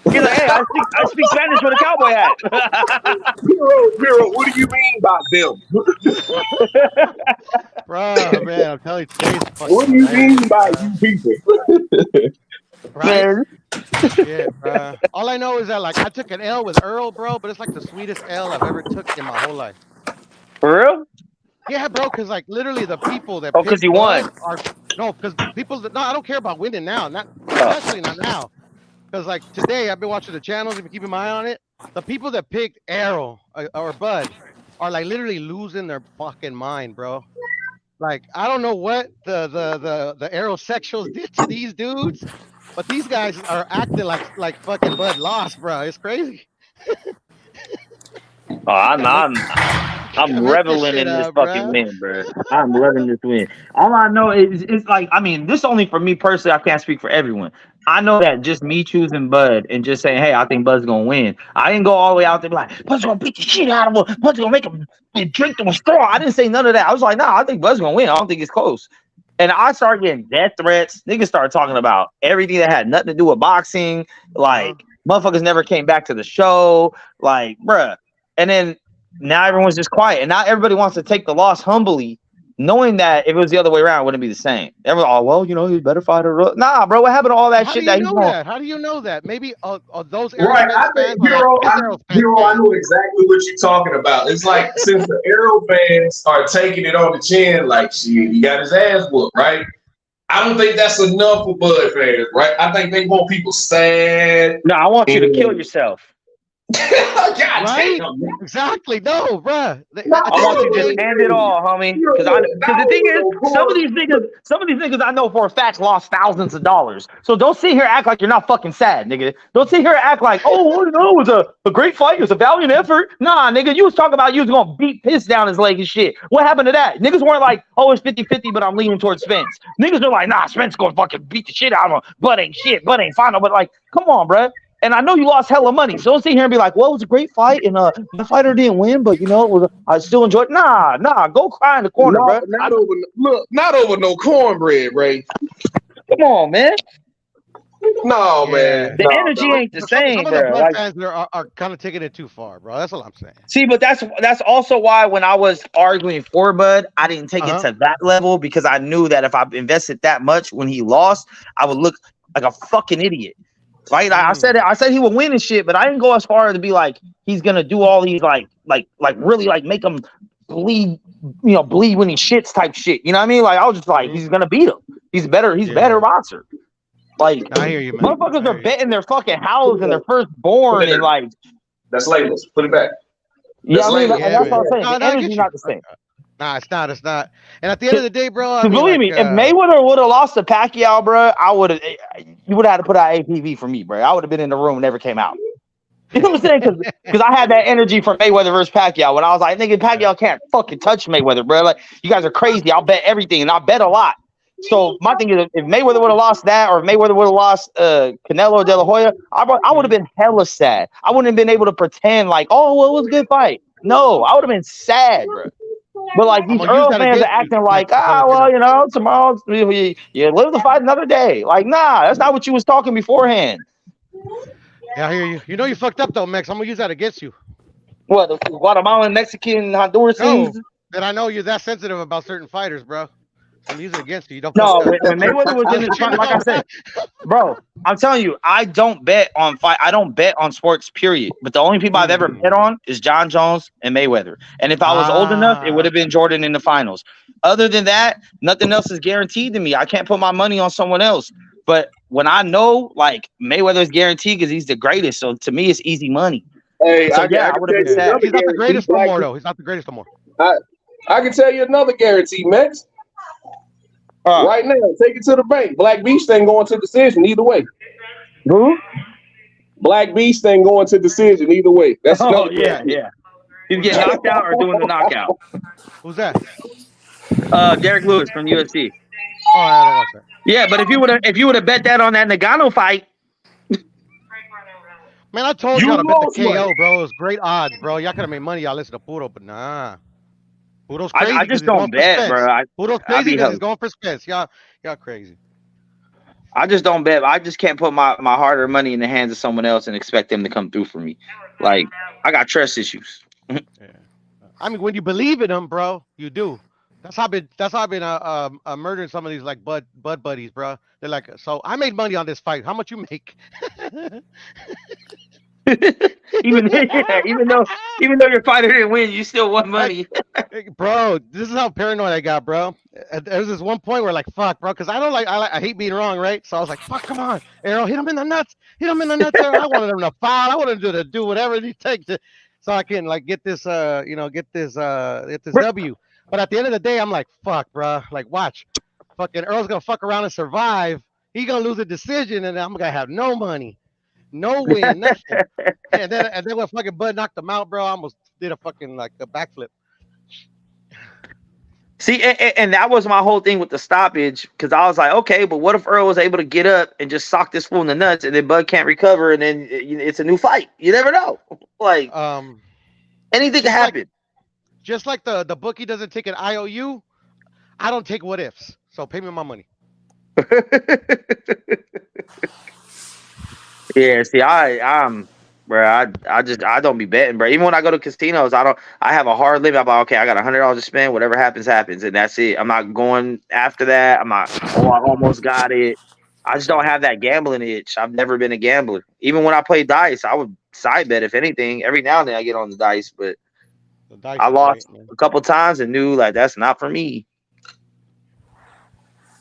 He's like, hey, I speak Spanish with a cowboy hat. Piro, what do you mean by them? Bro, man, I'm telling you, what do you mean by you people? Right? Yeah, bro. All I know is that like I took an L with Errol, bro, but it's like the sweetest L I've ever took in my whole life. For real? Yeah, bro, because like literally the people that because you won. Because people that I don't care about winning now, especially not now. Because like today I've been watching the channels, I've been keeping my eye on it. The people that picked Errol or Bud are like literally losing their fucking mind, bro. Like I don't know what the aerosexuals did to these dudes, but these guys are acting like fucking Bud lost, bro. It's crazy. Oh, I'm reveling in this fucking win, bro. I'm loving this win. All I know is it's like, I mean, this only for me personally. I can't speak for everyone. I know that just me choosing Bud and just saying, hey, I think Bud's gonna win. I didn't go all the way out there like, Bud's gonna beat the shit out of him. Bud's gonna make him drink to a straw. I didn't say none of that. I was like, nah, I think Bud's gonna win. I don't think it's close. And I started getting death threats. Niggas started talking about everything that had nothing to do with boxing. Like, motherfuckers never came back to the show. Like, bruh. And then now everyone's just quiet. And now everybody wants to take the loss humbly, knowing that if it was the other way around, it wouldn't be the same. Everyone, oh, well, you know, he's a better fighter. Nah, bro, what happened to all that shit that he's going? How do you know that? Maybe those right. I think Errol, I know exactly what you're talking about. It's like since the Errol fans are taking it on the chin, like shit, he got his ass whooped, right? I don't think that's enough for Bud fans, right? I think they want people sad. No, I want you to kill yourself. God right? Damn. Exactly. No, bruh. I want you to just end it all, homie. Because the thing is, some of these niggas I know for a fact lost thousands of dollars. So don't sit here and act like you're not fucking sad, nigga. Don't sit here and act like, oh, no, it was a great fight. It was a valiant effort. Nah, nigga, you was talking about you was gonna beat piss down his leg and shit. What happened to that? Niggas weren't like, oh, it's 50-50, but I'm leaning towards Spence. Niggas are like, nah, Spence gonna fucking beat the shit out of him. Bud ain't shit. Bud ain't final. But like, come on, bruh. And I know you lost hella money. So don't sit here and be like, well, it was a great fight, and my fighter didn't win, but I still enjoyed it. Nah, go cry in the corner, No, bro. not over no cornbread, Ray. Come on, man. No, man. The energy ain't the Some same, of the bro. Bud Like, fans are kind of taking it too far, bro. That's all I'm saying. see, but that's also why when I was arguing for Bud, I didn't take it to that level because I knew that if I invested that much when he lost, I would look like a fucking idiot. Right? I said it. I said he would win and shit, but I didn't go as far as to be like he's gonna do all these like really like make him bleed, bleed when he shits type shit. You know what I mean? Like I was just like he's gonna beat him. He's better boxer. Like I hear you, man. Motherfuckers are betting their fucking house and their firstborn and like that's labels. Put it back. Yeah, I mean that's what I'm saying. No, The I energy's get not you. the same. Nah, it's not. And at the end of the day, bro, I mean, Believe me, if Mayweather would have lost to Pacquiao, bro, you would have had to put out APV for me, bro. I would have been in the room and never came out. You know what I'm saying? Because I had that energy from Mayweather versus Pacquiao when I was like, nigga, Pacquiao can't fucking touch Mayweather, bro. Like, you guys are crazy. I'll bet everything, and I bet a lot. So my thing is, if Mayweather would have lost that, or if Mayweather would have lost Canelo or De La Hoya, I would have been hella sad. I wouldn't have been able to pretend like, oh, well, it was a good fight. No, I would have been sad, bro. But like these Earl fans are acting like, tomorrow you live to fight another day. Like, nah, that's not what you was talking beforehand. Yeah, I hear you. You know you fucked up though, Max. I'm gonna use that against you. What, the Guatemalan, Mexican, Honduras? No, that I know you're that sensitive about certain fighters, bro. I'm using it against you. You don't. No, when Mayweather was in his prime, like I said, bro, I'm telling you, I don't bet on fight. I don't bet on sports, period. But the only people I've ever bet on is John Jones and Mayweather. And if I was old enough, it would have been Jordan in the finals. Other than that, nothing else is guaranteed to me. I can't put my money on someone else. But when I know, like, Mayweather is guaranteed because he's the greatest, so to me, it's easy money. Hey, so I would have been sad. He's not the greatest no more, though. He's not the greatest no more. I can tell you another guarantee, Max. Right now, take it to the bank. Black Beast ain't going to decision either way. Who? Black Beast ain't going to decision either way. That's yeah. He's getting knocked out or doing the knockout. Who's that? Derek Lewis from UFC. Oh, I don't watch that. Yeah, but if you would have bet that on that Nagano fight, man, I told y'all to bet the KO, bro. It was great odds, bro. Y'all could have made money. Y'all listen to Puro, but nah. Puro's crazy. I just don't bet, bro. Puro's crazy because he's going for Spence. Y'all crazy. I just don't bet. I just can't put my hard-earned money in the hands of someone else and expect them to come through for me. Like, I got trust issues. Yeah. I mean, when you believe in them, bro, you do. That's how I've been murdering some of these like bud buddies, bro. They're like, so I made money on this fight. How much you make? even though your fighter didn't win, you still won money. Bro, this is how paranoid I got, bro. There was this one point where like, fuck, bro, because I hate being wrong, right? So I was like, fuck, come on, Errol, hit him in the nuts, Errol. I wanted him to foul. I wanted him to do whatever he takes so I can like get this W. But at the end of the day, I'm like, fuck, bro. Like, watch, fucking Errol's gonna fuck around and survive. He's gonna lose a decision, and I'm gonna have no money. No win, nothing. and then when fucking Bud knocked him out, bro, I almost did a fucking like a backflip. See, and that was my whole thing with the stoppage, because I was like, okay, but what if Earl was able to get up and just sock this fool in the nuts, and then Bud can't recover, and then it's a new fight? You never know. Like, anything can happen. Just like the bookie doesn't take an IOU, I don't take what ifs. So pay me my money. Yeah, see, bro, I don't be betting, bro. Even when I go to casinos, I have a hard limit. I'm like, okay, I got $100 to spend. Whatever happens, happens, and that's it. I'm not going after that. I'm not. Oh, I almost got it. I just don't have that gambling itch. I've never been a gambler. Even when I play dice, I would side bet if anything. Every now and then I get on the dice, but I lost a couple times and knew like that's not for me.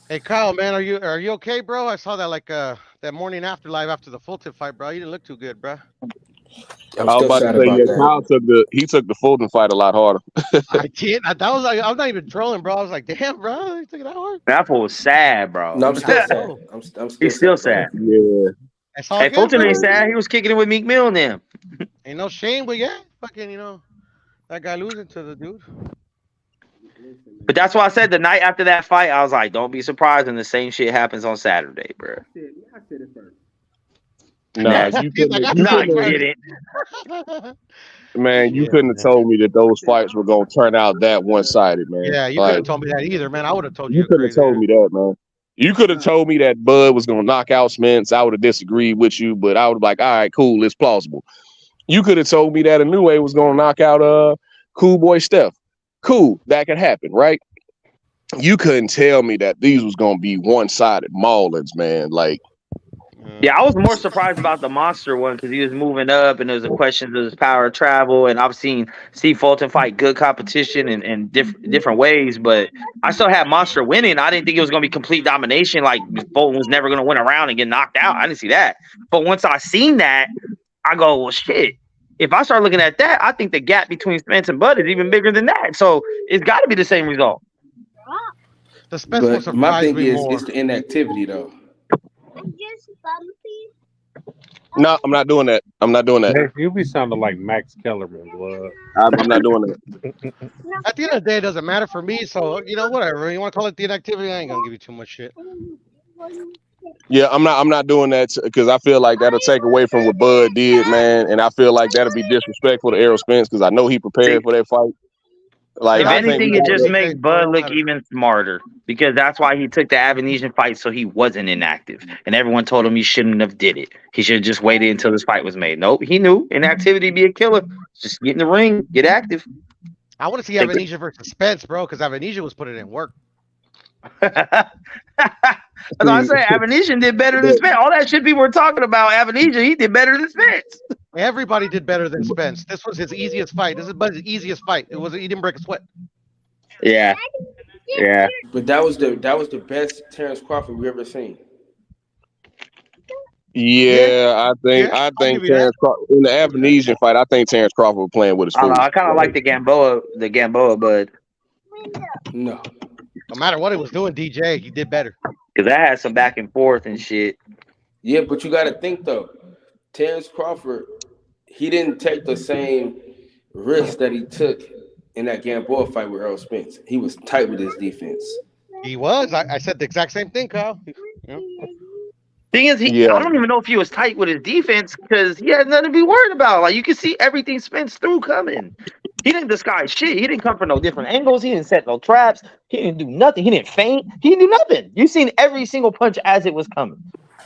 Hey Kyle, man, are you okay, bro? I saw that like that morning afterlife after the Fulton fight, bro. You didn't look too good, bro. I was about to say, yeah, Kyle took the Fulton fight a lot harder. I did. I was not even trolling, bro. I was like, damn, bro, he took it that hard. That fool was sad, bro. No, I'm still sad. He's still sad. Yeah. Hey, Fulton ain't sad. He was kicking it with Meek Mill and them. Ain't no shame, but yeah, fucking, that guy losing to the dude. But that's why I said the night after that fight, I was like, don't be surprised when the same shit happens on Saturday, bro. I said it first. Nah, you He's like, couldn't. I You No, suck, you couldn't. man. didn't. Man, you Yeah, couldn't have man. told me that those fights were gonna turn out that one sided, man. Yeah, you couldn't Like have told me that either, man. I would have told you you you're couldn't have crazy. told me that, man. You could have told me that Bud was gonna knock out Spence. I would have disagreed with you, but I would have like, all right, cool, it's plausible. You could have told me that Inoue was gonna knock out Cool Boy Steph. Cool, that could happen, right? You couldn't tell me that these was gonna be one sided maulings, man. Like Yeah, I was more surprised about the monster one because he was moving up, and there was a question of his power of travel. And I've seen Steve Fulton fight good competition in different ways, but I still had Monster winning. I didn't think it was going to be complete domination. Like Fulton was never going to win a round and get knocked out. I didn't see that. But once I seen that, I go, well, shit. If I start looking at that, I think the gap between Spence and Bud is even bigger than that. So it's got to be the same result. The Spence will But my surprise thing me is, more. it's the inactivity though. no, I'm not doing that. I'm not doing that. Nick, you be sounding like Max Kellerman, blood. I'm not doing that. At the end of the day, it doesn't matter for me. So whatever you want to call it the inactivity, I ain't gonna give you too much shit. Yeah, I'm not doing that because I feel like that'll take away from what Bud did, man, and I feel like that'll be disrespectful to Errol Spence because I know he prepared for that fight. Like If I think we anything, it got just to. makes Bud look even smarter because that's why he took the Avanesian fight so he wasn't inactive. And everyone told him he shouldn't have did it. He should have just waited until this fight was made. Nope, he knew inactivity be a killer. Just get in the ring, get active. I want to see Avanesia versus Spence, bro, because Avanesia was putting in work. That's what I say. Avanesian did better than Spence. All that shit people were talking about, Avanesian, he did better than Spence. Everybody did better than Spence. This was his easiest fight. This is Bud's easiest fight. He didn't break a sweat. Yeah. Yeah. But that was the best Terence Crawford we ever seen. Yeah, I think Terence Crawford, in the Avanesian fight, I think Terence Crawford was playing with his I don't food. know. I kind of like the Gamboa Bud. No. No matter what he was doing, DJ, he did better. Because that had some back and forth and shit. Yeah, but you got to think though, Terence Crawford, he didn't take the same risk that he took in that Gamboa fight with Errol Spence. He was tight with his defense. He was. I said the exact same thing, Kyle. Yeah. Thing is, I don't even know if he was tight with his defense because he had nothing to be worried about. Like you can see everything Spence through coming. He didn't disguise shit. He didn't come from no different angles. He didn't set no traps. He didn't do nothing. He didn't feint. He didn't do nothing. You seen every single punch as it was coming.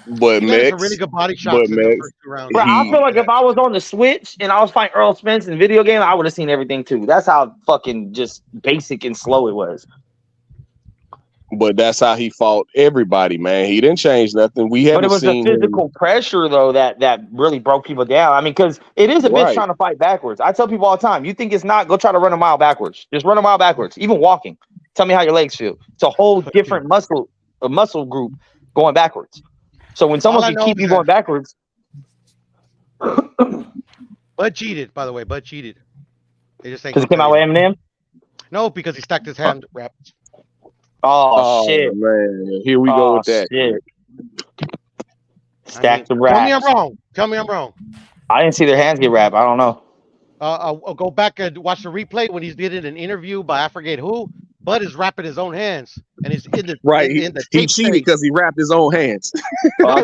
But He landed some really good body shots in the first 2 rounds. Bro, I feel like if I was on the Switch and I was fighting Earl Spence in video game, I would have seen everything too. That's how fucking just basic and slow it was. But that's how he fought everybody, man. He didn't change nothing. We haven't But it was the seen physical pressure though that really broke people down. I mean, because it is a bitch Right. trying to fight backwards. I tell people all the time, you think it's not, go try to run a mile backwards. Just run a mile backwards, even walking. Tell me how your legs feel. It's a whole different muscle group going backwards. So when someone can keep you going backwards, Bud cheated, by the way. Bud cheated. They just ain't because it came out with Eminem. No, because he stacked his hand wrap. Oh, shit, man! Here we go with that. Shit. Stack the raps. Tell me I'm wrong. Tell me I'm wrong. I didn't see their hands get wrapped. I don't know. I'll go back and watch the replay when he's did an interview by I forget who. Bud is wrapping his own hands, and he's in the Right. in the He tape cheated stage. because he wrapped his own hands. No,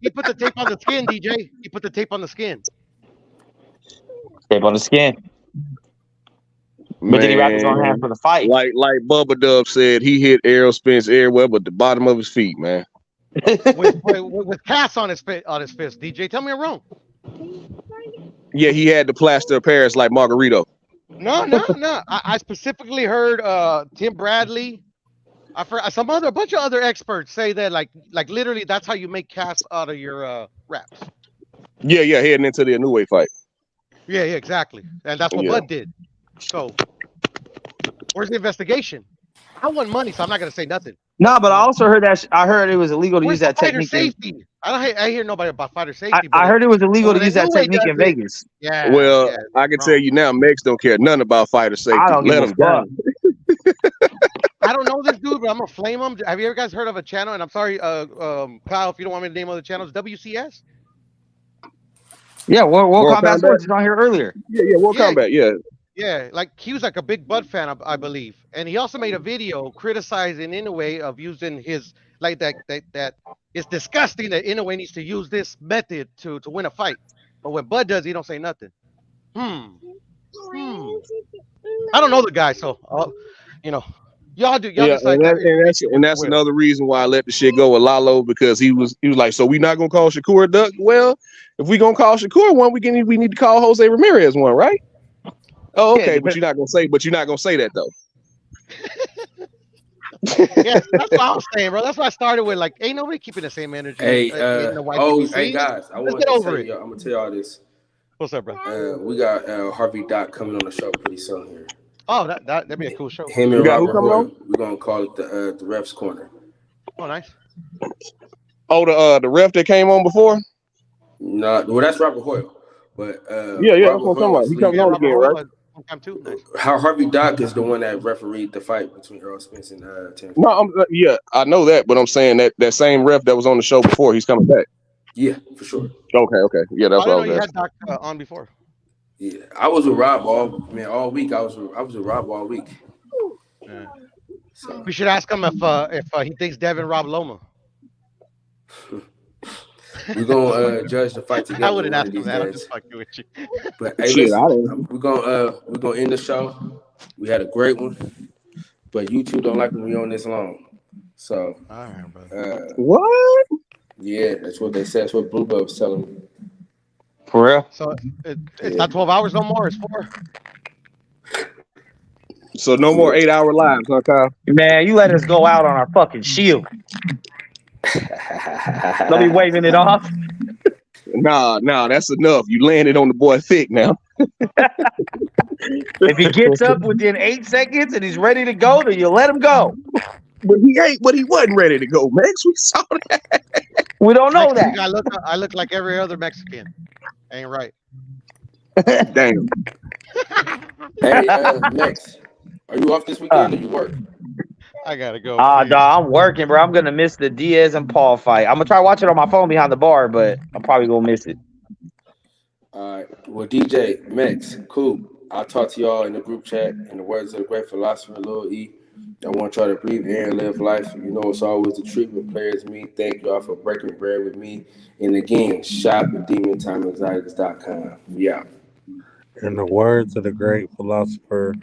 he put the tape on the skin, DJ. He put the tape on the skin. Tape on the skin. But did he wrap his own hand for the fight? Like Bubba Dub said, he hit Errol Spence everywhere but the bottom of his feet, man. with cast on his fist, DJ. Tell me I'm wrong. Yeah, he had the plaster of Paris like Margarito. No. I specifically heard Tim Bradley. I heard a bunch of other experts say that like literally that's how you make casts out of your wraps. Yeah, heading into the Inoue fight. Yeah, exactly. And that's what Bud did. So where's the investigation? I want money, so I'm not gonna say nothing. No, but I also heard that I heard it was illegal to use that Fighter technique. safety. I hear nobody about fighter safety. I heard it was illegal to use that Inoue technique does in it. Vegas. Yeah. Well, I can tell you now, Mex don't care nothing about fighter safety. I don't Let give him a down. I don't know this dude, but I'm gonna flame him. Have you ever guys heard of a channel? And I'm sorry, Kyle, if you don't want me to name other channels, WCS. Yeah, World World Combat Combat? Sports is on here earlier. Yeah, World Combat. Yeah. Yeah, like he was like a big Bud fan, I believe, and he also made a video criticizing Inoue of using his like that. It's disgusting that Inoue needs to use this method to win a fight, but when Bud does, he don't say nothing. Hmm. I don't know the guy, so you know, y'all Yeah, decide that and make it and what you that's will. another reason why I let the shit go with Lalo, because he was like, so we not gonna call Shakur a duck? Well, if we gonna call Shakur one, we need to call Jose Ramirez one, right? Oh, Yeah, okay, but you're not gonna say that though. Yeah, that's what I was saying, bro. That's why I started with like, ain't nobody keeping the same energy Hey, in the hey YPBC. guys, I Let's wanted get to over say, it. y'all, I'm gonna tell y'all this. What's up, bro? We got Harvey Doc coming on the show pretty soon here. Oh, that'd be a cool show. Him You and got who Robert coming Hoyle. on? We're gonna call it the refs corner. Oh, nice. Oh, the ref that came on before? No, well, that's Robert Hoyle, but Yeah, that's Robert what I'm talking Hoyle about. is He coming Yeah, on leaving. Robert again, right? Hoyle time too. Nice. Harvey Doc is the one that refereed the fight between Errol Spence and Terence. No, yeah, I know that, but I'm saying that same ref that was on the show before, he's coming back. Yeah, for sure. Okay. Yeah, I that's what didn't I know was you asking. had Doc on before. Yeah, I was with Rob all week. I was with Rob all week. Yeah. So We should ask him if he thinks Devin robbed Loma. we're gonna judge the fight I together wouldn't one of ask him these that. I'm just days. fucking with you. But hey, Shit, I listen, didn't. we're gonna end the show. We had a great one, but YouTube don't like when we on this long. So All right, brother. What? Yeah, that's what they said. That's what Blue Bub was telling me. For real? So it's Yeah. not 12 hours no more. It's 4. So no more 8-hour lives, huh, Kyle? Man, you let us go out on our fucking shield. Don't be waving it off. Nah, that's enough. You landed on the boy thick now. If he gets up within 8 seconds and he's ready to go, then you let him go. But he wasn't ready to go, Max. We saw that. We don't know Next week that. I look like every other Mexican. Ain't right. Damn. Hey, Max, are you off this weekend or you work? I gotta go. Dog, I'm working, bro. I'm gonna miss the Diaz and Paul fight. I'm gonna try to watch it on my phone behind the bar, but I'm probably gonna miss it. All right. Well, DJ, Max, cool. I'll talk to y'all in the group chat. In the words of the great philosopher, Lil E, I want y'all to breathe air and live life. You know, it's always the treatment players me. Thank y'all for breaking bread with me. And again, shop at demontimeanxieties.com. Yeah. In the words of the great philosopher